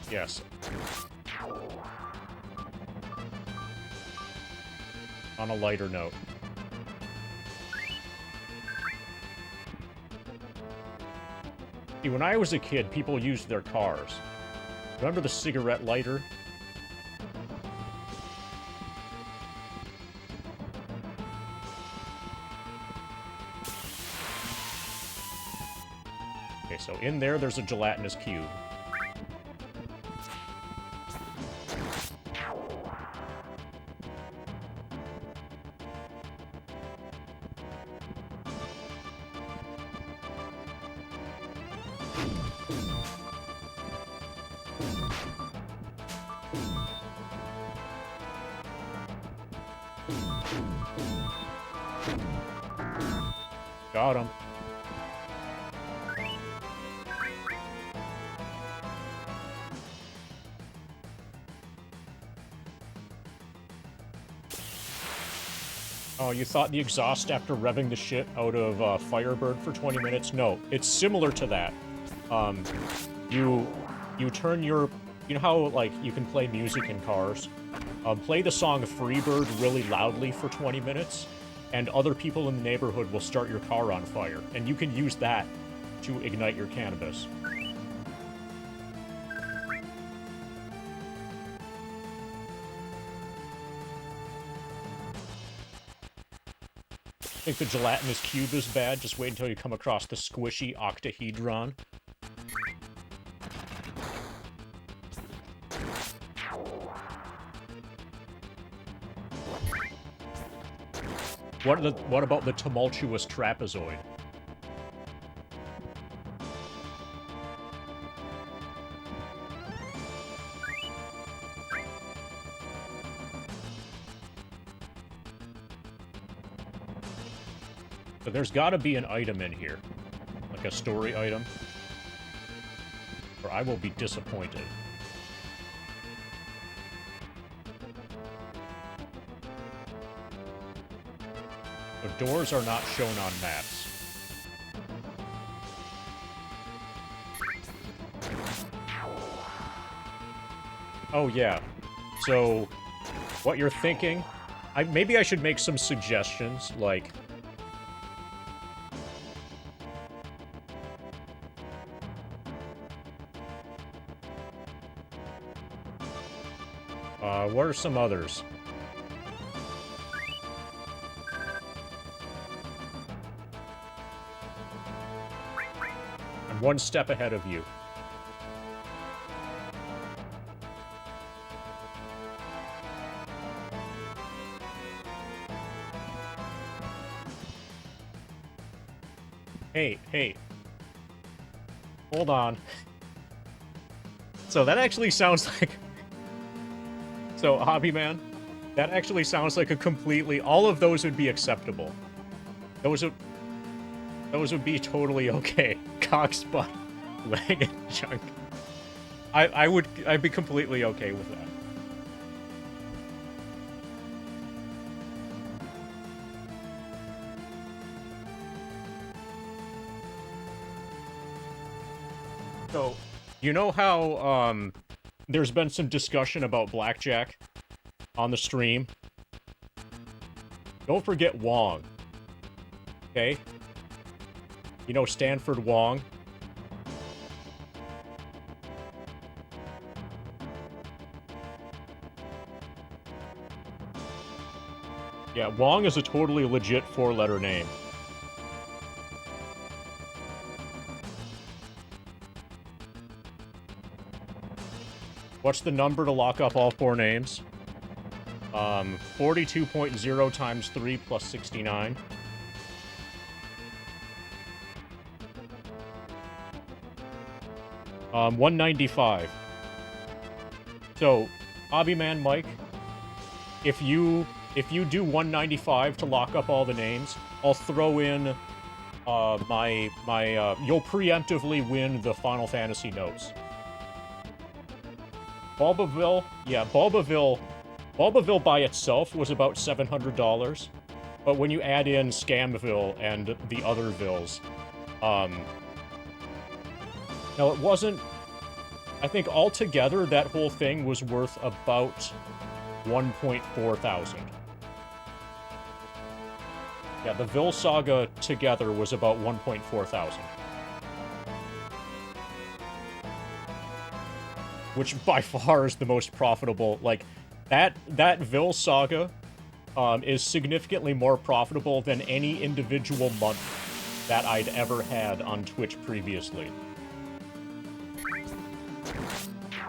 Yes. On a lighter note. See, when I was a kid, people used their cars. Remember the cigarette lighter? Okay, so in there's a gelatinous cube. Got him. Oh, you thought the exhaust after revving the shit out of Firebird for 20 minutes? No, it's similar to that. You turn your... You know how, like, you can play music in cars? Play the song Freebird really loudly for 20 minutes, and other people in the neighborhood will start your car on fire, and you can use that to ignite your cannabis. Think the gelatinous cube is bad? Just wait until you come across the squishy octahedron. What about the tumultuous trapezoid? But there's gotta be an item in here. Like a story item. Or I will be disappointed. The doors are not shown on maps. Oh yeah. So, what you're thinking... maybe I should make some suggestions, like... what are some others? I'm one step ahead of you. Hey. Hold on. So that actually sounds like... So, Hobby Man, that actually sounds like a completely... All of those would be acceptable. Those would be totally okay. Cock, spot, leg, and junk. I'd be completely okay with that. So, you know how, there's been some discussion about blackjack on the stream? Don't forget Wong. Okay? You know Stanford Wong? Yeah, Wong is a totally legit four-letter name. What's the number to lock up all four names? 42.0 times 3 plus 69. $195. So, Hobbyman Mike, if you do 195 to lock up all the names, I'll throw in you'll preemptively win the Final Fantasy notes. Bulbaville, yeah, Bulbaville by itself was about $700, but when you add in Scamville and the other Villes, now it wasn't, I think altogether that whole thing was worth about 1.4 thousand. Yeah, the Ville Saga together was about 1.4 thousand. Which by far is the most profitable. Like, that Ville Saga is significantly more profitable than any individual month that I'd ever had on Twitch previously.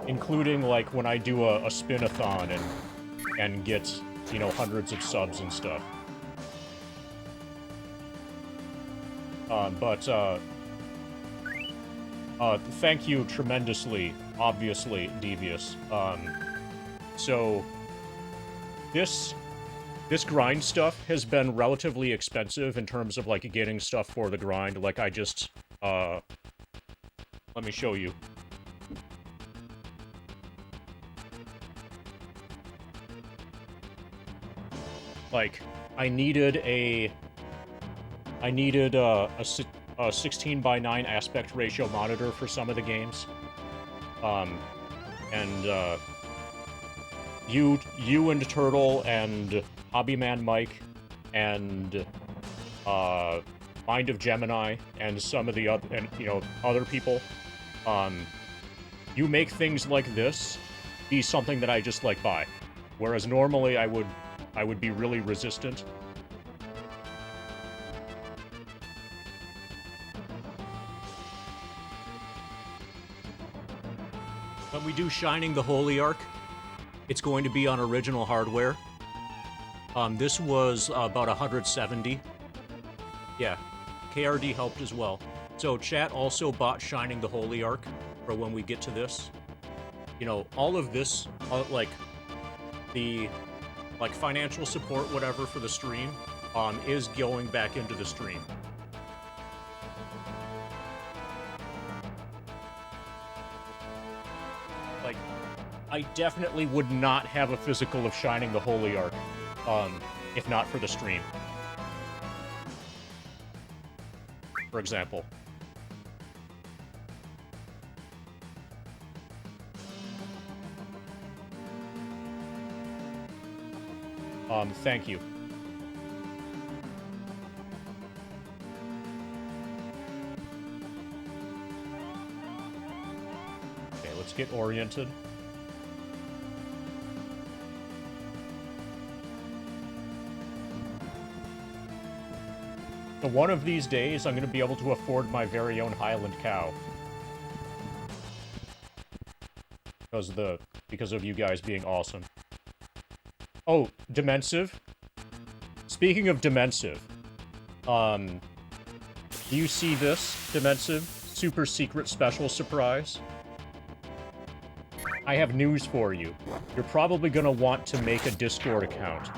Including, like, when I do a spin-a-thon and get, you know, hundreds of subs and stuff. Thank you tremendously, obviously, Devious. So, this grind stuff has been relatively expensive in terms of, like, getting stuff for the grind. Like, I just, let me show you. Like, I needed a 16:9 aspect ratio monitor for some of the games. You and Turtle and Hobbyman Mike and Mind of Gemini and some of the other, and you know, other people, you make things like this be something that I just like buy, whereas normally I would be really resistant. When we do Shining the Holy Ark, it's going to be on original hardware. This was about 170. Yeah, KRD helped as well. So chat also bought Shining the Holy Ark for when we get to this. You know, all of this, like, the, like, financial support, whatever, for the stream, is going back into the stream. Like, I definitely would not have a physical of Shining the Holy Ark, if not for the stream. For example. Thank you. Okay, let's get oriented. So one of these days, I'm going to be able to afford my very own Highland cow. Because of you guys being awesome. Oh, Demensive? Speaking of Demensive, do you see this, Demensive? Super secret special surprise? I have news for you. You're probably gonna want to make a Discord account.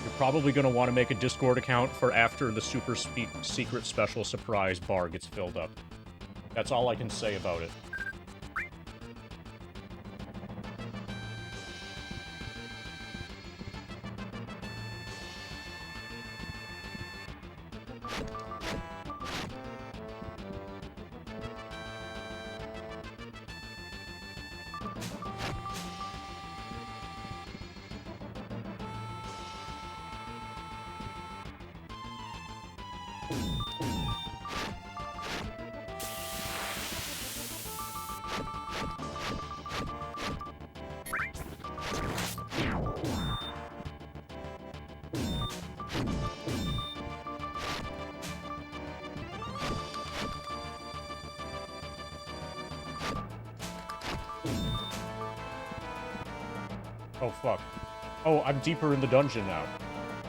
You're probably gonna want to make a Discord account for after the super secret special surprise bar gets filled up. That's all I can say about it. Oh, fuck. Oh, I'm deeper in the dungeon now.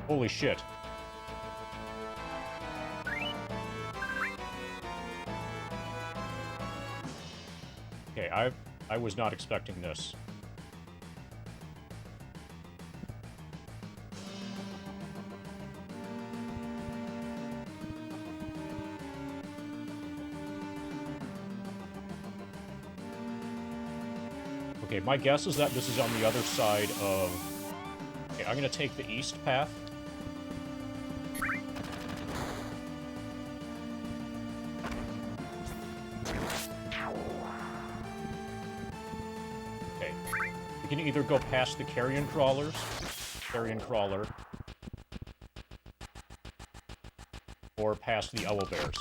Holy shit. Okay, I was not expecting this. Okay, my guess is that this is on the other side of... Okay, I'm gonna take the east path. Okay. We can either go past the carrion crawler, or past the owlbears.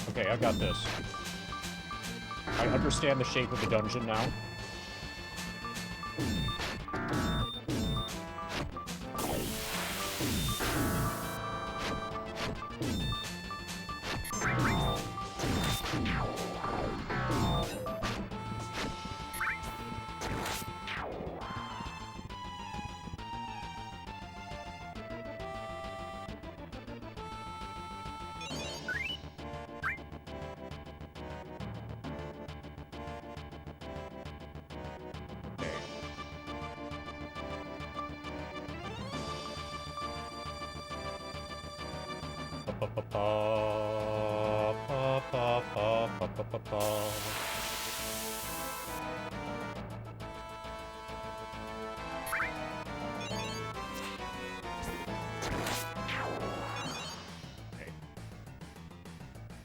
Okay, I got this. I understand the shape of the dungeon now.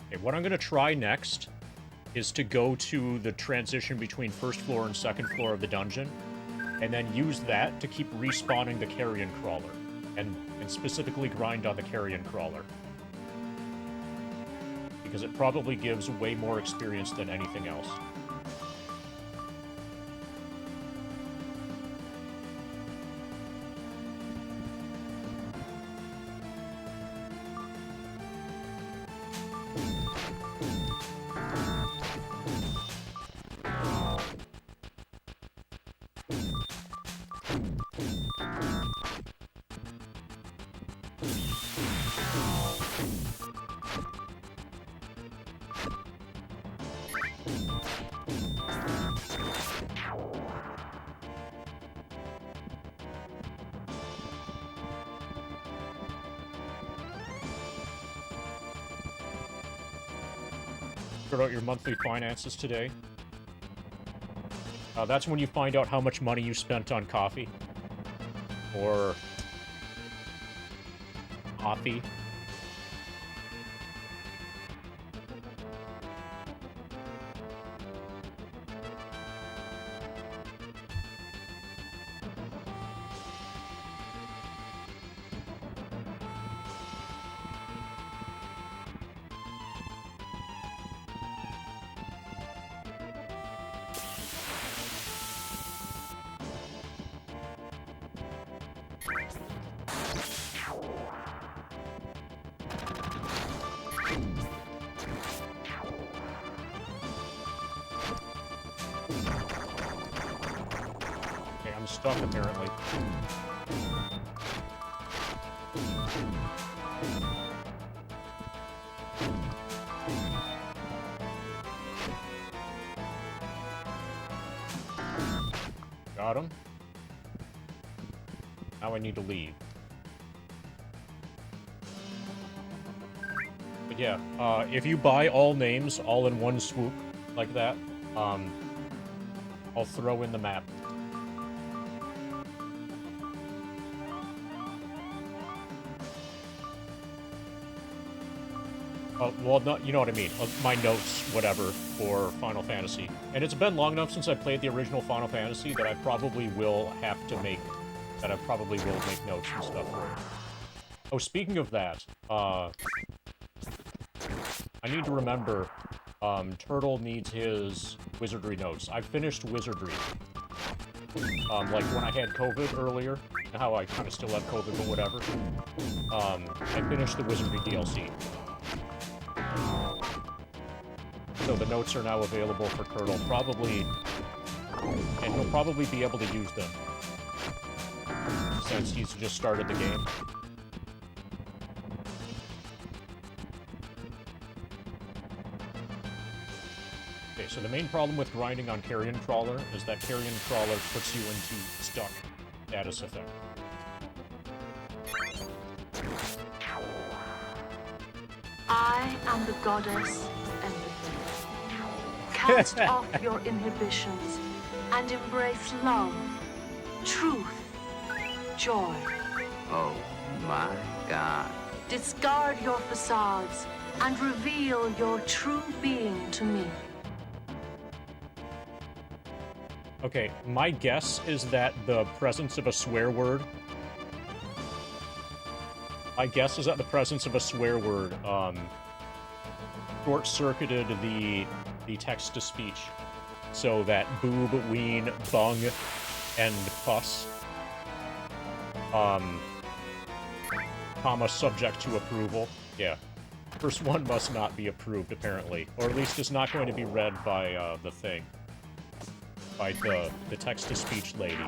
Okay, what I'm gonna try next is to go to the transition between first floor and second floor of the dungeon, and then use that to keep respawning the carrion crawler, and specifically grind on the carrion crawler. Because it probably gives way more experience than anything else. Figured out your monthly finances today. That's when you find out how much money you spent on coffee. Or... coffee. Stuck, apparently. Got him. Now I need to leave. But yeah, if you buy all names all in one swoop, like that, I'll throw in the map. Well, not, you know what I mean. My notes, whatever, for Final Fantasy. And it's been long enough since I played the original Final Fantasy that I probably will have to make... that I probably will make notes and stuff for it. Oh, speaking of that, I need to remember, Turtle needs his wizardry notes. I finished wizardry. Like when I had COVID earlier, and how I kind of still have COVID, but whatever. I finished the Wizardry DLC. So the notes are now available for Turtle, probably, and he'll probably be able to use them, since he's just started the game. Okay, so the main problem with grinding on Carrion Crawler is that Carrion Crawler puts you into stuck status effect. I am the goddess Empathy. Cast off your inhibitions and embrace love, truth, joy. Oh my God. Discard your facades and reveal your true being to me. Okay, my guess is that the presence of a swear word... short-circuited the text-to-speech. So that boob, ween, bung, and puss, comma, subject to approval. Yeah. First one must not be approved, apparently. Or at least it's not going to be read by, the thing. By the text-to-speech lady.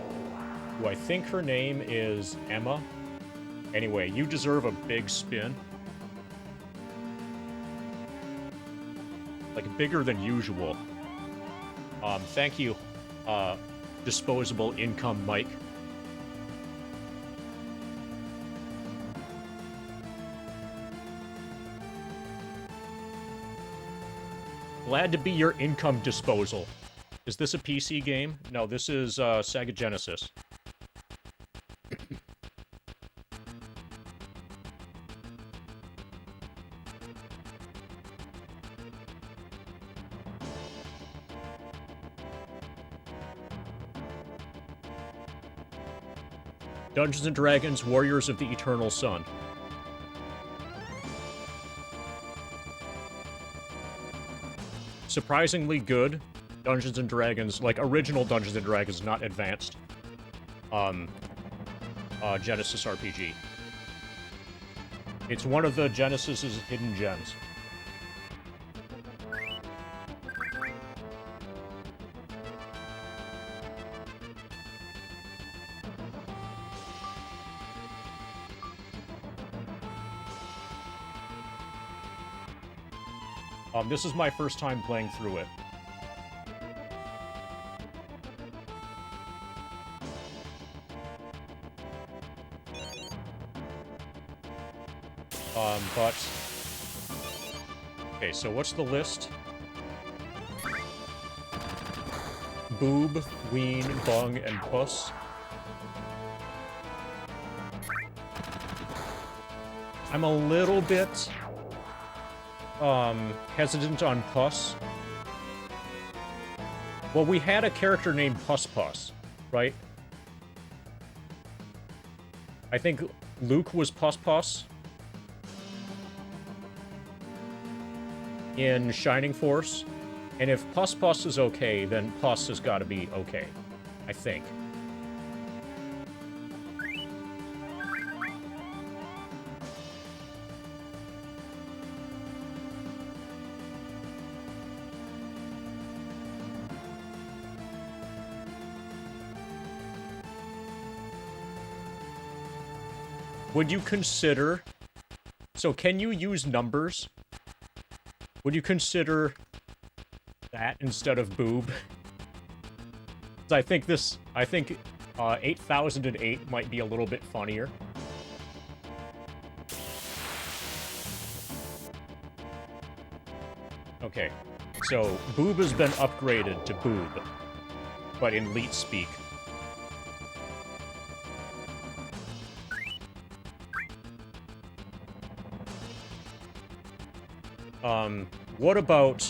Who I think her name is Emma. Anyway, you deserve a big spin. Like, bigger than usual. Thank you, disposable income Mike. Glad to be your income disposal. Is this a PC game? No, this is, Sega Genesis. Dungeons & Dragons Warriors of the Eternal Sun. Surprisingly good Dungeons & Dragons, like original Dungeons & Dragons, not advanced. Genesis RPG. It's one of the Genesis's hidden gems. This is my first time playing through it. But... Okay, so what's the list? Boob, ween, bung, and puss. I'm a little bit... hesitant on Puss. Well, we had a character named Puss Puss, right? I think Luke was Puss Puss in Shining Force. And if Puss Puss is okay, then Puss has got to be okay. I think. Would you consider... So, can you use numbers? Would you consider that instead of boob? I think 8008 might be a little bit funnier. Okay, so boob has been upgraded to boob, but in Leet speak. What about...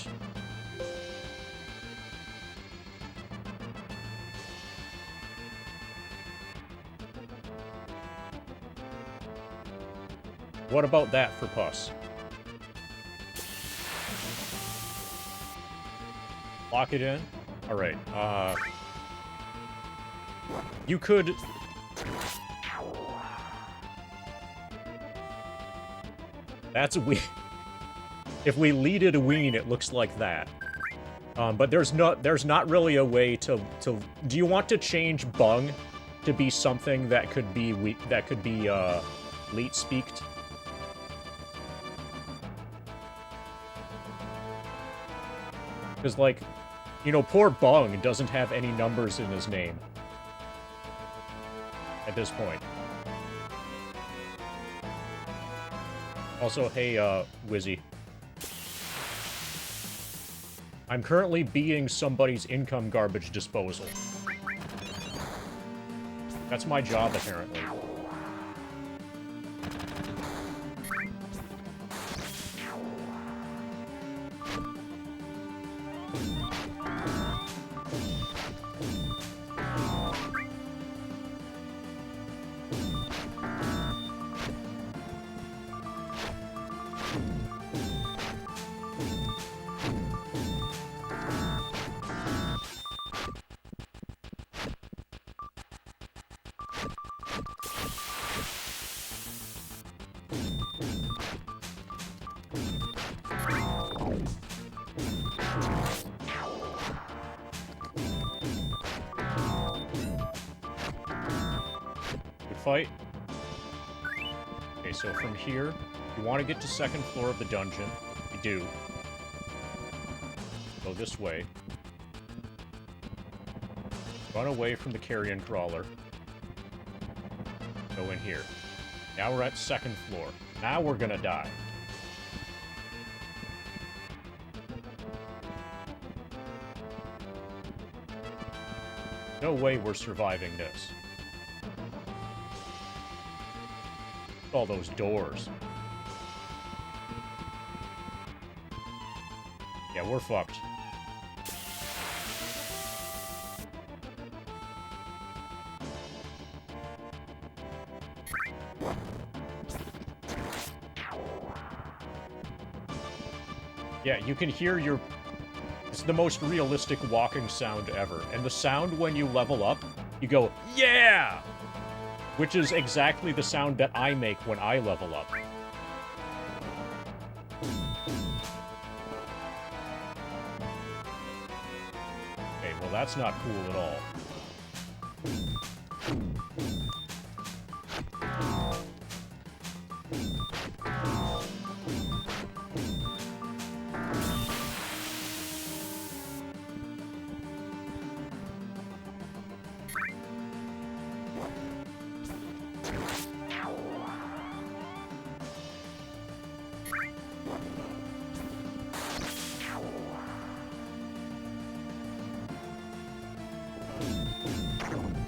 What about that for Puss? Lock it in? Alright, You could... That's weird. If we leaded a ween, it looks like that. But there's not really a way to... Do you want to change bung to be something that could be leet speaked? Because, like, you know, poor Bung doesn't have any numbers in his name. At this point. Also, hey, Wizzy. I'm currently being somebody's income garbage disposal. That's my job, apparently. Fight. Okay, so from here, you want to get to second floor of the dungeon. You do. Go this way. Run away from the carrion crawler. Go in here. Now we're at second floor. Now we're gonna die. No way we're surviving this. All those doors. Yeah, we're fucked. Yeah, you can hear your... It's the most realistic walking sound ever. And the sound when you level up, you go, yeah! Which is exactly the sound that I make when I level up. Okay, well that's not cool at all.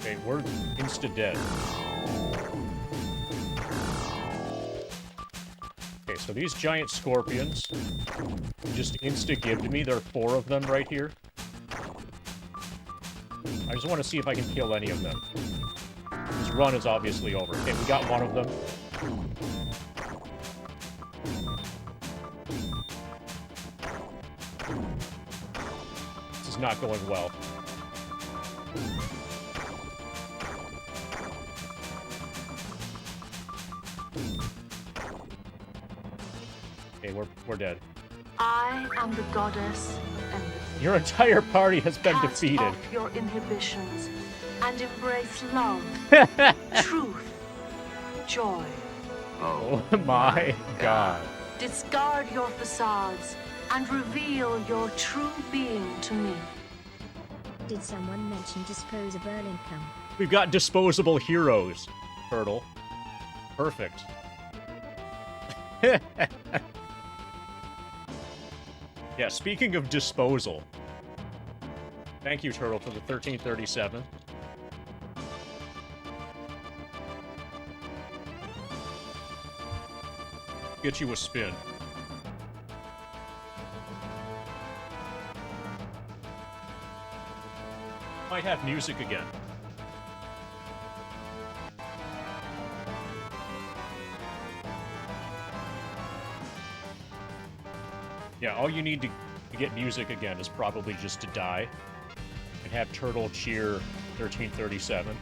Okay, we're insta-dead. Okay, so these giant scorpions just insta-gived me. There are 4 of them right here. I just want to see if I can kill any of them. This run is obviously over. Okay, we got one of them. This is not going well. Okay, we're dead. I am the goddess of empathy. Your entire party has been Cast defeated. off your inhibitions and embrace love, truth, joy. Oh, Oh my god. Discard your facades and reveal your true being to me. Did someone mention disposable income? We've got disposable heroes, Turtle. Perfect. Yeah, speaking of disposal. Thank you, Turtle, for the 1337. Get you a spin. Might have music again. Yeah, all you need to get music again is probably just to die and have Turtle cheer 1337.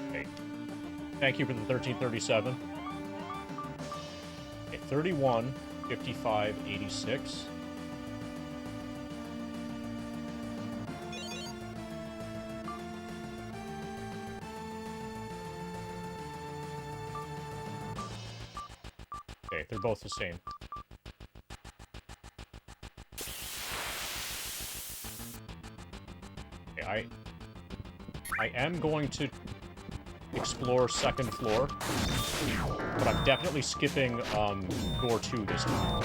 Okay. Thank you for the 1337. Okay, 31, 55, 86. Okay, they're both the same. Okay, I am going to explore second floor, but I'm definitely skipping door 2 this time.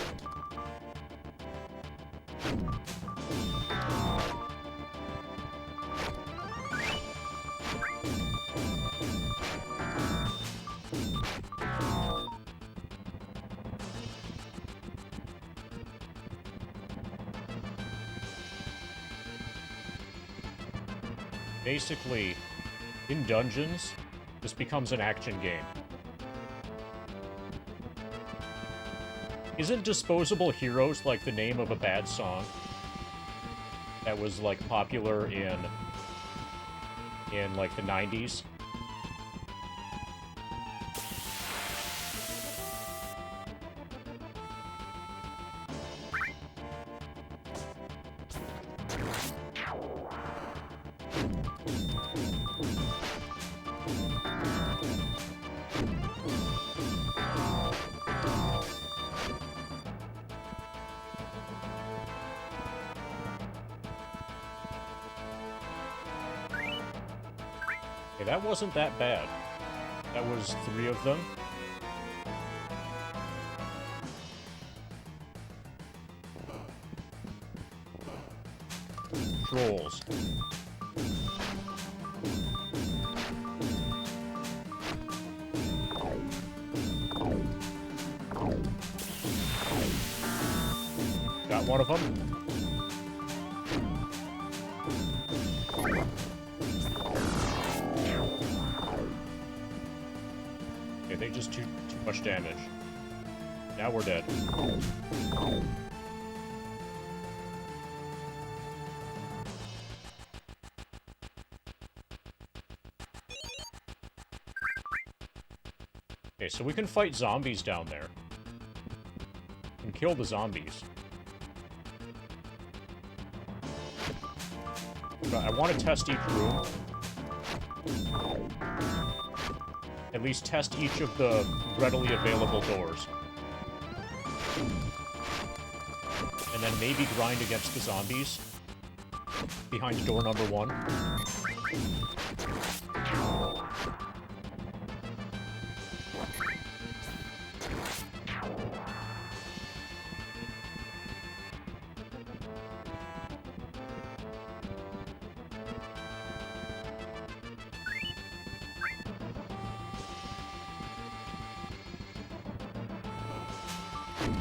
Basically, in dungeons, this becomes an action game. Isn't Disposable Heroes like the name of a bad song that was like popular in like the 90s? Okay, that wasn't that bad. That was 3 of them. Trolls. Got one of them. Okay, they just too much damage. Now we're dead. Okay, so we can fight zombies down there. And kill the zombies. But I want to test each room. At least test each of the readily available doors. And then maybe grind against the zombies behind door number 1.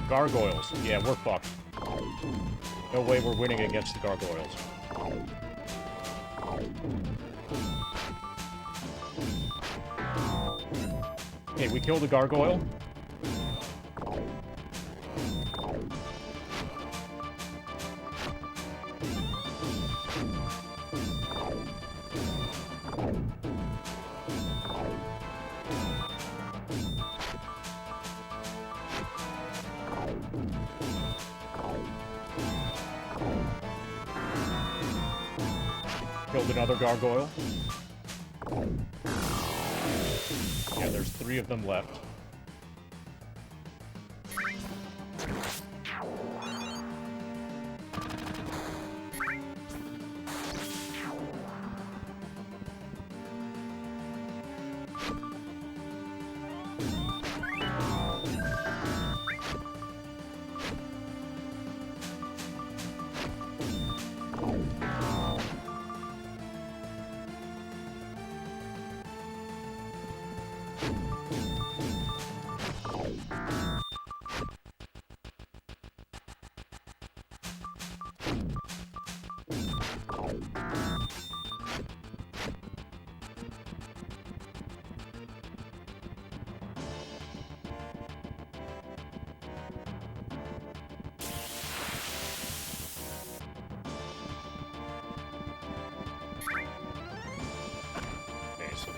Gargoyles. Yeah, we're fucked. No way we're winning against the gargoyles. Okay, we killed a gargoyle. Killed another gargoyle. Yeah, there's 3 of them left.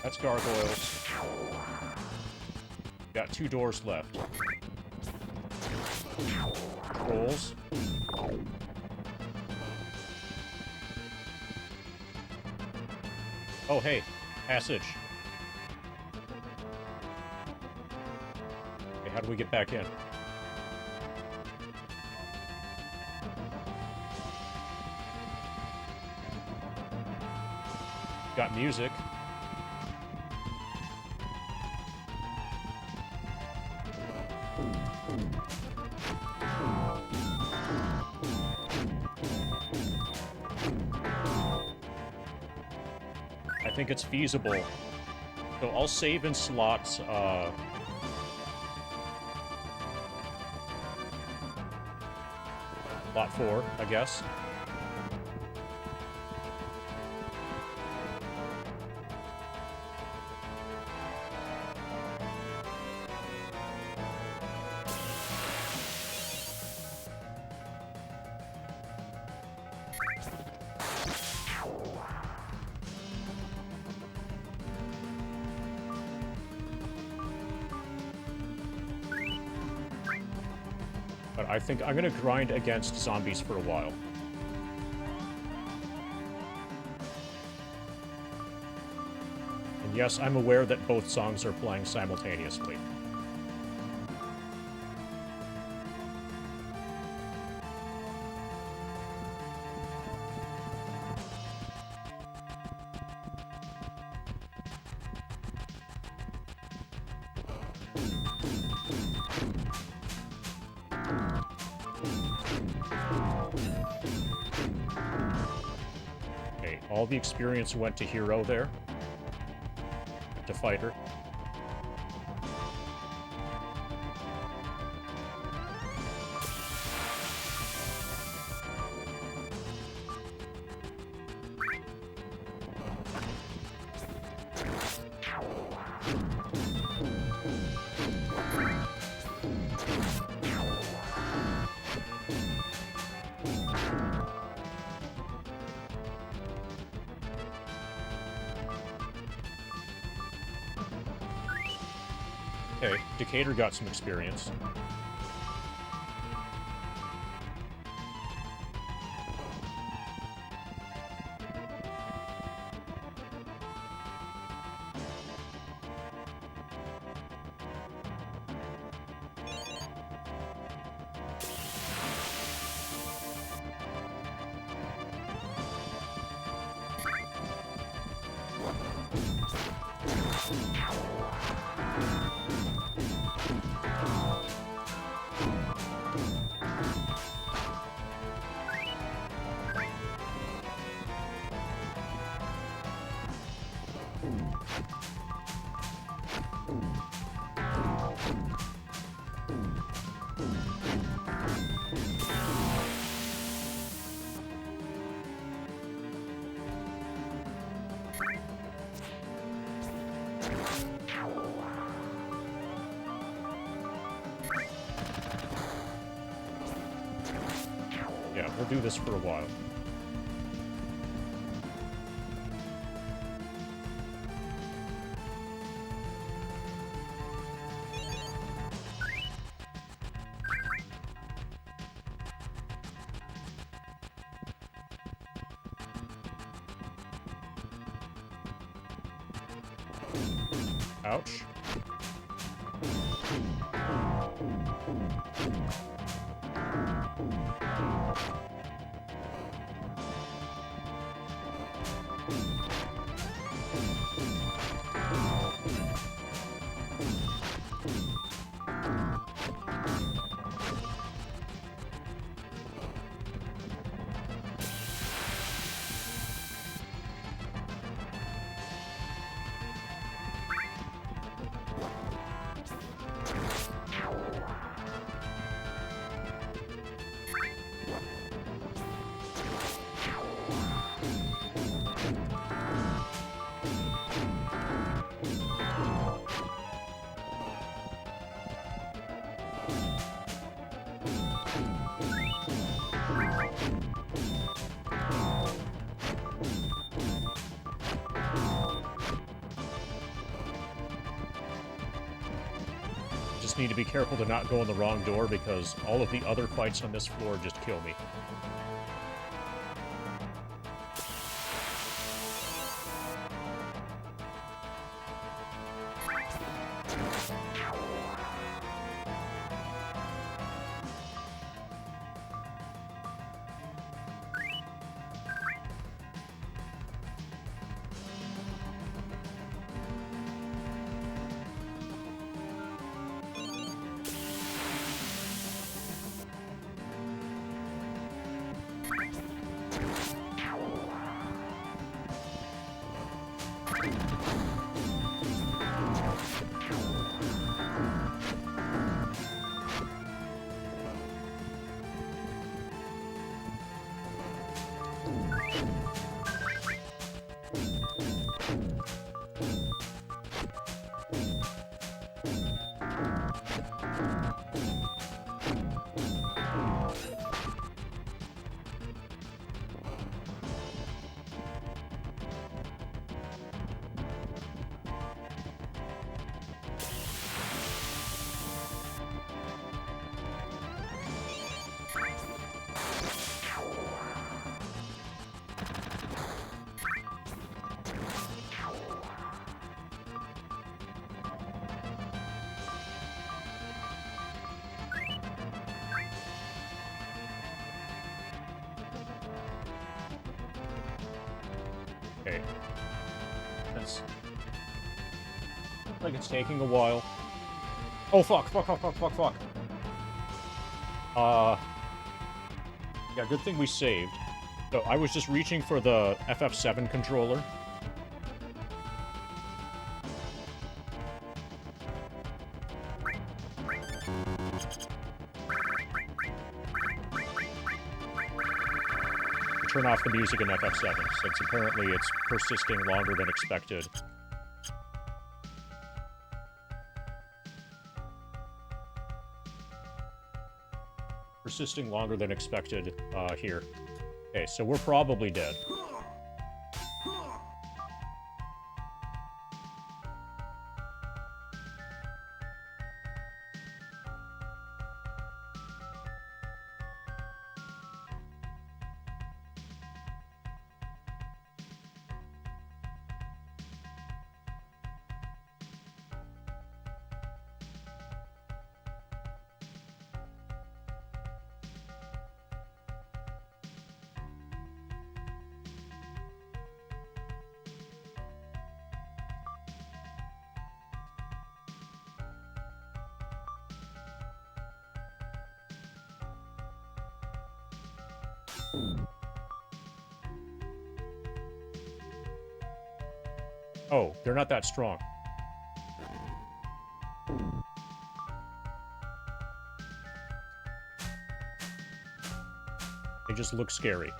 That's gargoyles. Got 2 doors left. Trolls. Oh, hey. Passage. Okay, how do we get back in? Got music. I think it's feasible. So I'll save in slots, slot 4, I guess. But I think I'm gonna grind against zombies for a while. And yes, I'm aware that both songs are playing simultaneously. All the experience went to hero there. To fighter. Okay, Decatur got some experience. Yeah, we'll do this for a while. Ouch. just need to be careful to not go in the wrong door because all of the other fights on this floor just kill me. Okay. That's... like it's taking a while. Oh, fuck. Yeah, good thing we saved. So, I was just reaching for the FF7 controller. Turn off the music in FF7, since apparently it's persisting longer than expected. Persisting longer than expected, here. Okay, so we're probably dead. Oh, they're not that strong. They just look scary.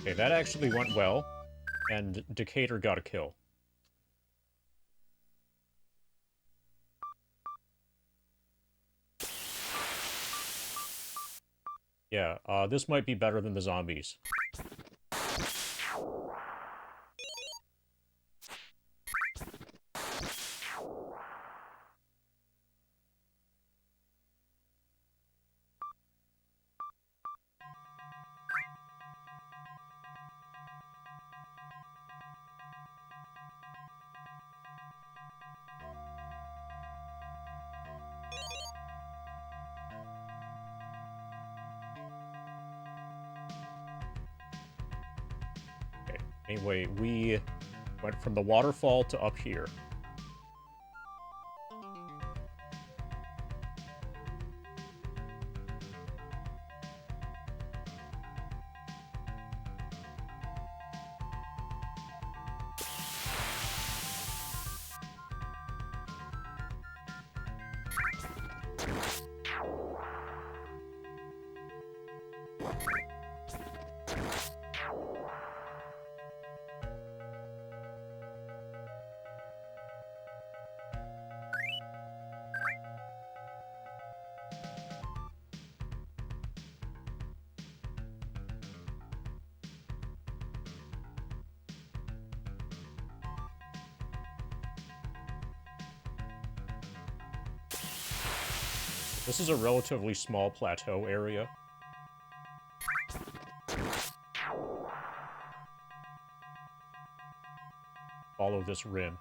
Okay, that actually went well, and Decatur got a kill. Yeah, this might be better than the zombies. Anyway, we went from the waterfall to up here. This is a relatively small plateau area. Follow this rim.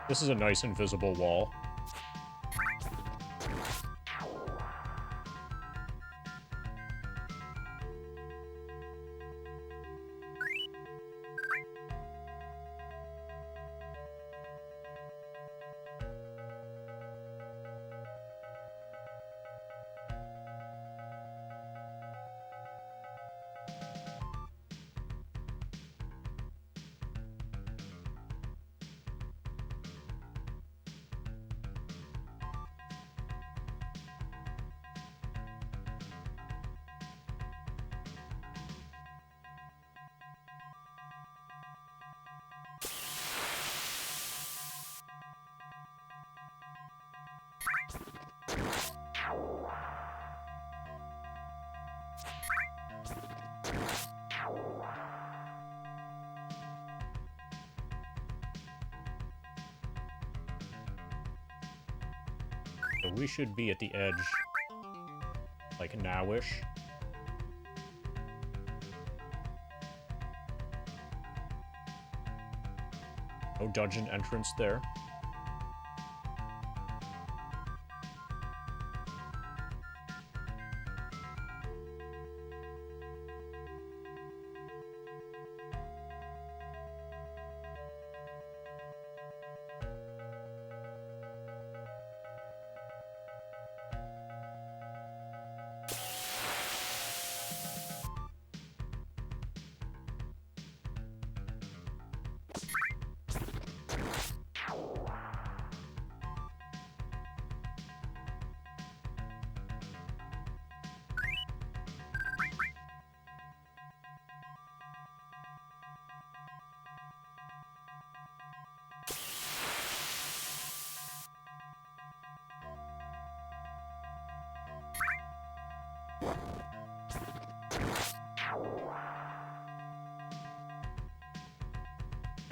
This is a nice invisible wall. So we should be at the edge, like now-ish. No dungeon entrance there.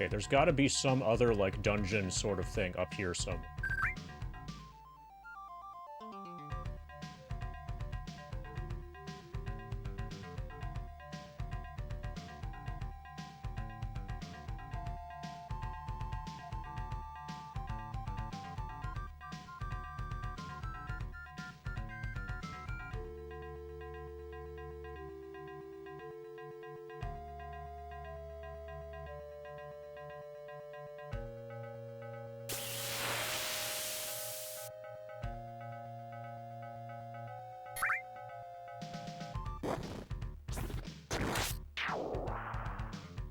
Okay, there's gotta be some other, like, dungeon sort of thing up here somewhere.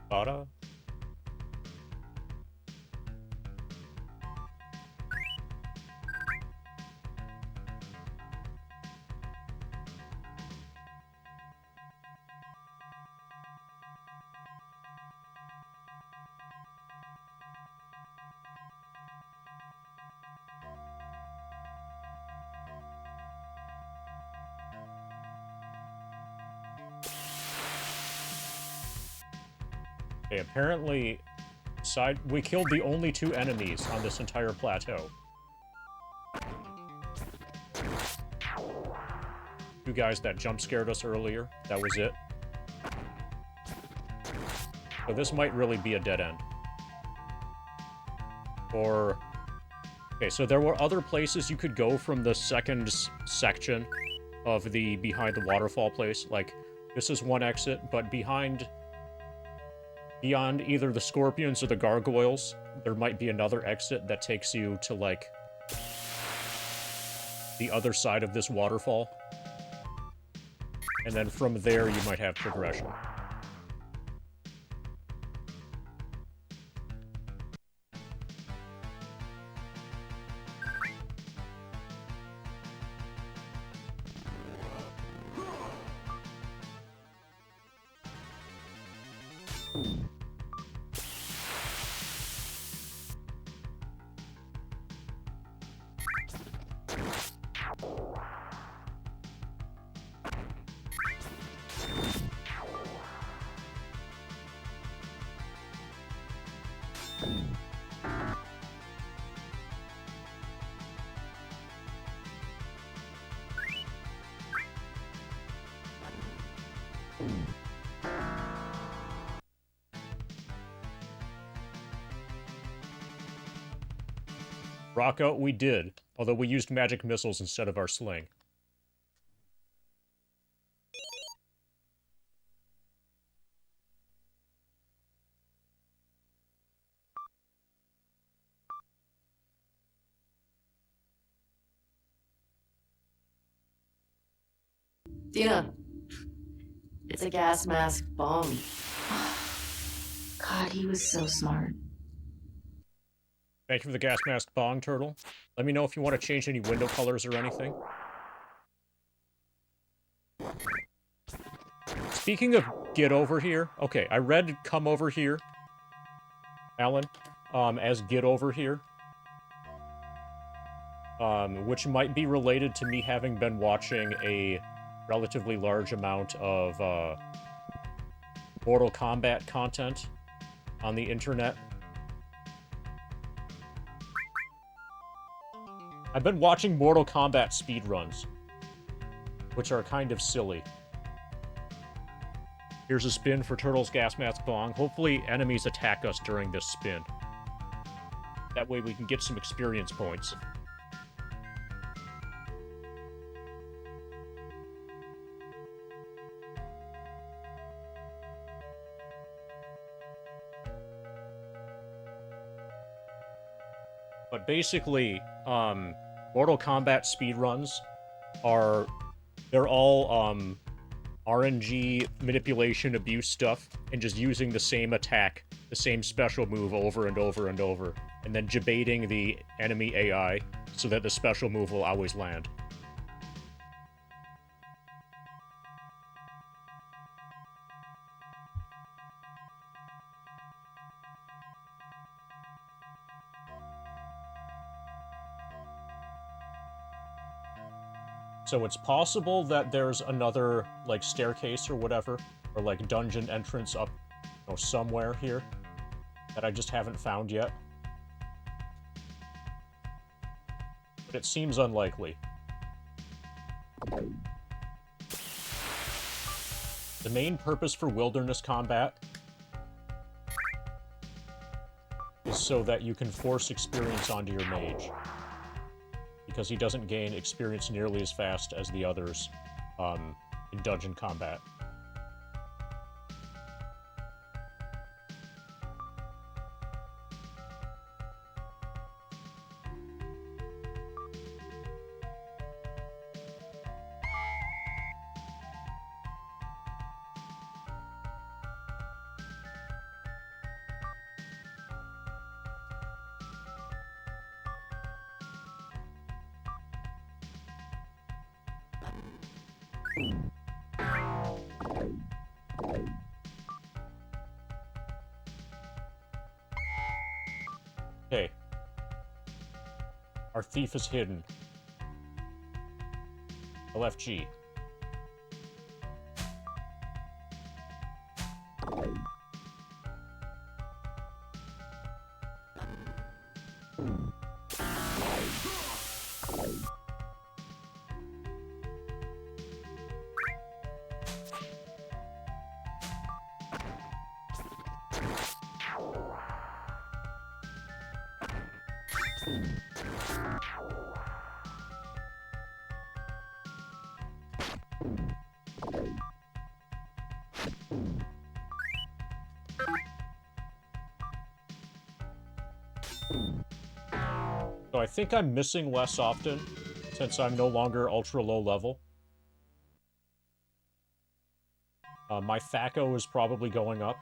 Bada? Okay, apparently, we killed the only two enemies on this entire plateau. Two guys that jump scared us earlier, that was it. So this might really be a dead end. Or... Okay, so there were other places you could go from the second section of the behind the waterfall place. Like, this is one exit, but beyond either the scorpions or the gargoyles, there might be another exit that takes you to, like, the other side of this waterfall. And then from there, you might have progression. Rocco, we did, although we used magic missiles instead of our sling. Dina, it's a gas mask bomb. God, he was so smart. Thank you for the gas mask bong, Turtle. Let me know if you want to change any window colors or anything. Speaking of get over here, okay, I read come over here, Alan, as get over here. Which might be related to me having been watching a relatively large amount of, Mortal Kombat content on the internet. I've been watching Mortal Kombat speedruns, which are kind of silly. Here's a spin for Turtle's gas mask bong. Hopefully enemies attack us during this spin. That way we can get some experience points. But basically, Mortal Kombat speedruns they're all, RNG manipulation abuse stuff, and just using the same attack, the same special move over and over and over, and then debating the enemy AI so that the special move will always land. So it's possible that there's another, like, staircase or whatever, or, like, dungeon entrance up, you know, somewhere here that I just haven't found yet. But it seems unlikely. The main purpose for wilderness combat is so that you can force experience onto your mage, because he doesn't gain experience nearly as fast as the others in dungeon combat. Okay. Our thief is hidden. LFG. So I think I'm missing less often, since I'm no longer ultra low level. My THAC0 is probably going up.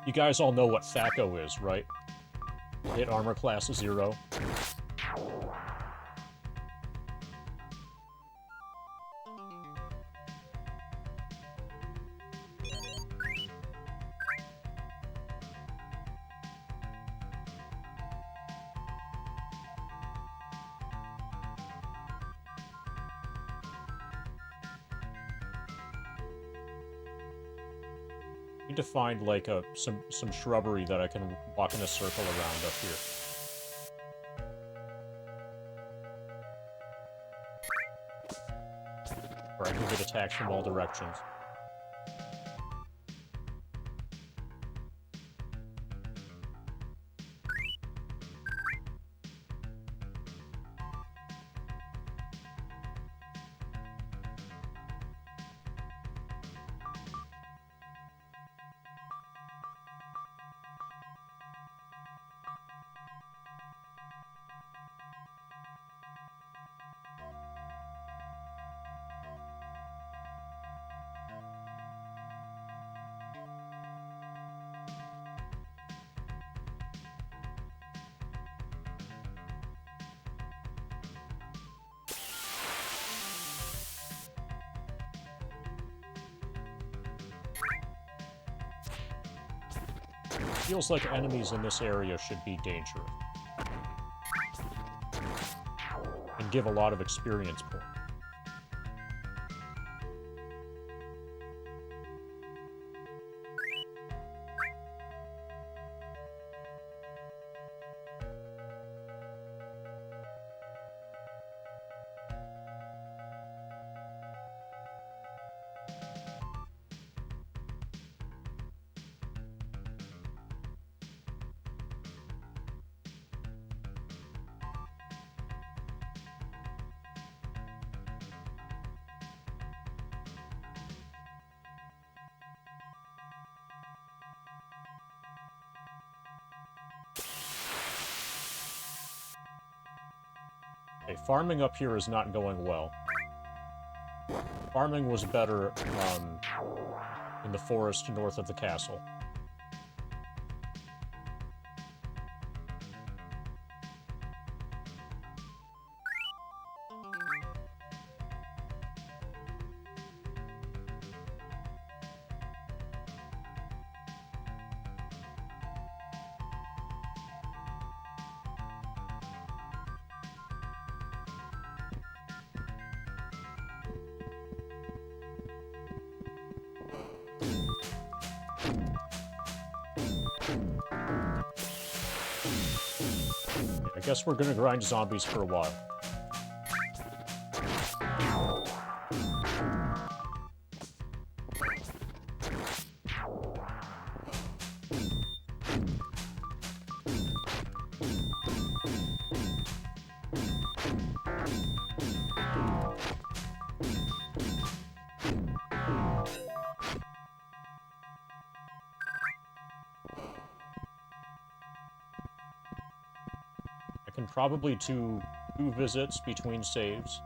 You guys all know what THAC0 is, right? Hit armor class 0. Need to find like some shrubbery that I can walk in a circle around up here. Or I can get attacks from all directions. Feels like enemies in this area should be dangerous. And give a lot of experience points. Okay, farming up here is not going well. Farming was better in the forest north of the castle. I guess we're gonna grind zombies for a while. I can probably do 2 visits between saves.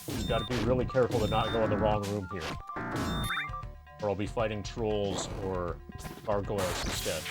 Just gotta be really careful to not go in the wrong room here. Or I'll be fighting trolls or gargoyles instead.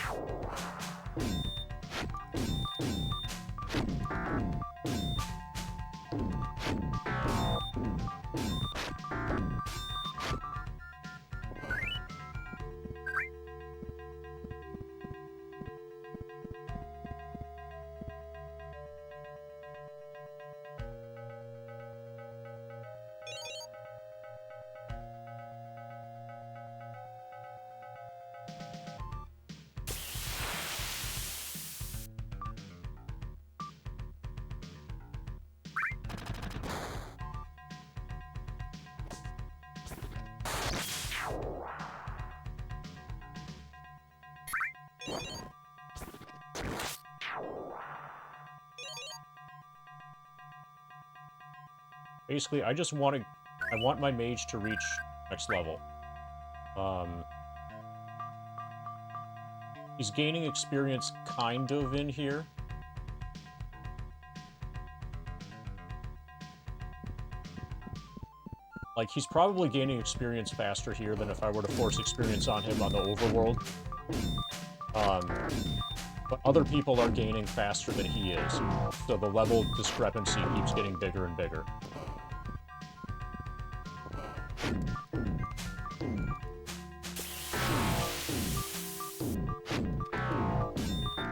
Basically, I want my mage to reach next level. He's gaining experience kind of in here. Like, he's probably gaining experience faster here than if I were to force experience on him on the overworld. But other people are gaining faster than he is, so the level discrepancy keeps getting bigger and bigger.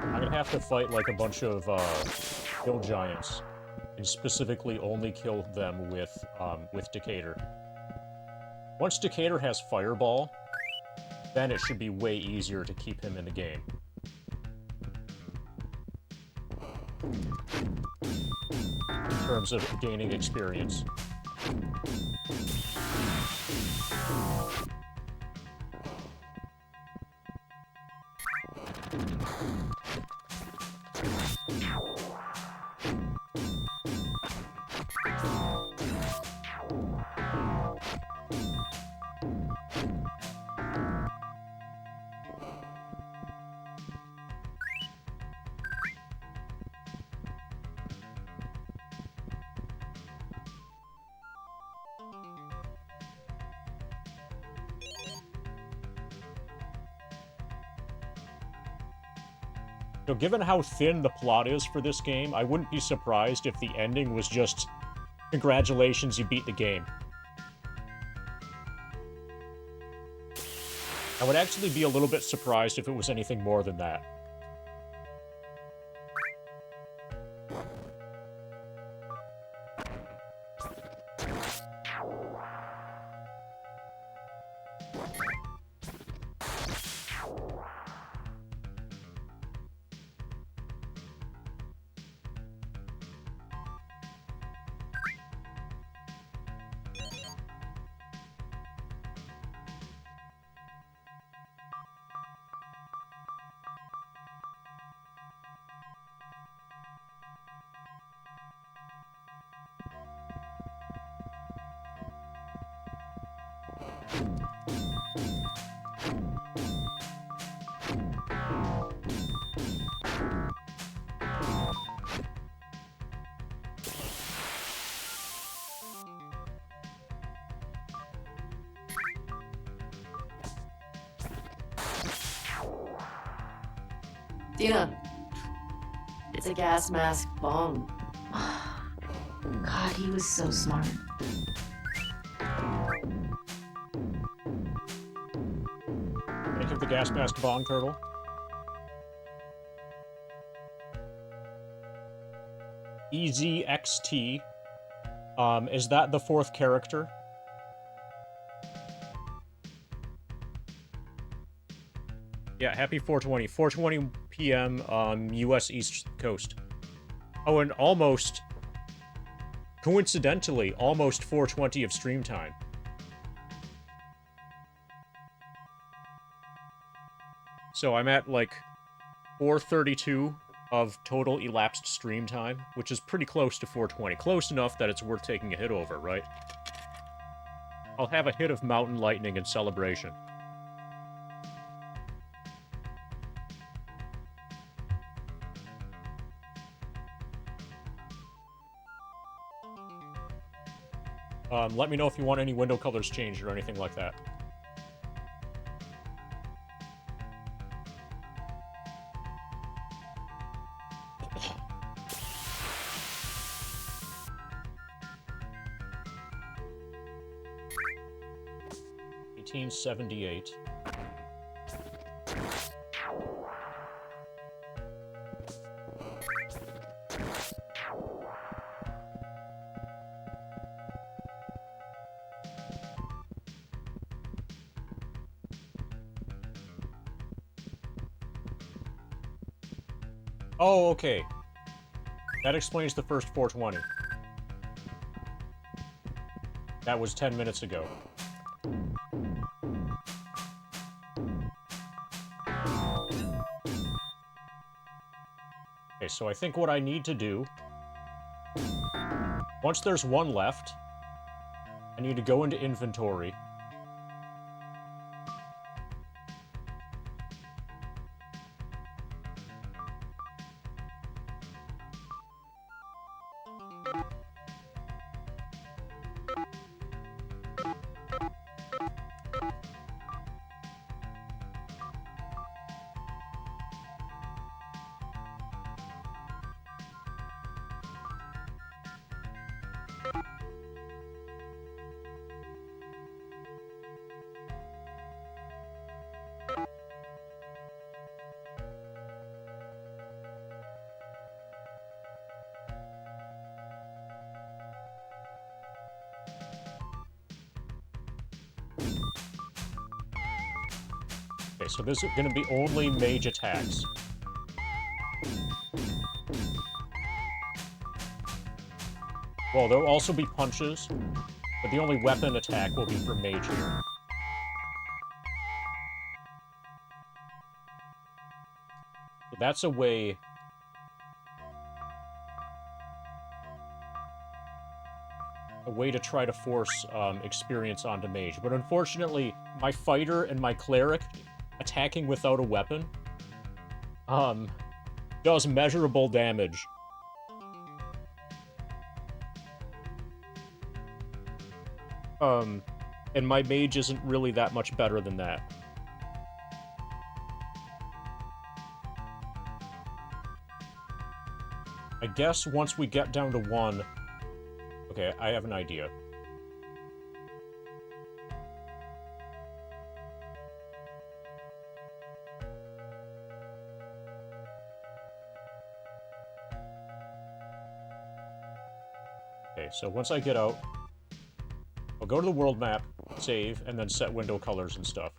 I'm gonna have to fight like a bunch of hill giants, and specifically only kill them with Decatur. Once Decatur has Fireball, then it should be way easier to keep him in the game. In terms of gaining experience. So given how thin the plot is for this game, I wouldn't be surprised if the ending was just, congratulations, you beat the game. I would actually be a little bit surprised if it was anything more than that. Dina, it's a gas mask bomb. God, he was so smart. Think of the gas mask bomb turtle. EZXT. Is that the fourth character? Yeah, happy 420. 4:20 p.m. U.S. East Coast. Oh, and almost, coincidentally, almost 4:20 of stream time. So I'm at, like, 4:32 of total elapsed stream time, which is pretty close to 4:20. Close enough that it's worth taking a hit over, right? I'll have a hit of Mountain Lightning in celebration. Let me know if you want any window colors changed or anything like that. $18.78. Oh, okay. That explains the first 420. That was 10 minutes ago. Okay, so I think what I need to do... Once there's one left, I need to go into inventory. so this is going to be only mage attacks. Well, there'll also be punches, but the only weapon attack will be for mage here. So that's a way... to try to force experience onto mage. But unfortunately, my fighter and my cleric attacking without a weapon does measurable damage. And my mage isn't really that much better than that. I guess once we get down to 1... Okay, I have an idea. Okay, so once I get out, I'll go to the world map, save, and then set window colors and stuff.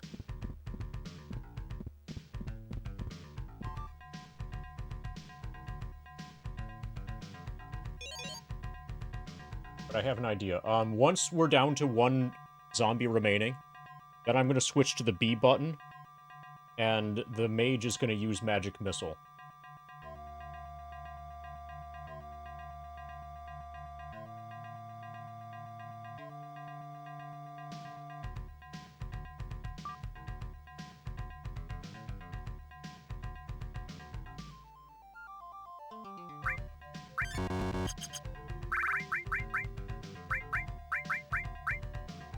But I have an idea. Once we're down to 1 zombie remaining, then I'm going to switch to the B button, and the mage is going to use magic missile.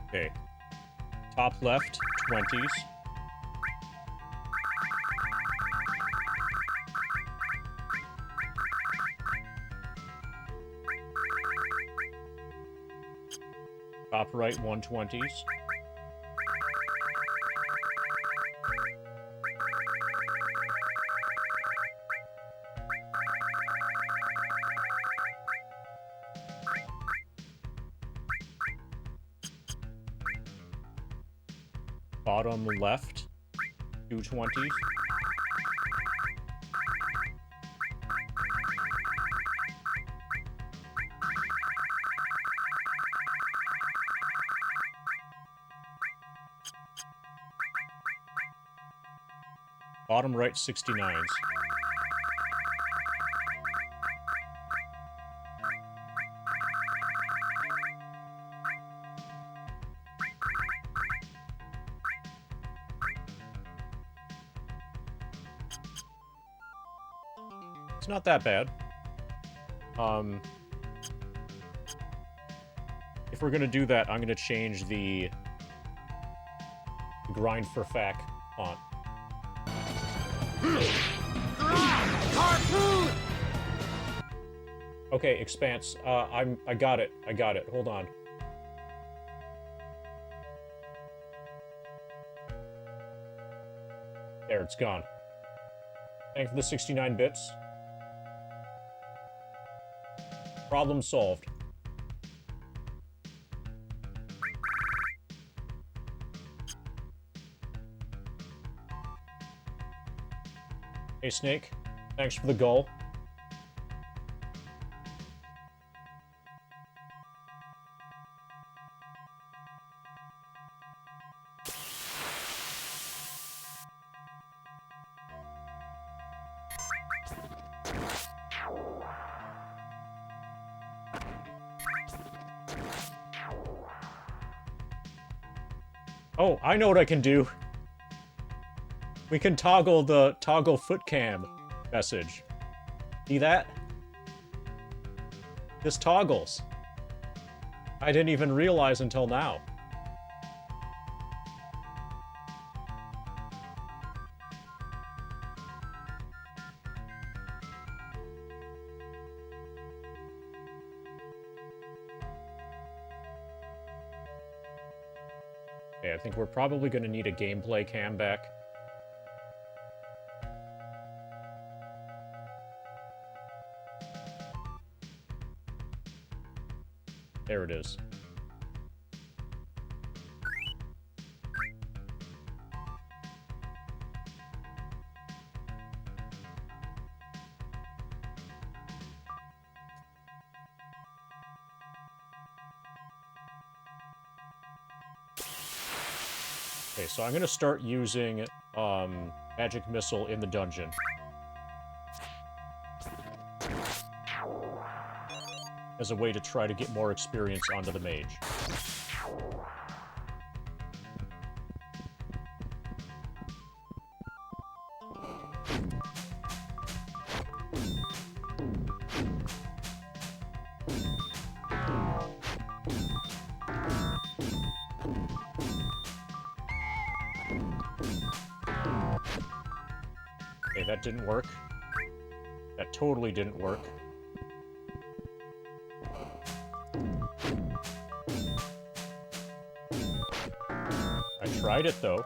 Okay. Top left, 20s. Top right, 120s. Bottom left, 220s. Bottom right, 69s. It's not that bad. If we're gonna do that, I'm gonna change the grind for fac font. Okay, Expanse. I got it. I got it. Hold on. There, it's gone. Thanks for the 69 bits. Problem solved. Hey, Snake. Thanks for the goal. Oh, I know what I can do. We can toggle the toggle foot cam message. See that? This toggles. I didn't even realize until now. Okay, I think we're probably going to need a gameplay cam back. There it is. Okay, so I'm gonna start using magic missile in the dungeon. As a way to try to get more experience onto the mage. Okay, that didn't work. That totally didn't work. I tried it, though.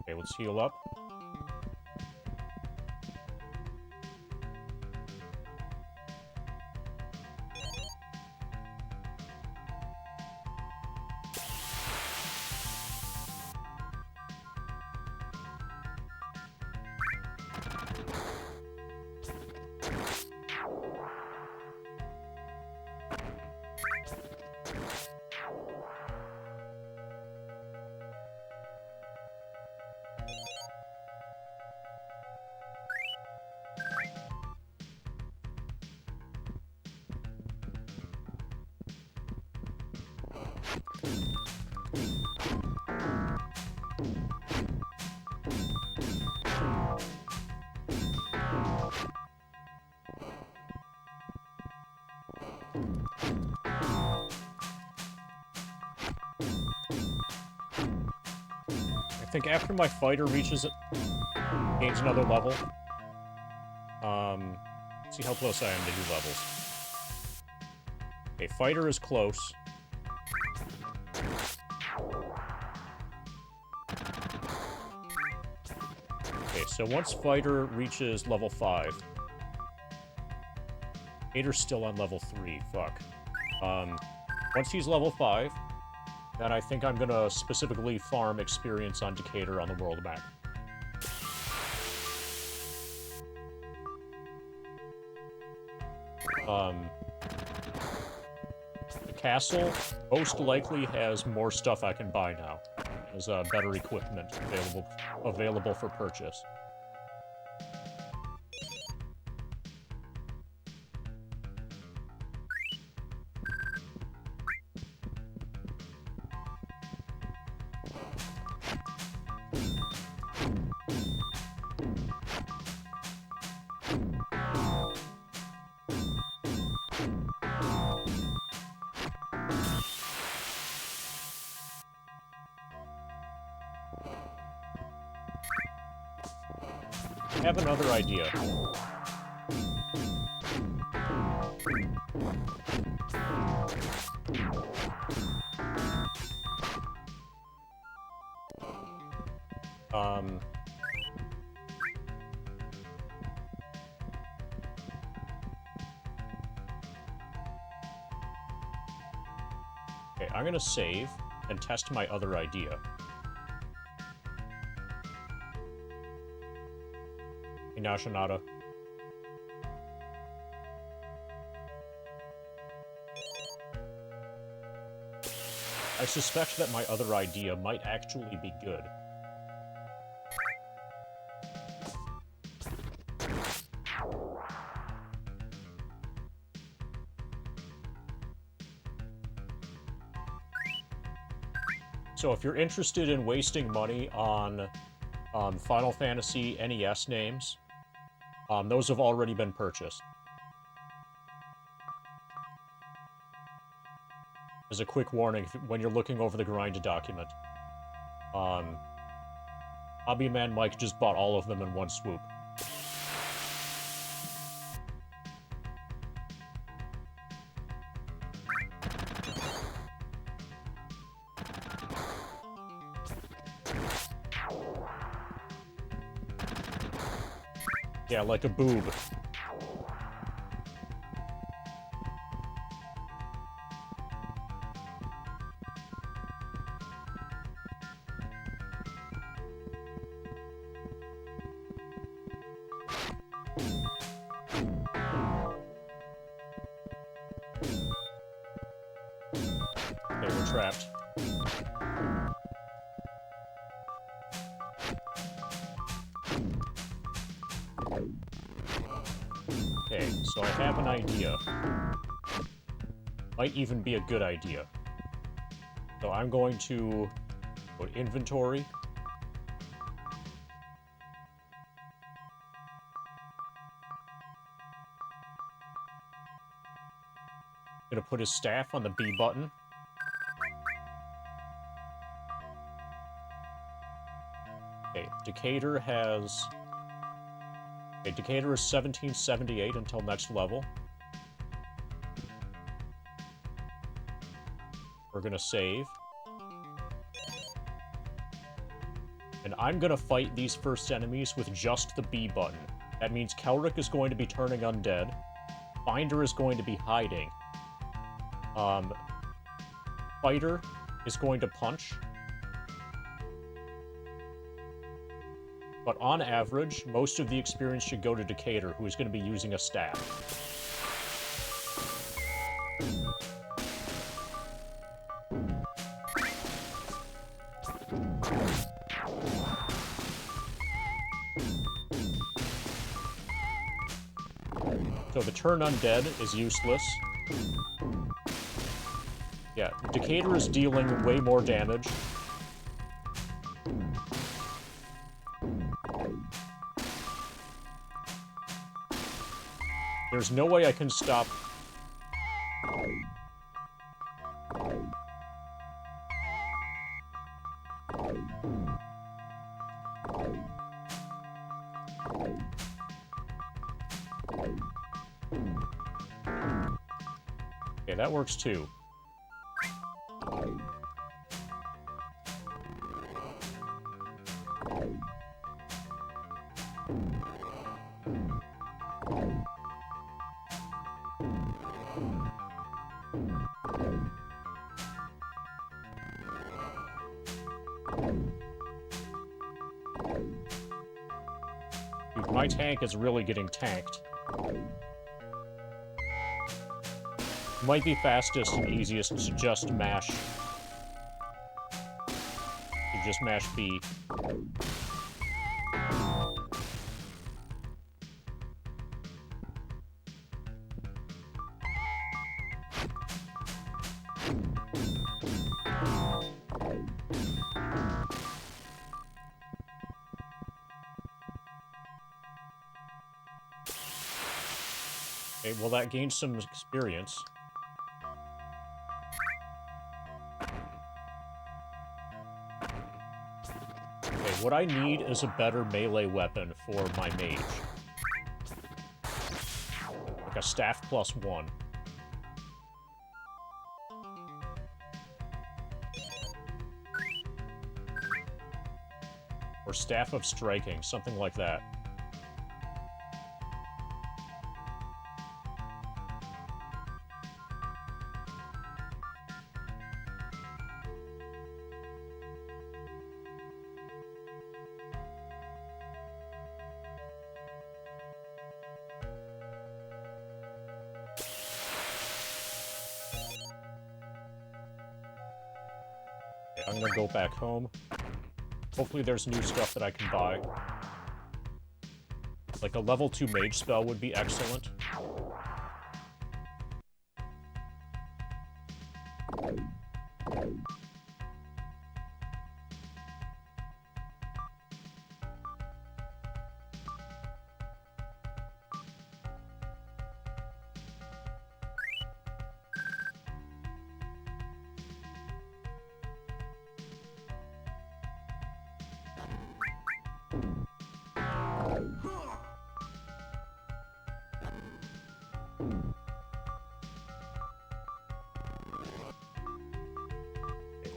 Okay, let's heal up. I think after my fighter gains another level, see how close I am to new levels. Okay, fighter is close. Okay, so once fighter reaches level 5, Gator's still on level 3, fuck. Once he's level 5, then I think I'm gonna specifically farm experience on Decatur on the world map. The castle most likely has more stuff I can buy now. There's better equipment available for purchase. I have another idea. Okay, I'm gonna save and test my other idea. Inashinata. I suspect that my other idea might actually be good. So if you're interested in wasting money on Final Fantasy NES names, those have already been purchased. As a quick warning, when you're looking over the grind document. Hobby Man Mike just bought all of them in one swoop. Yeah, like a boob. Okay, we're trapped. Okay, so I have an idea. Might even be a good idea. So I'm going to go to inventory. Gonna put his staff on the B button. Okay, Decatur has... Okay, Decatur is 1778 until next level. We're gonna save. And I'm gonna fight these first enemies with just the B button. That means Kelric is going to be turning undead. Finder is going to be hiding. Fighter is going to punch. But on average, most of the experience should go to Decatur, who is going to be using a staff. So the turn undead is useless. Yeah, Decatur is dealing way more damage. There's no way I can stop... Okay, that works too. Dude, my tank is really getting tanked. Might be fastest and easiest to just mash. To just mash B. Okay, well that gains some experience. Okay, what I need is a better melee weapon for my mage. Like a staff +1. Or staff of striking, something like that. I'm gonna go back home. Hopefully there's new stuff that I can buy. Like a level 2 mage spell would be excellent.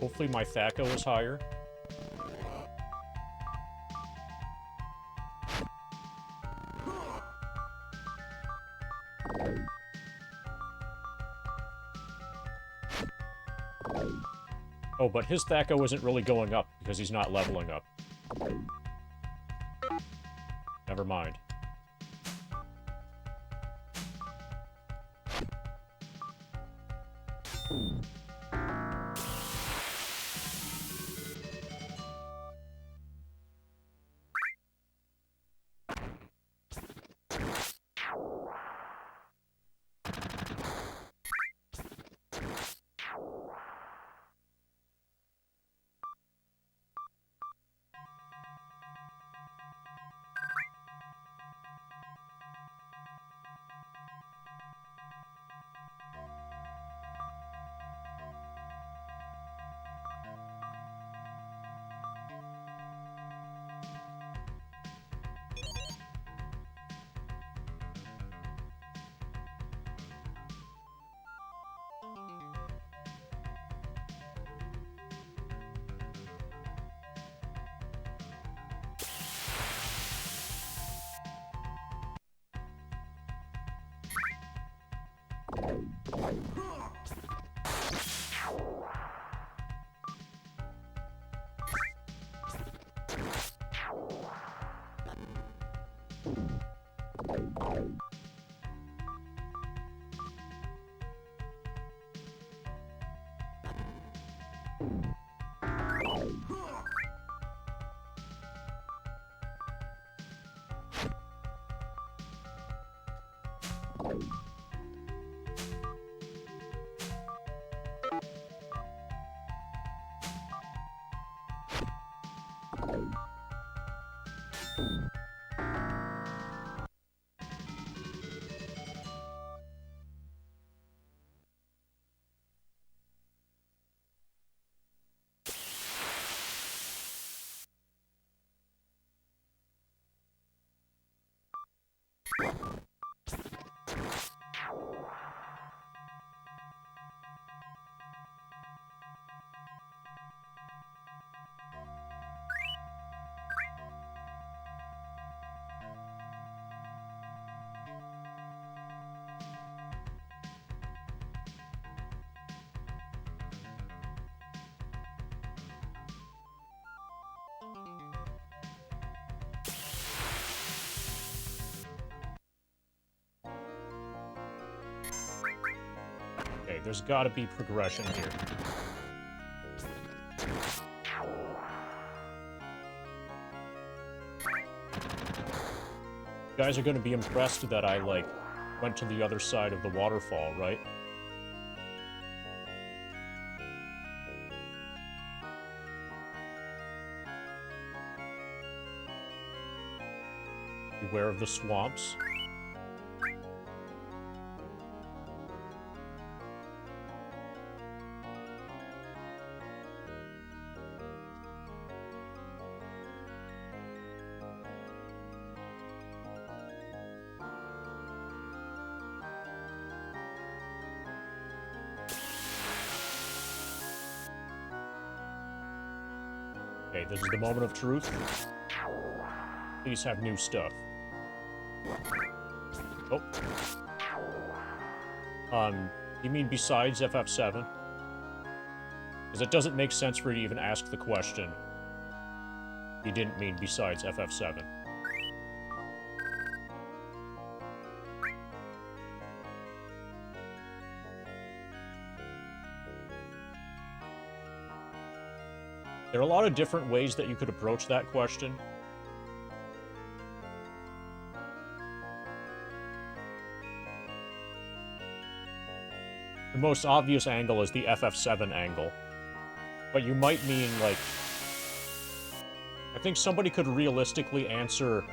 Hopefully my THACO is higher. Oh, but his THACO isn't really going up because he's not leveling up. Never mind. Okay, there's gotta be progression here. You guys are gonna be impressed that I, like, went to the other side of the waterfall, right? Beware of the swamps. Okay, this is the moment of truth. Please have new stuff. Oh. You mean besides FF7? Because it doesn't make sense for you to even ask the question. You didn't mean besides FF7. There are a lot of different ways that you could approach that question. The most obvious angle is the FF7 angle. But you might mean, like... I think somebody could realistically answer,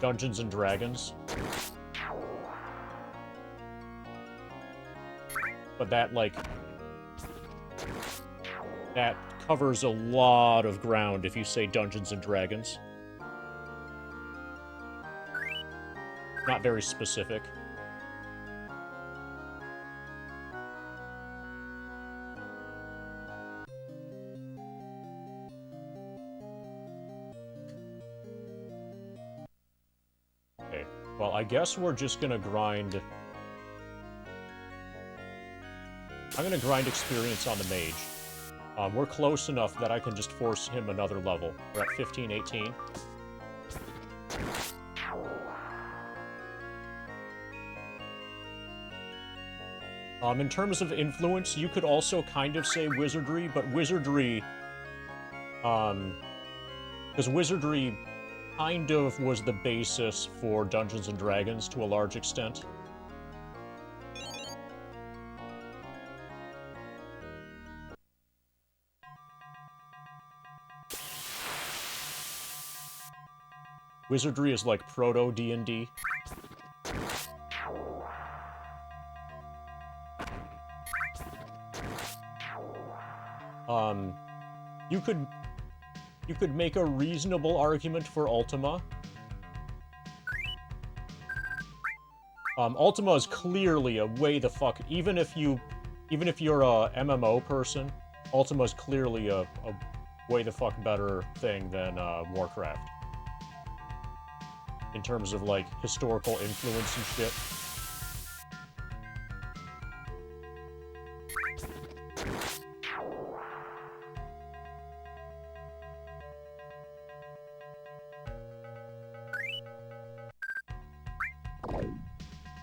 Dungeons and Dragons. But that, like... that covers a lot of ground if you say Dungeons and Dragons. Not very specific. Well, I guess we're just gonna grind... I'm gonna grind experience on the mage. We're close enough that I can just force him another level. We're at 15, 18. In terms of influence, you could also kind of say wizardry, but wizardry... because wizardry kind of was the basis for Dungeons & Dragons to a large extent. Wizardry is like proto-D&D. You could make a reasonable argument for Ultima. Ultima is clearly a way the fuck... Even if you're a MMO person, Ultima is clearly a way the fuck better thing than Warcraft. In terms of, like, historical influence and shit.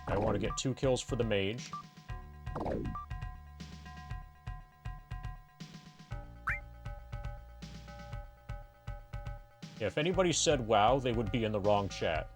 I want to get 2 kills for the mage. Yeah, if anybody said WoW, they would be in the wrong chat.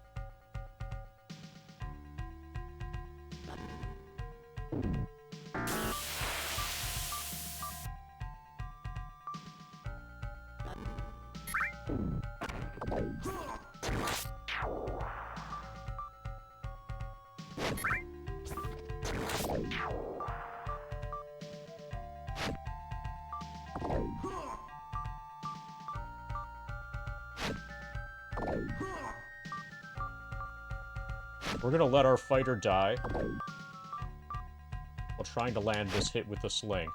We're gonna let our fighter die while trying to land this hit with the sling.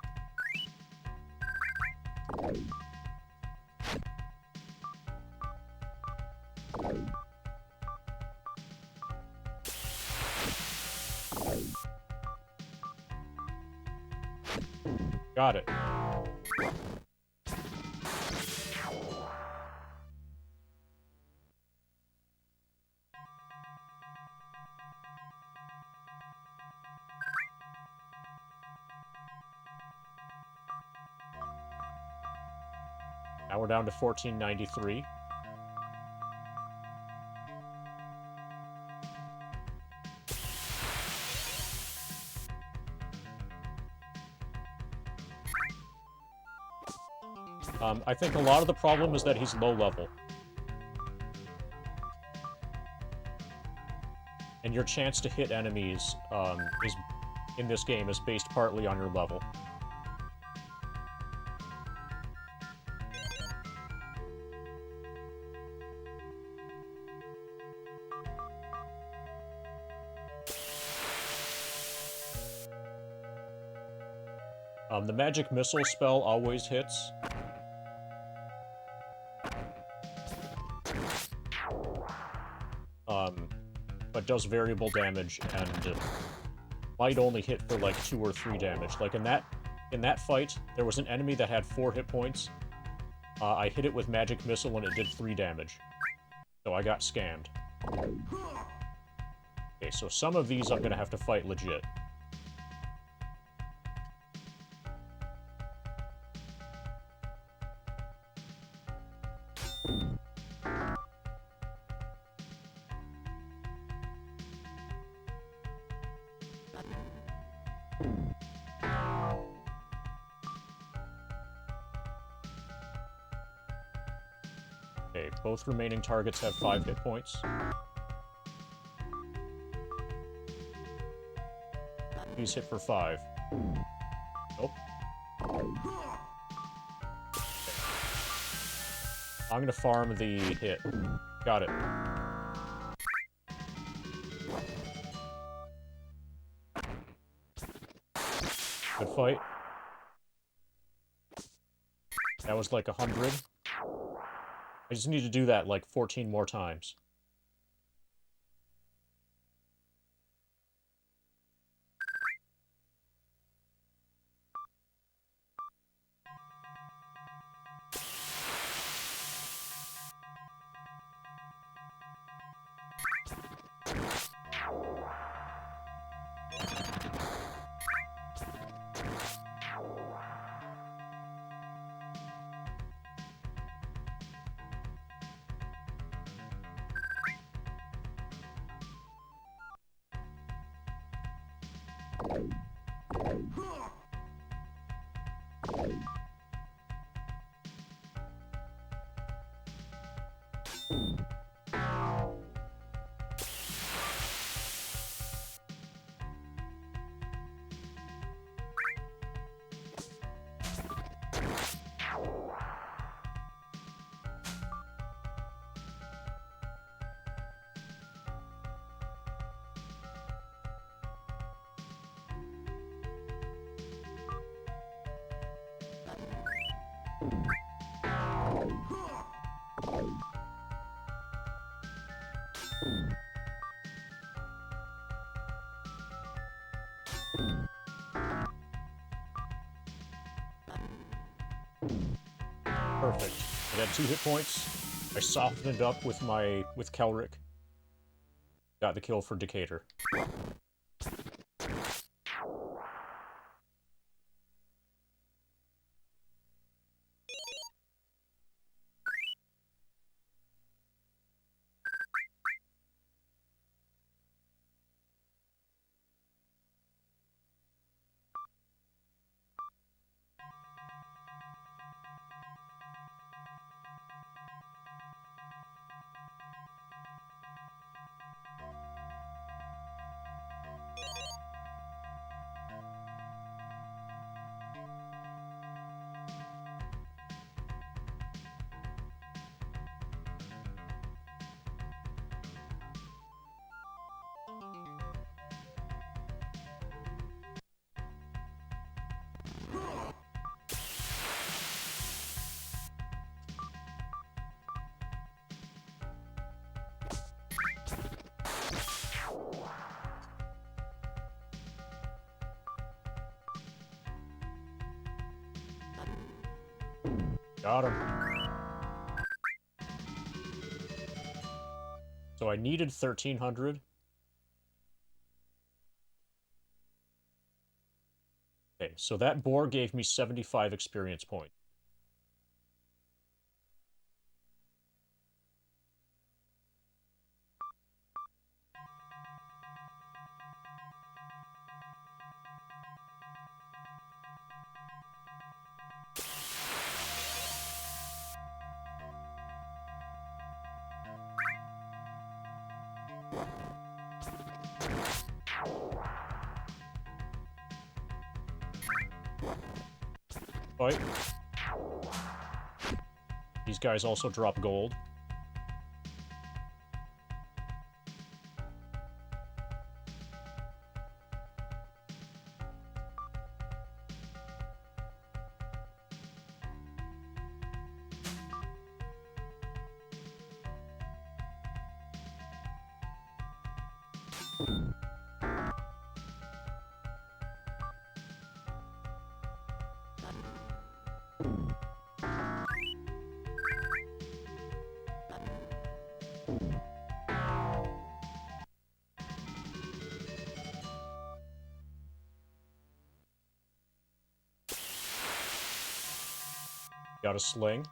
Got it. Now we're down to 1493. I think a lot of the problem is that he's low level. And your chance to hit enemies in this game is based partly on your level. The magic missile spell always hits. But does variable damage and might only hit for like 2 or 3 damage. Like in that fight, there was an enemy that had 4 hit points. I hit it with magic missile and it did 3 damage. So I got scammed. Okay, so some of these I'm gonna have to fight legit. Okay, both remaining targets have 5 hit points. Please hit for 5. Nope. I'm gonna farm the hit. Got it. Good fight. That was like 100. I just need to do that like 14 more times. Perfect. I got 2 hit points. I softened it up with Kelric. Got the kill for Decatur. Got him. So I needed 1,300. Okay, so that boar gave me 75 experience points. Fight. These guys also drop gold. Got a sling.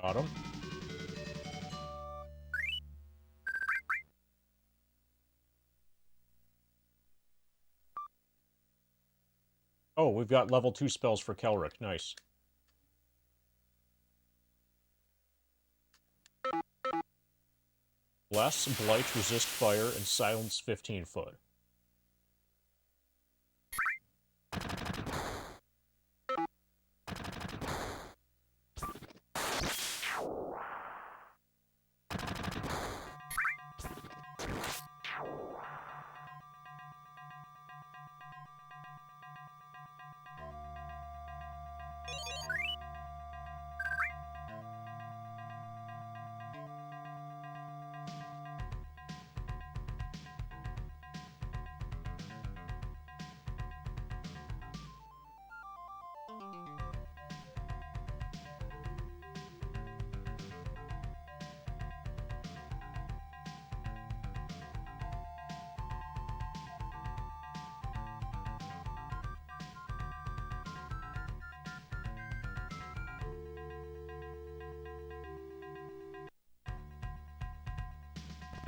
Got him. Oh, we've got level 2 spells for Kelric. Nice. Bless, Blight, Resist Fire, and Silence 15 foot.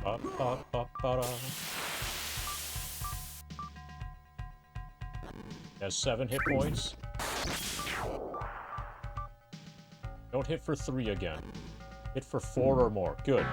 Ba, ba, ba, ba, da. Has 7 hit points. Don't hit for 3 again. Hit for 4 or more. Good.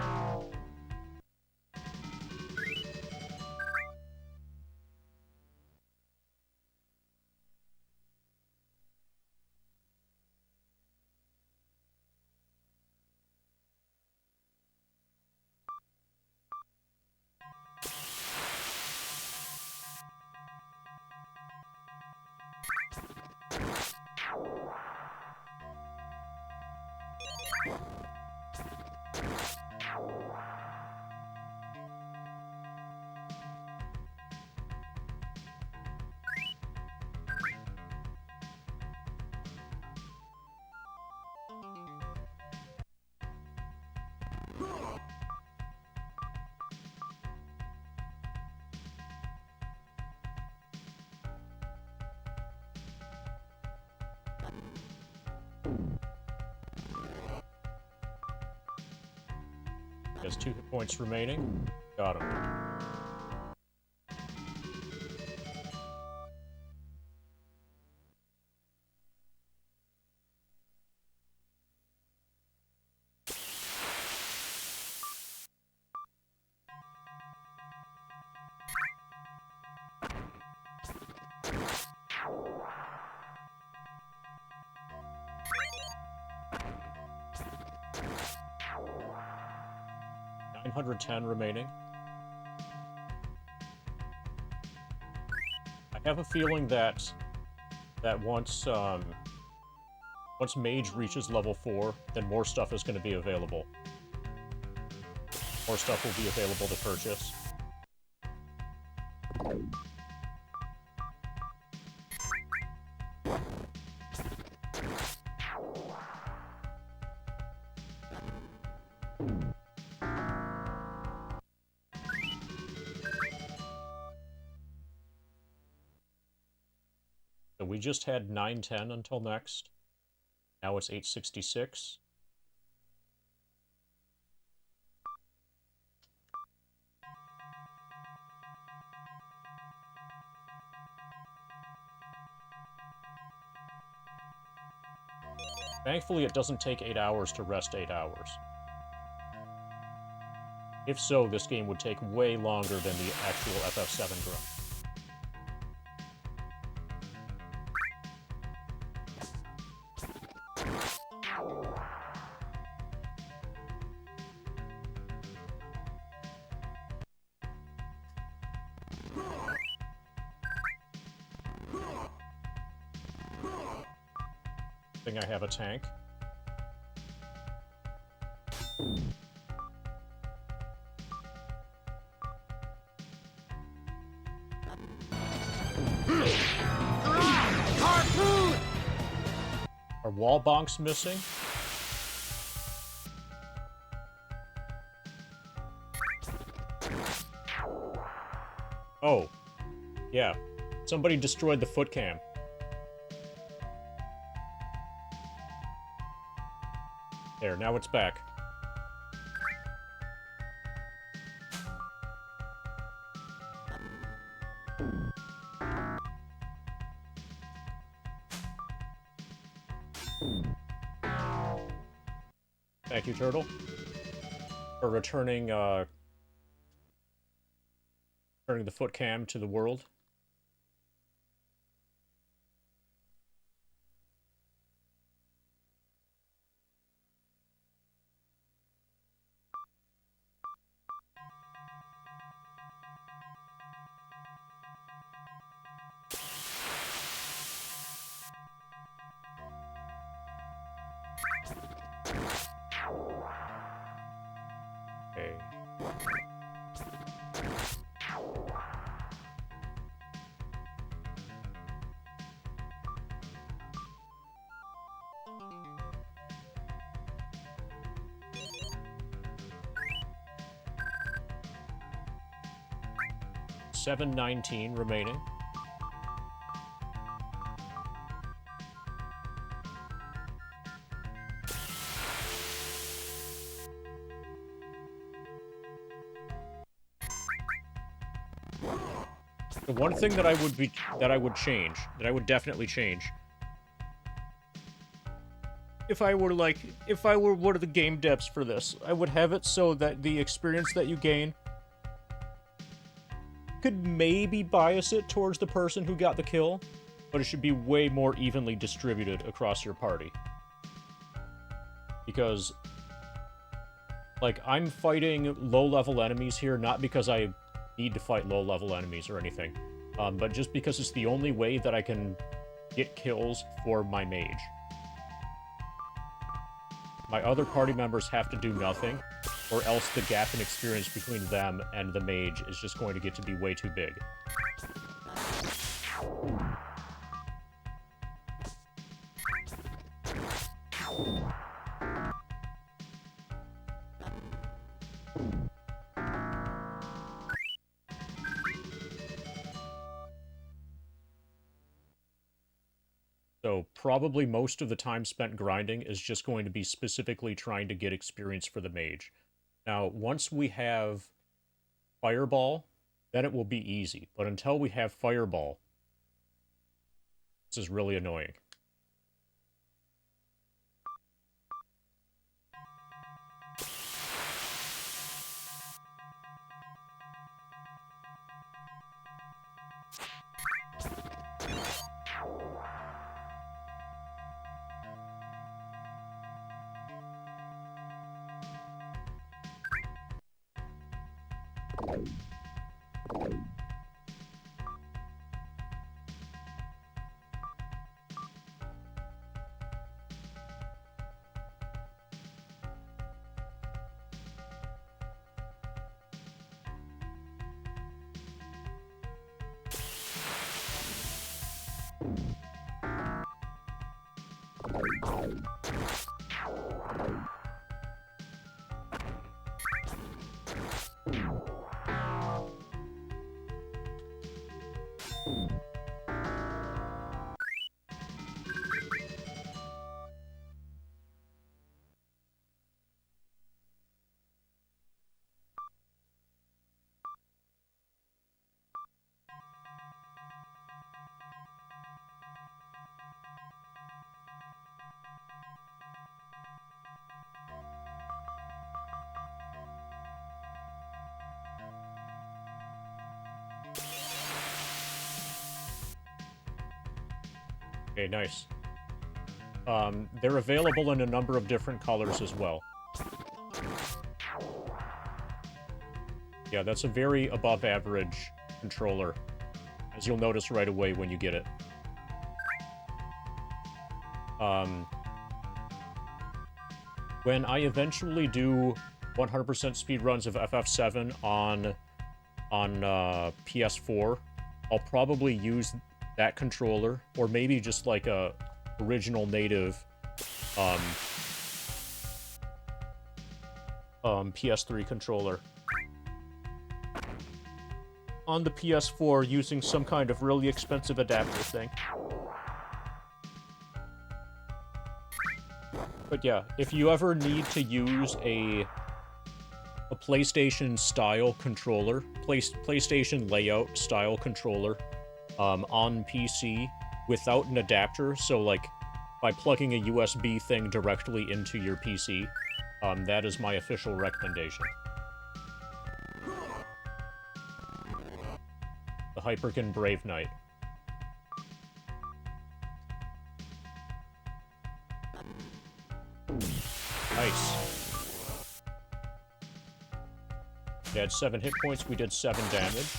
He has 2 hit points remaining. Got him. $910 remaining. I have a feeling that once Mage reaches level 4, then more stuff is going to be available. More stuff will be available to purchase. So we just had 910 until next. Now it's 866. Thankfully, it doesn't take 8 hours to rest 8 hours. If so, this game would take way longer than the actual FF7 run. I think I have a tank. Are wall bonks missing? Oh. Yeah. Somebody destroyed the foot cam. There, now it's back. Thank you, Turtle, for returning the foot cam to the world. Okay. $719 remaining. The one thing that I would change, that I would definitely change, if I were one of the game devs for this, I would have it so that the experience that you gain could maybe bias it towards the person who got the kill, but it should be way more evenly distributed across your party. Because, like, I'm fighting low-level enemies here, not because I need to fight low-level enemies or anything, but just because it's the only way that I can get kills for my mage. My other party members have to do nothing, or else the gap in experience between them and the mage is just going to get to be way too big. So probably most of the time spent grinding is just going to be specifically trying to get experience for the mage. Now, once we have Fireball, then it will be easy. But until we have Fireball, this is really annoying. Okay, nice. They're available in a number of different colors as well. Yeah, that's a very above-average controller, as you'll notice right away when you get it. When I eventually do 100% speedruns of FF7 on PS4, I'll probably use that controller, or maybe just like a original native PS3 controller on the PS4 using some kind of really expensive adapter thing. But yeah, if you ever need to use a PlayStation style controller, PlayStation layout style controller on PC without an adapter, so like by plugging a USB thing directly into your PC, that is my official recommendation. The Hyperkin Brave Knight. Nice. They had 7 hit points, we did 7 damage.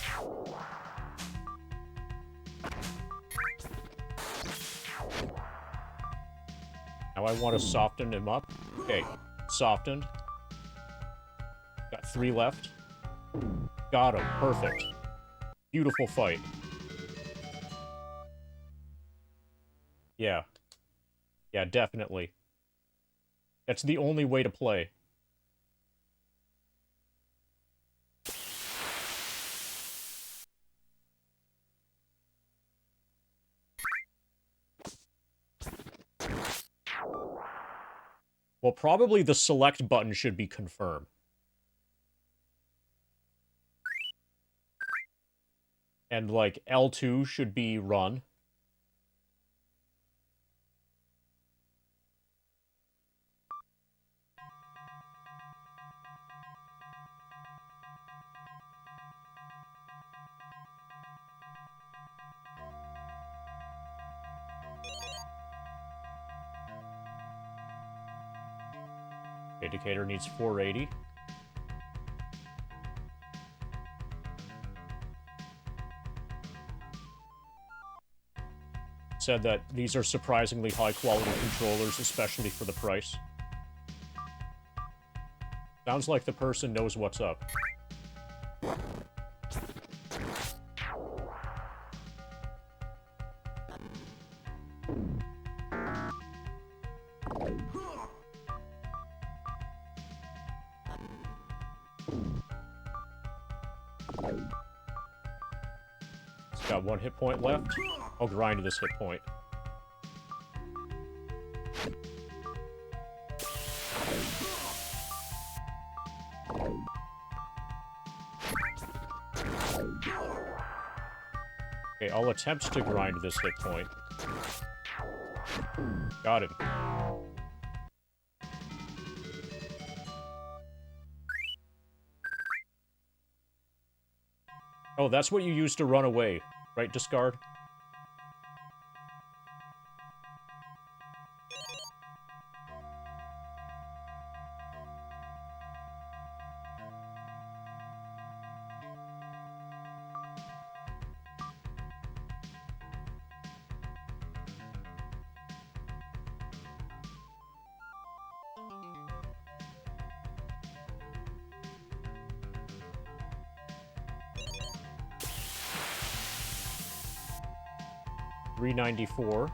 Now I want to soften him up. Okay, softened. Got 3 left. Got him, perfect. Beautiful fight. Yeah. Yeah, definitely. That's the only way to play. Well, probably the select button should be confirm. And, like, L2 should be run. Indicator needs 480. Said that these are surprisingly high-quality controllers, especially for the price. Sounds like the person knows what's up. It's got 1 hit point left. I'll grind this hit point. Okay, I'll attempt to grind this hit point. Got him. Oh, that's what you use to run away, right, discard? $394.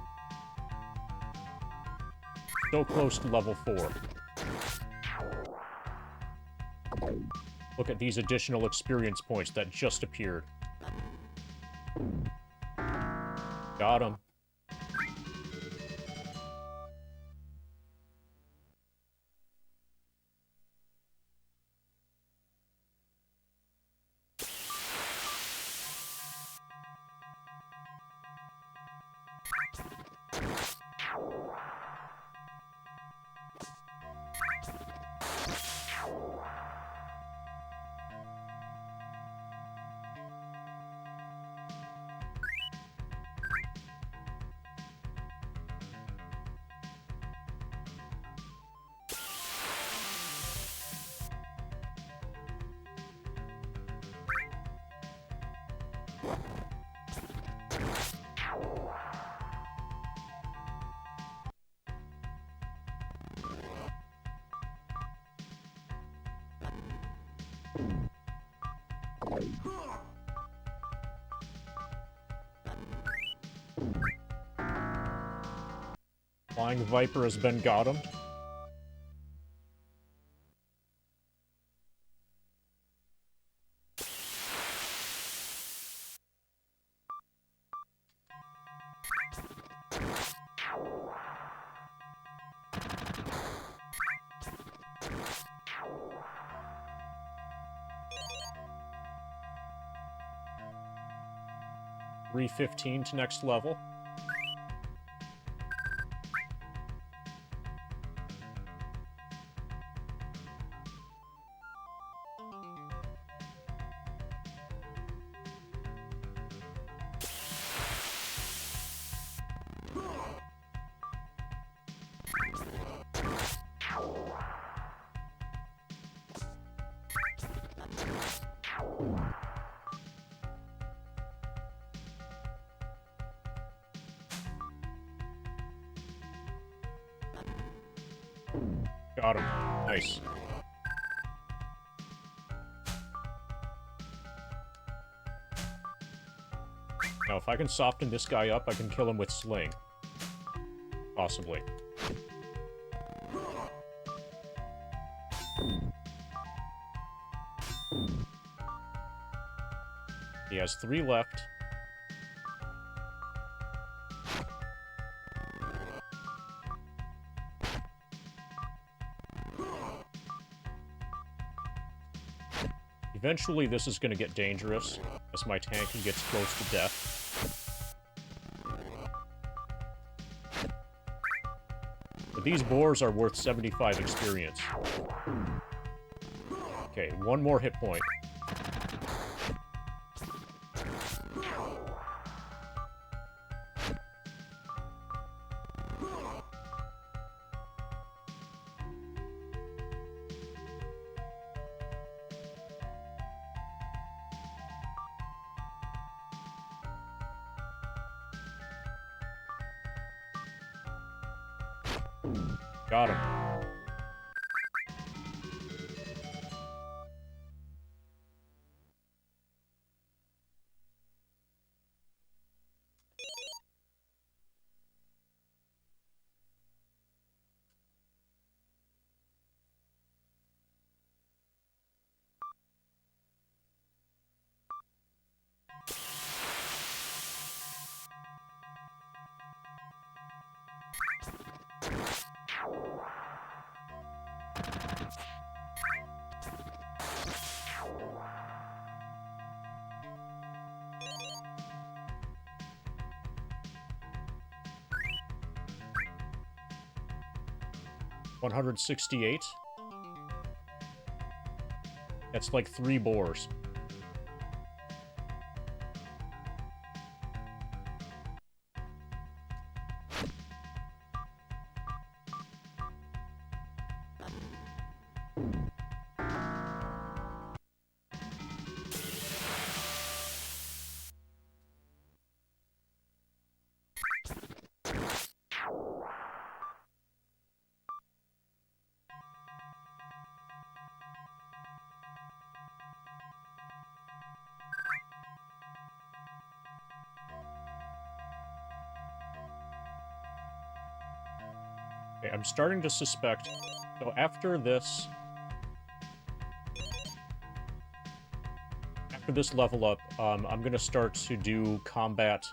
So close to level 4. Look at these additional experience points that just appeared. Got him. Flying Viper has been gothamed. $315 to next level. Got him. Nice. Now, if I can soften this guy up, I can kill him with Sling. Possibly. He has 3 left. Eventually, this is going to get dangerous as my tank gets close to death. But these boars are worth 75 experience. Okay, one more hit point. Got him. $168. That's like 3 boars. Okay, I'm starting to suspect. So after this level up, I'm gonna start to do combat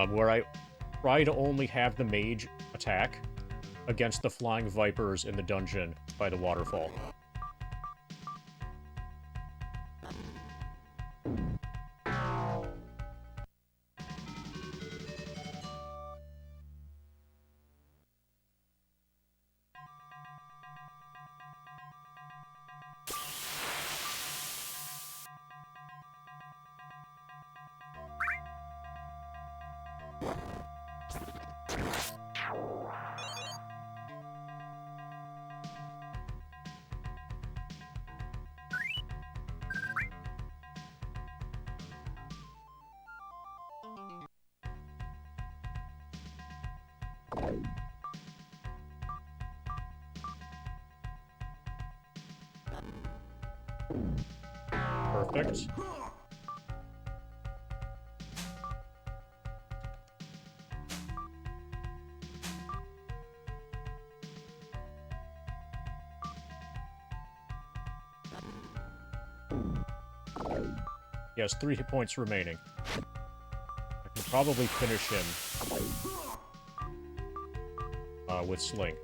where I try to only have the mage attack against the flying vipers in the dungeon by the waterfall. Perfect. He has 3 hit points remaining. I can probably finish him with Sling.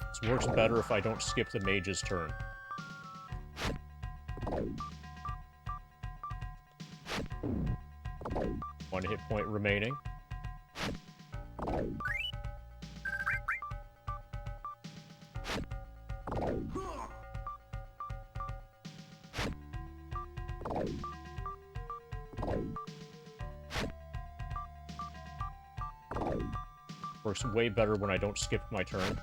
This works better if I don't skip the mage's turn. One hit point remaining. Works way better when I don't skip my turn.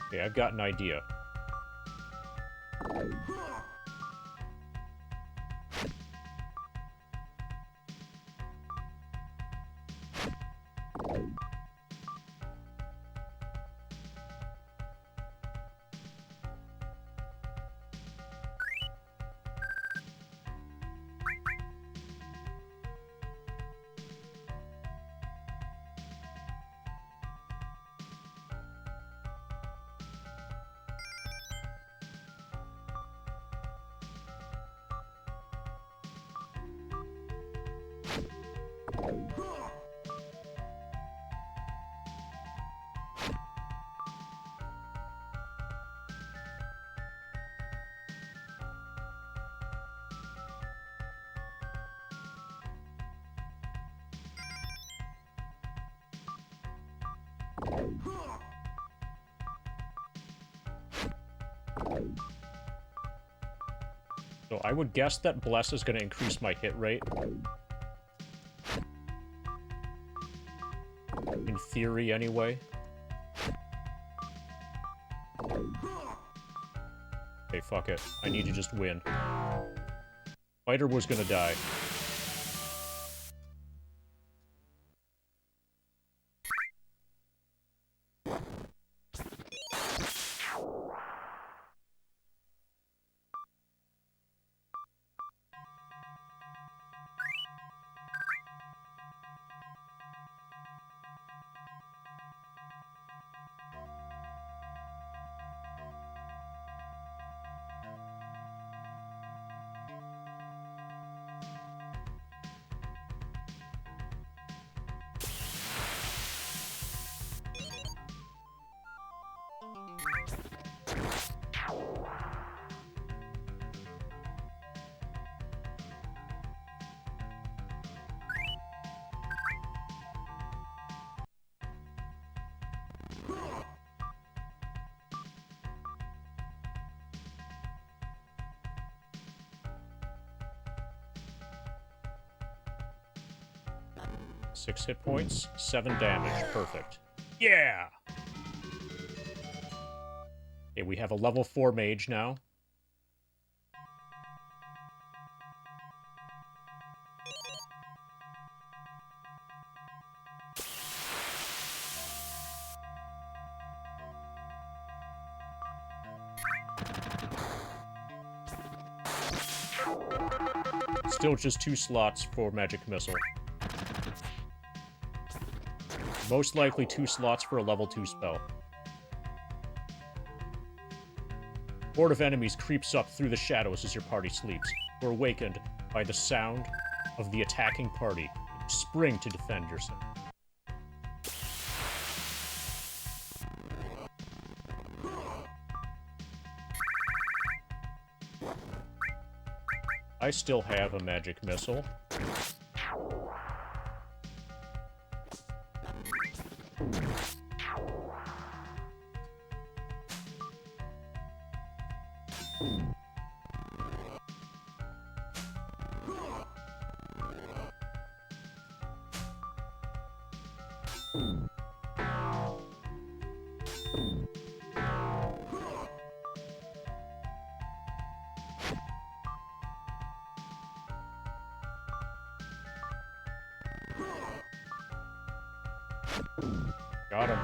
Okay, I've got an idea. So I would guess that Bless is going to increase my hit rate. In theory, anyway. Okay, fuck it. I need to just win. Fighter was gonna die. Six hit points, 7 damage. Perfect. Yeah! Okay, we have a level 4 mage now. Still just 2 slots for magic missile. Most likely 2 slots for a level 2 spell. Horde of enemies creeps up through the shadows as your party sleeps. You're awakened by the sound of the attacking party. You spring to defend yourself. I still have a magic missile. Got him.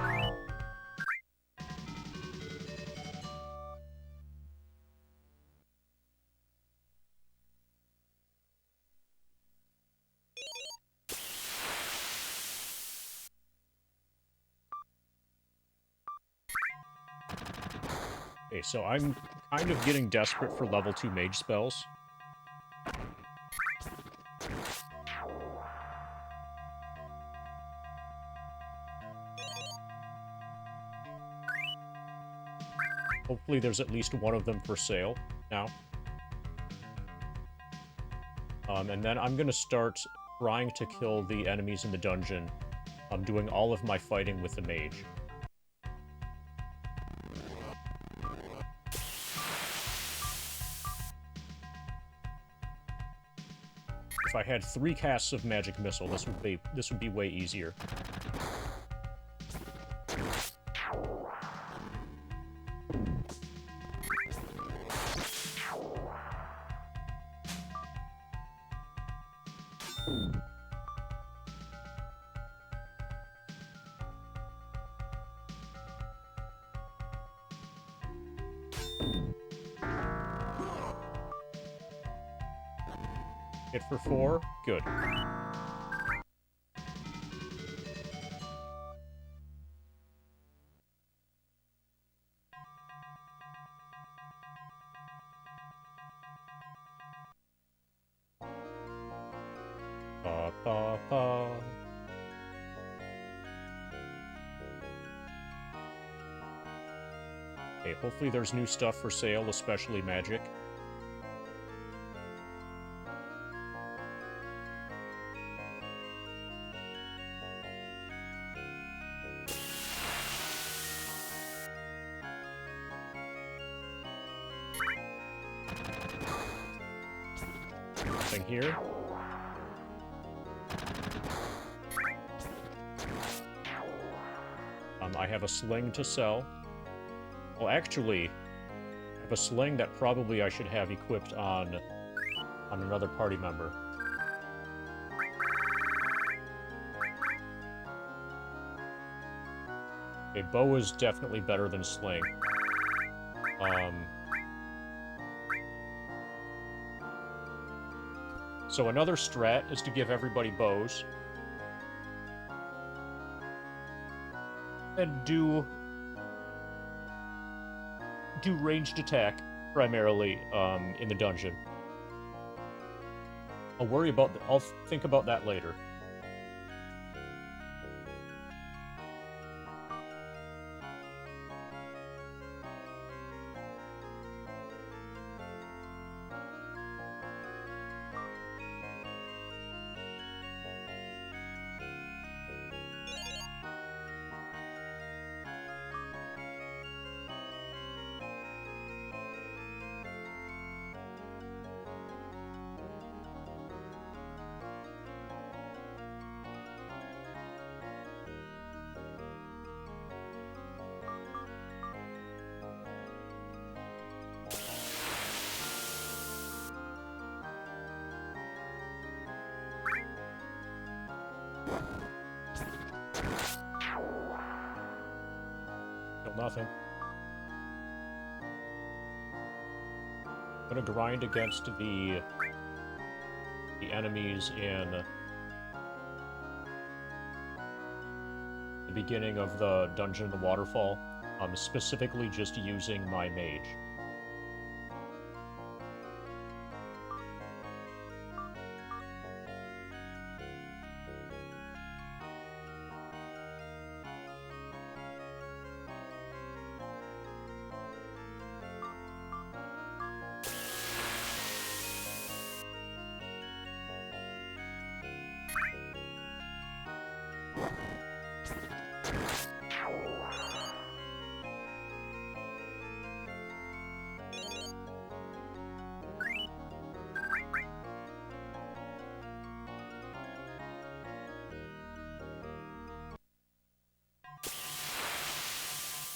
Okay, so I'm kind of getting desperate for level 2 mage spells. Hopefully there's at least one of them for sale now. And then I'm gonna start trying to kill the enemies in the dungeon. I'm doing all of my fighting with the mage. If I had 3 casts of magic missile, this would be way easier. Hit for 4. Good. pa pa. Okay, hopefully there's new stuff for sale, especially magic. Nothing here. I have a sling to sell. Well, actually, I have a sling that probably I should have equipped on another party member. Okay, bow is definitely better than sling. So another strat is to give everybody bows. And do ranged attack, primarily, in the dungeon. I'll think about that later. Still nothing. I'm gonna grind against the enemies in the beginning of the dungeon, the waterfall. Specifically just using my mage.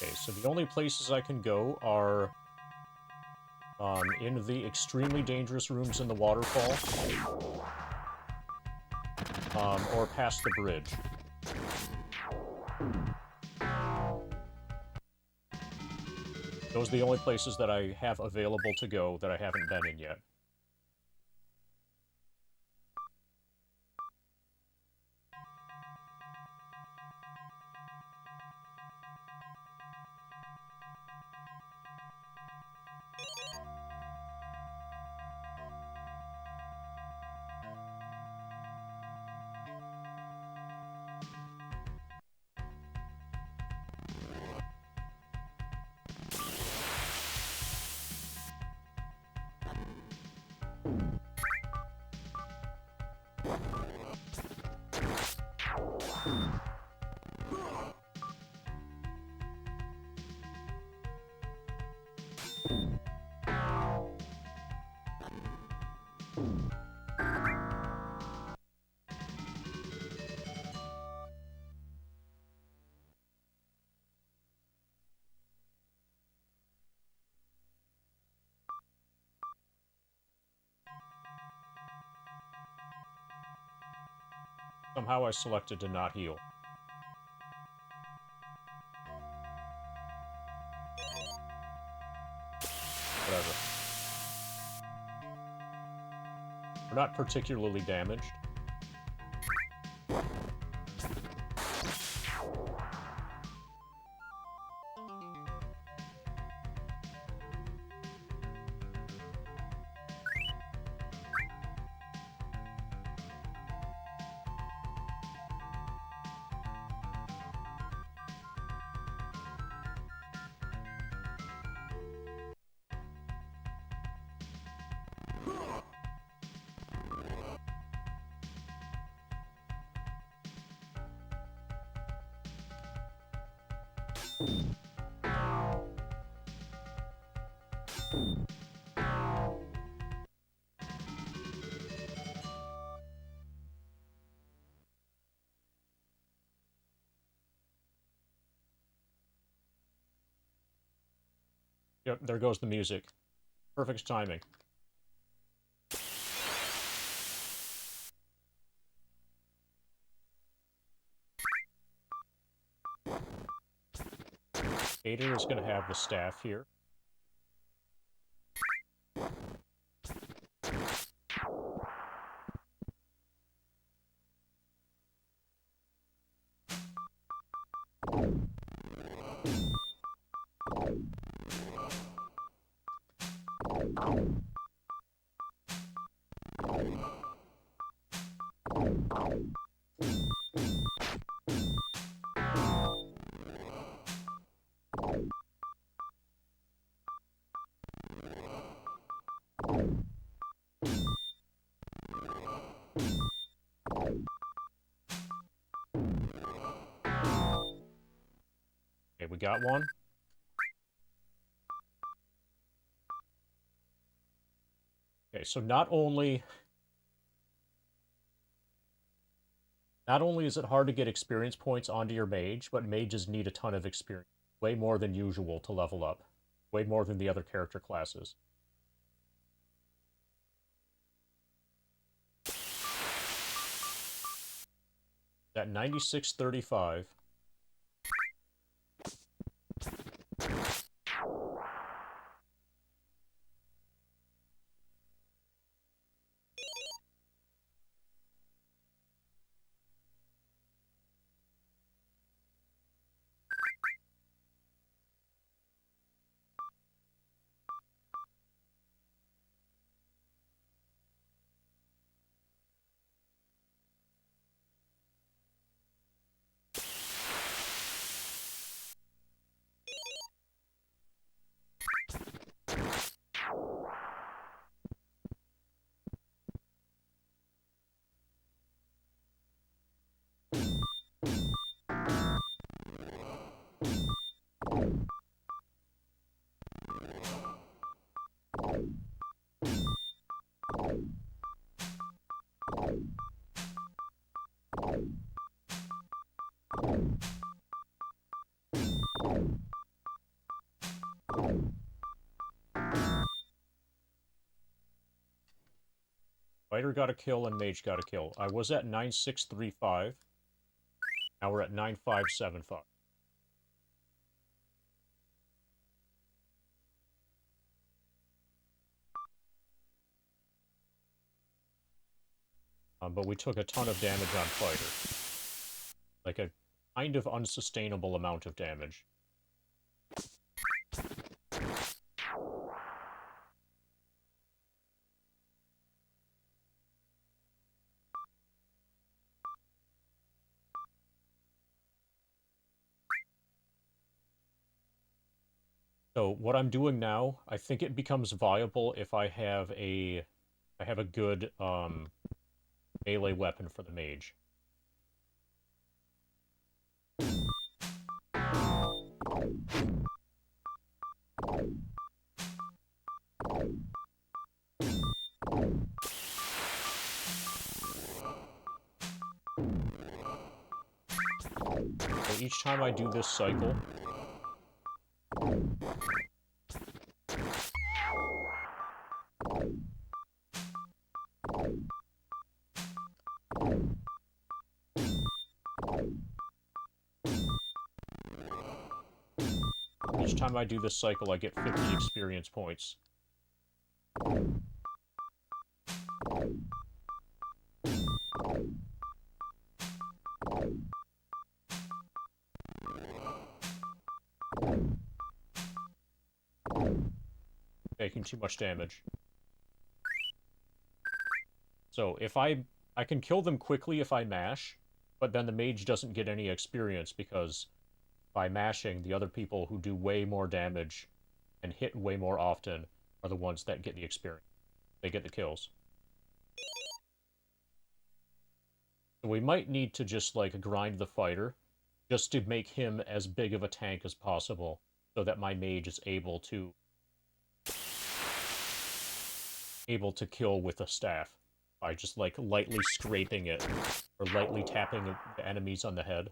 Okay, so the only places I can go are in the extremely dangerous rooms in the waterfall, or past the bridge. Those are the only places that I have available to go that I haven't been in yet. Somehow I selected to not heal. Whatever. We're not particularly damaged. Yep, there goes the music. Perfect timing. Vader is going to have the staff here. Okay, we got one. Okay, so not only is it hard to get experience points onto your mage, but mages need a ton of experience. Way more than usual to level up. Way more than the other character classes. At 9635. Fighter got a kill and mage got a kill. I was at 9635. Now we're at 9575. But we took a ton of damage on Fighter. Like a kind of unsustainable amount of damage. So what I'm doing now, I think it becomes viable if I have a good melee weapon for the mage. So each time I do this cycle, I get 50 experience points. Taking too much damage. So if I can kill them quickly if I mash, but then the mage doesn't get any experience because by mashing, the other people who do way more damage and hit way more often are the ones that get the experience. They get the kills. So we might need to just, like, grind the fighter just to make him as big of a tank as possible, so that my mage is able to kill with a staff by just like lightly scraping it or lightly tapping the enemies on the head.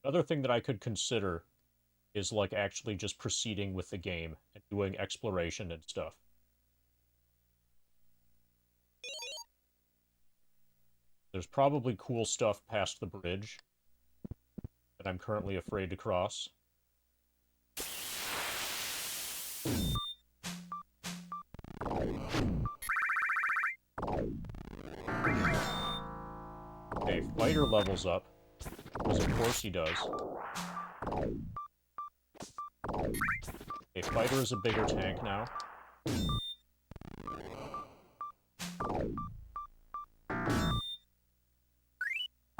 Another thing that I could consider is like actually just proceeding with the game and doing exploration and stuff. There's probably cool stuff past the bridge that I'm currently afraid to cross. Okay, fighter levels up, because of course he does. Okay, fighter is a bigger tank now.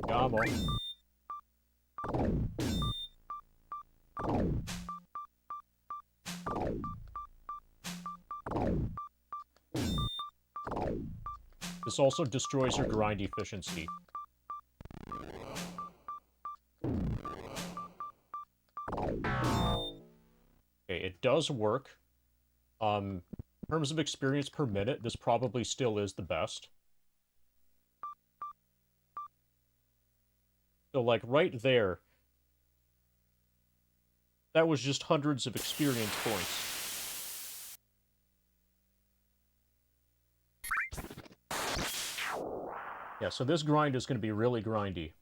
Gamo. This also destroys your grind efficiency. Okay, it does work. In terms of experience per minute, this probably still is the best. So, like, right there, that was just hundreds of experience points. Yeah, so this grind is going to be really grindy.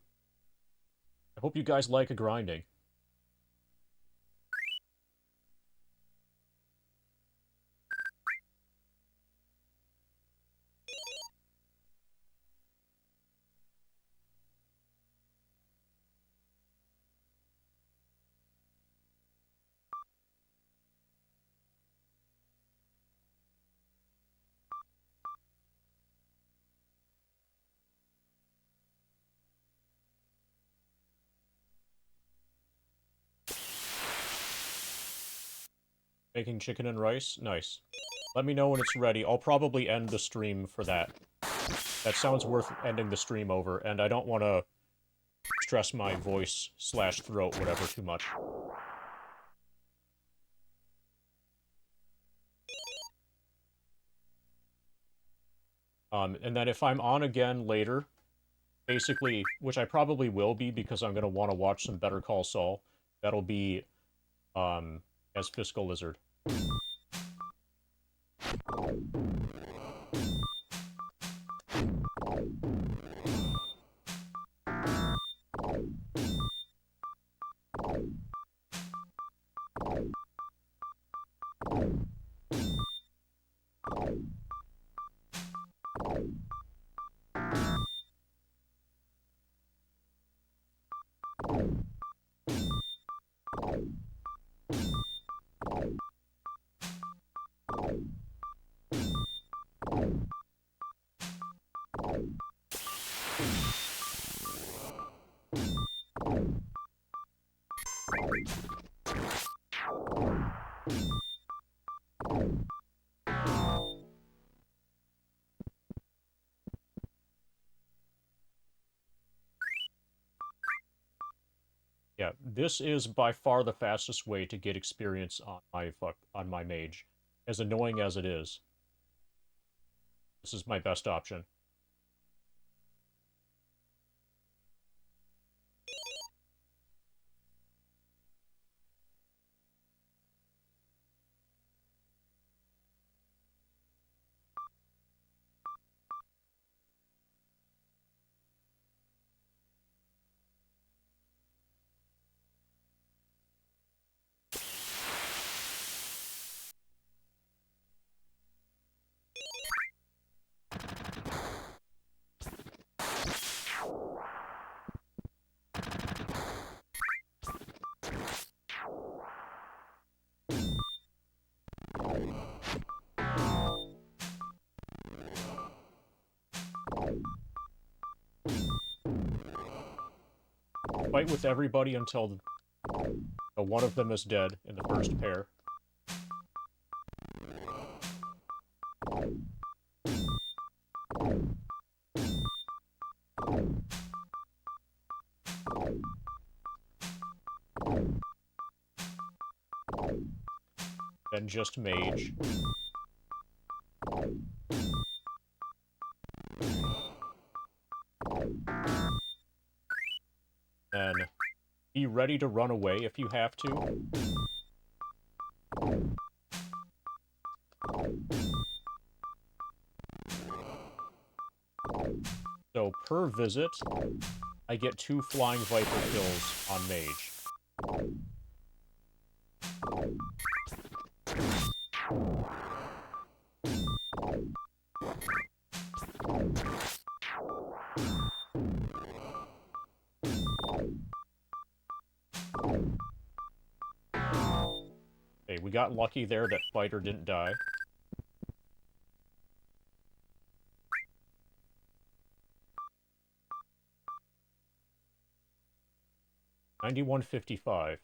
I hope you guys like a grinding. Making chicken and rice? Nice. Let me know when it's ready. I'll probably end the stream for that. That sounds worth ending the stream over, and I don't want to stress my voice / throat, whatever, too much. And then if I'm on again later, basically, which I probably will be because I'm going to want to watch some Better Call Saul, that'll be as Fiscal Lizard. Yeah, this is by far the fastest way to get experience on my mage, as annoying as it is. This is my best option. Fight with everybody until one of them is dead in the first pair. Then just mage. Then be ready to run away if you have to. So per visit, I get 2 Flying Viper kills on mage. Okay, we got lucky there that fighter didn't die. $91.55.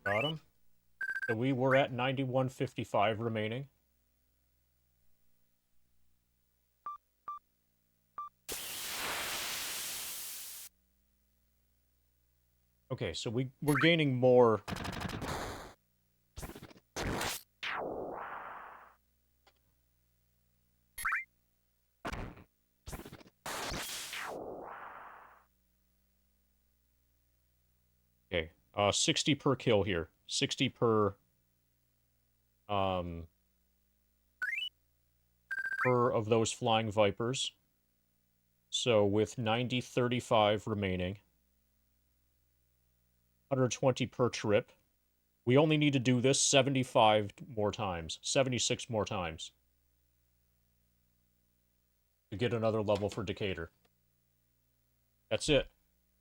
Got him. So we were at 91.55 remaining. Okay, so we're gaining more. Okay, 60 per kill here. 60 per of those Flying Vipers. So with 90.35 remaining, 120 per trip. We only need to do this 75 more times, 76 more times to get another level for Decatur. That's it.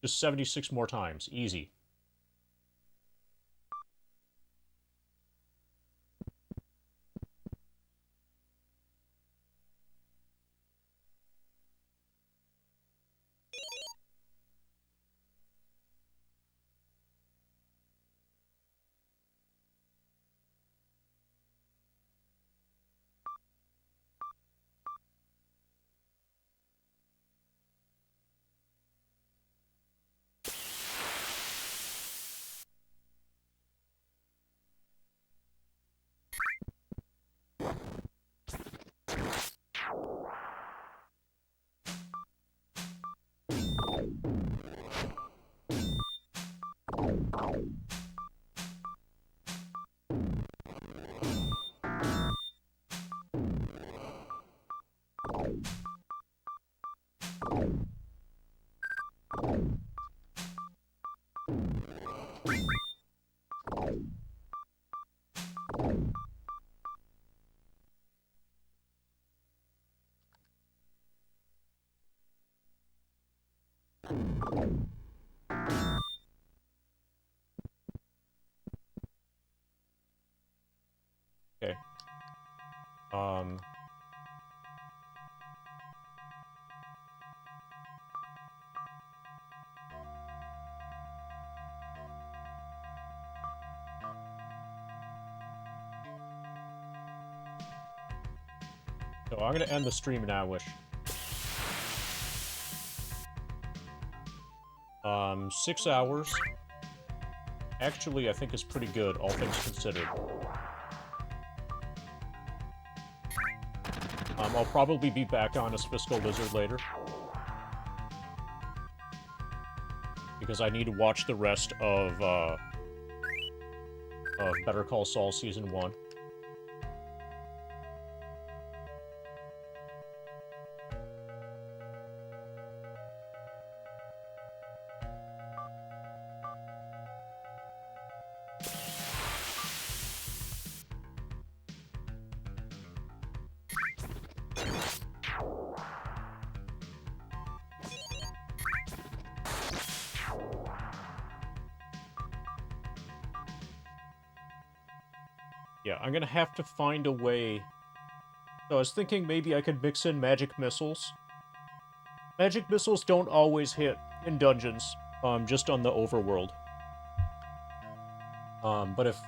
Just 76 more times. Easy. Okay. So I'm gonna end the stream now-ish. 6 hours. Actually, I think is pretty good, all things considered. I'll probably be back on as Fiscal Lizard later. Because I need to watch the rest of Better Call Saul Season 1. Yeah, I'm gonna have to find a way. So I was thinking maybe I could mix in magic missiles. Magic missiles don't always hit in dungeons, just on the overworld. But if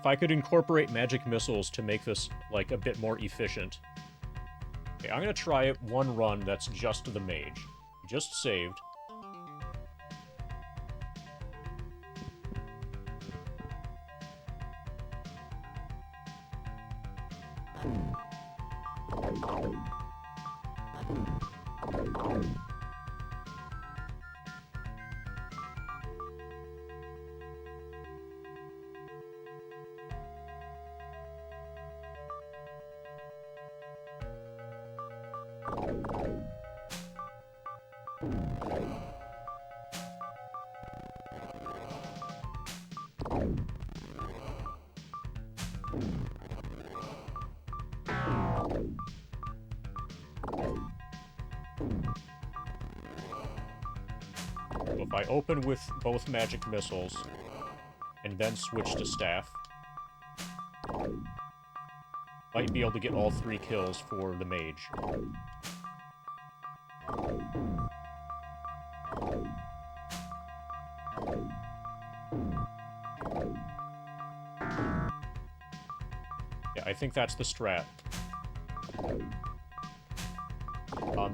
I could incorporate magic missiles to make this, like, a bit more efficient. Okay, I'm gonna try it one run that's just the mage. Just saved. If I open with both magic missiles, and then switch to staff, might be able to get all 3 kills for the mage. Yeah, I think that's the strat.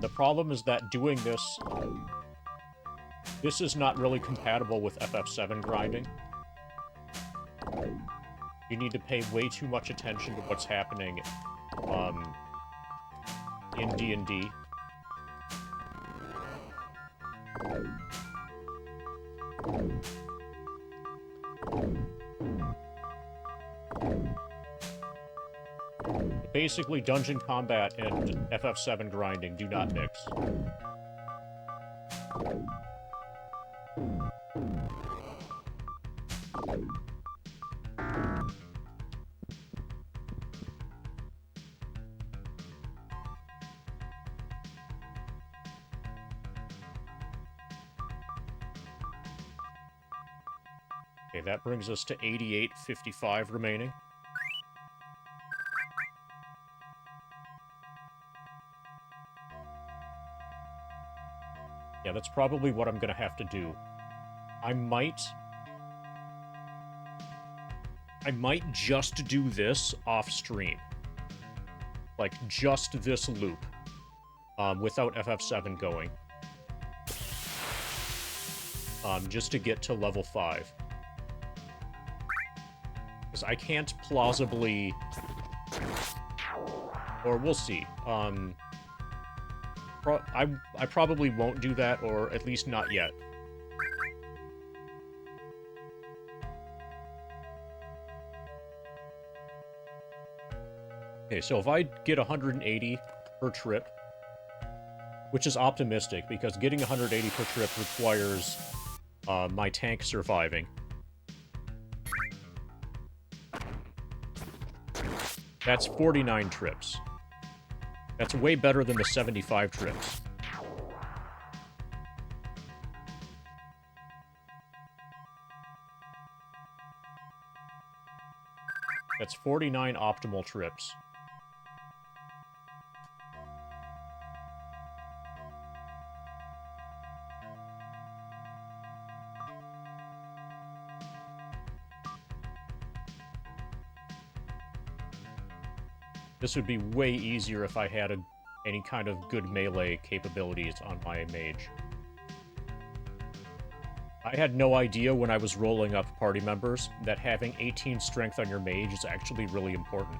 The problem is that doing this... This is not really compatible with FF7 grinding. You need to pay way too much attention to what's happening in D&D. Basically, dungeon combat and FF7 grinding do not mix. Okay, that brings us to 88.55 remaining. Yeah, that's probably what I'm gonna have to do. I might just do this off stream. Like, just this loop. Without FF7 going. Just to get to level 5. Because I can't plausibly... Or we'll see. I probably won't do that, or at least not yet. Okay, so if I get 180 per trip, which is optimistic, because getting 180 per trip requires my tank surviving. That's 49 trips. That's way better than the 75 trips. That's 49 optimal trips. This would be way easier if I had any kind of good melee capabilities on my mage. I had no idea when I was rolling up party members that having 18 strength on your mage is actually really important.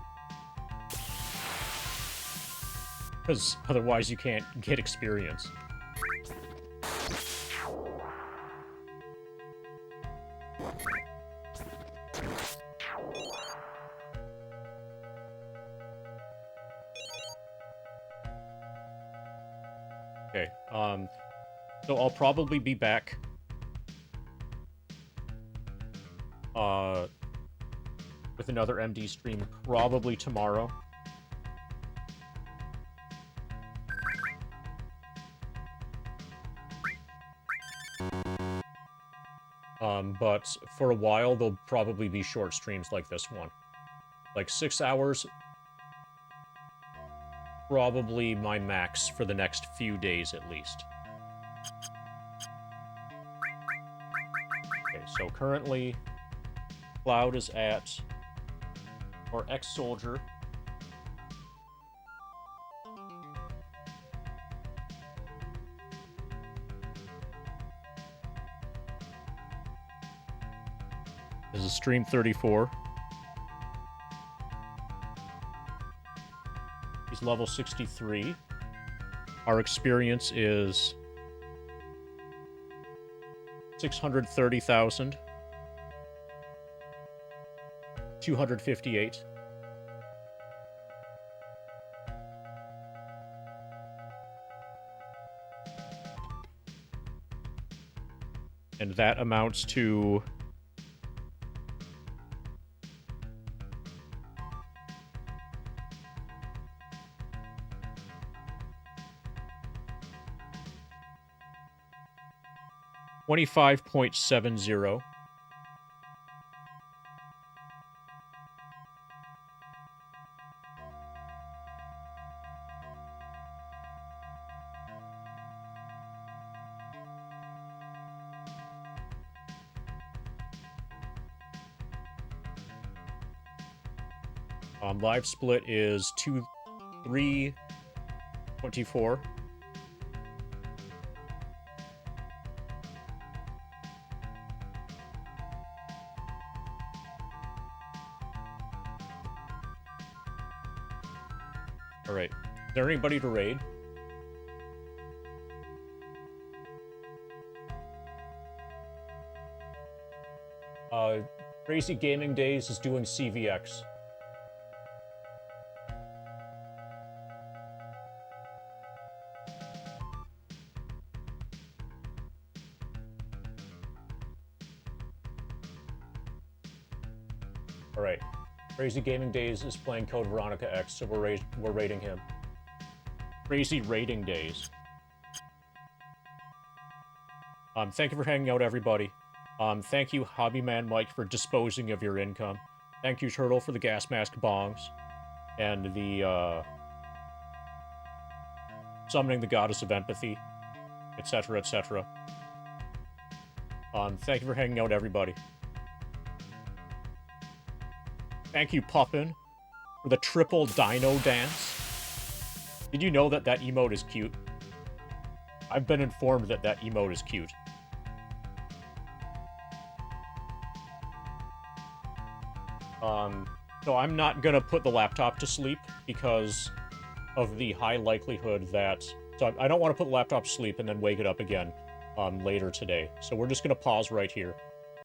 Because otherwise you can't get experience. Okay, so I'll probably be back with another MD stream probably tomorrow. But for a while, there'll probably be short streams like this one. Like 6 hours, probably my max for the next few days at least. Okay, so currently, Cloud is at, or Ex-Soldier. This is stream 34. He's level 63. Our experience is 630,000. 258. And that amounts to $25.70. Live split is 2-3-24. All right. Is there anybody to raid? Crazy Gaming Days is doing CVX. Alright. Crazy Gaming Days is playing Code Veronica X, so we're raiding him. Crazy Raiding Days. Thank you for hanging out, everybody. Thank you, Hobbyman Mike, for disposing of your income. Thank you, Turtle, for the gas mask bongs. And the, summoning the Goddess of Empathy, etc., etc. Thank you for hanging out, everybody. Thank you, Puffin, for the triple dino dance. Did you know that that emote is cute? I've been informed that that emote is cute. So I'm not gonna put the laptop to sleep because of the high likelihood that... So I don't want to put the laptop to sleep and then wake it up again later today. So we're just gonna pause right here.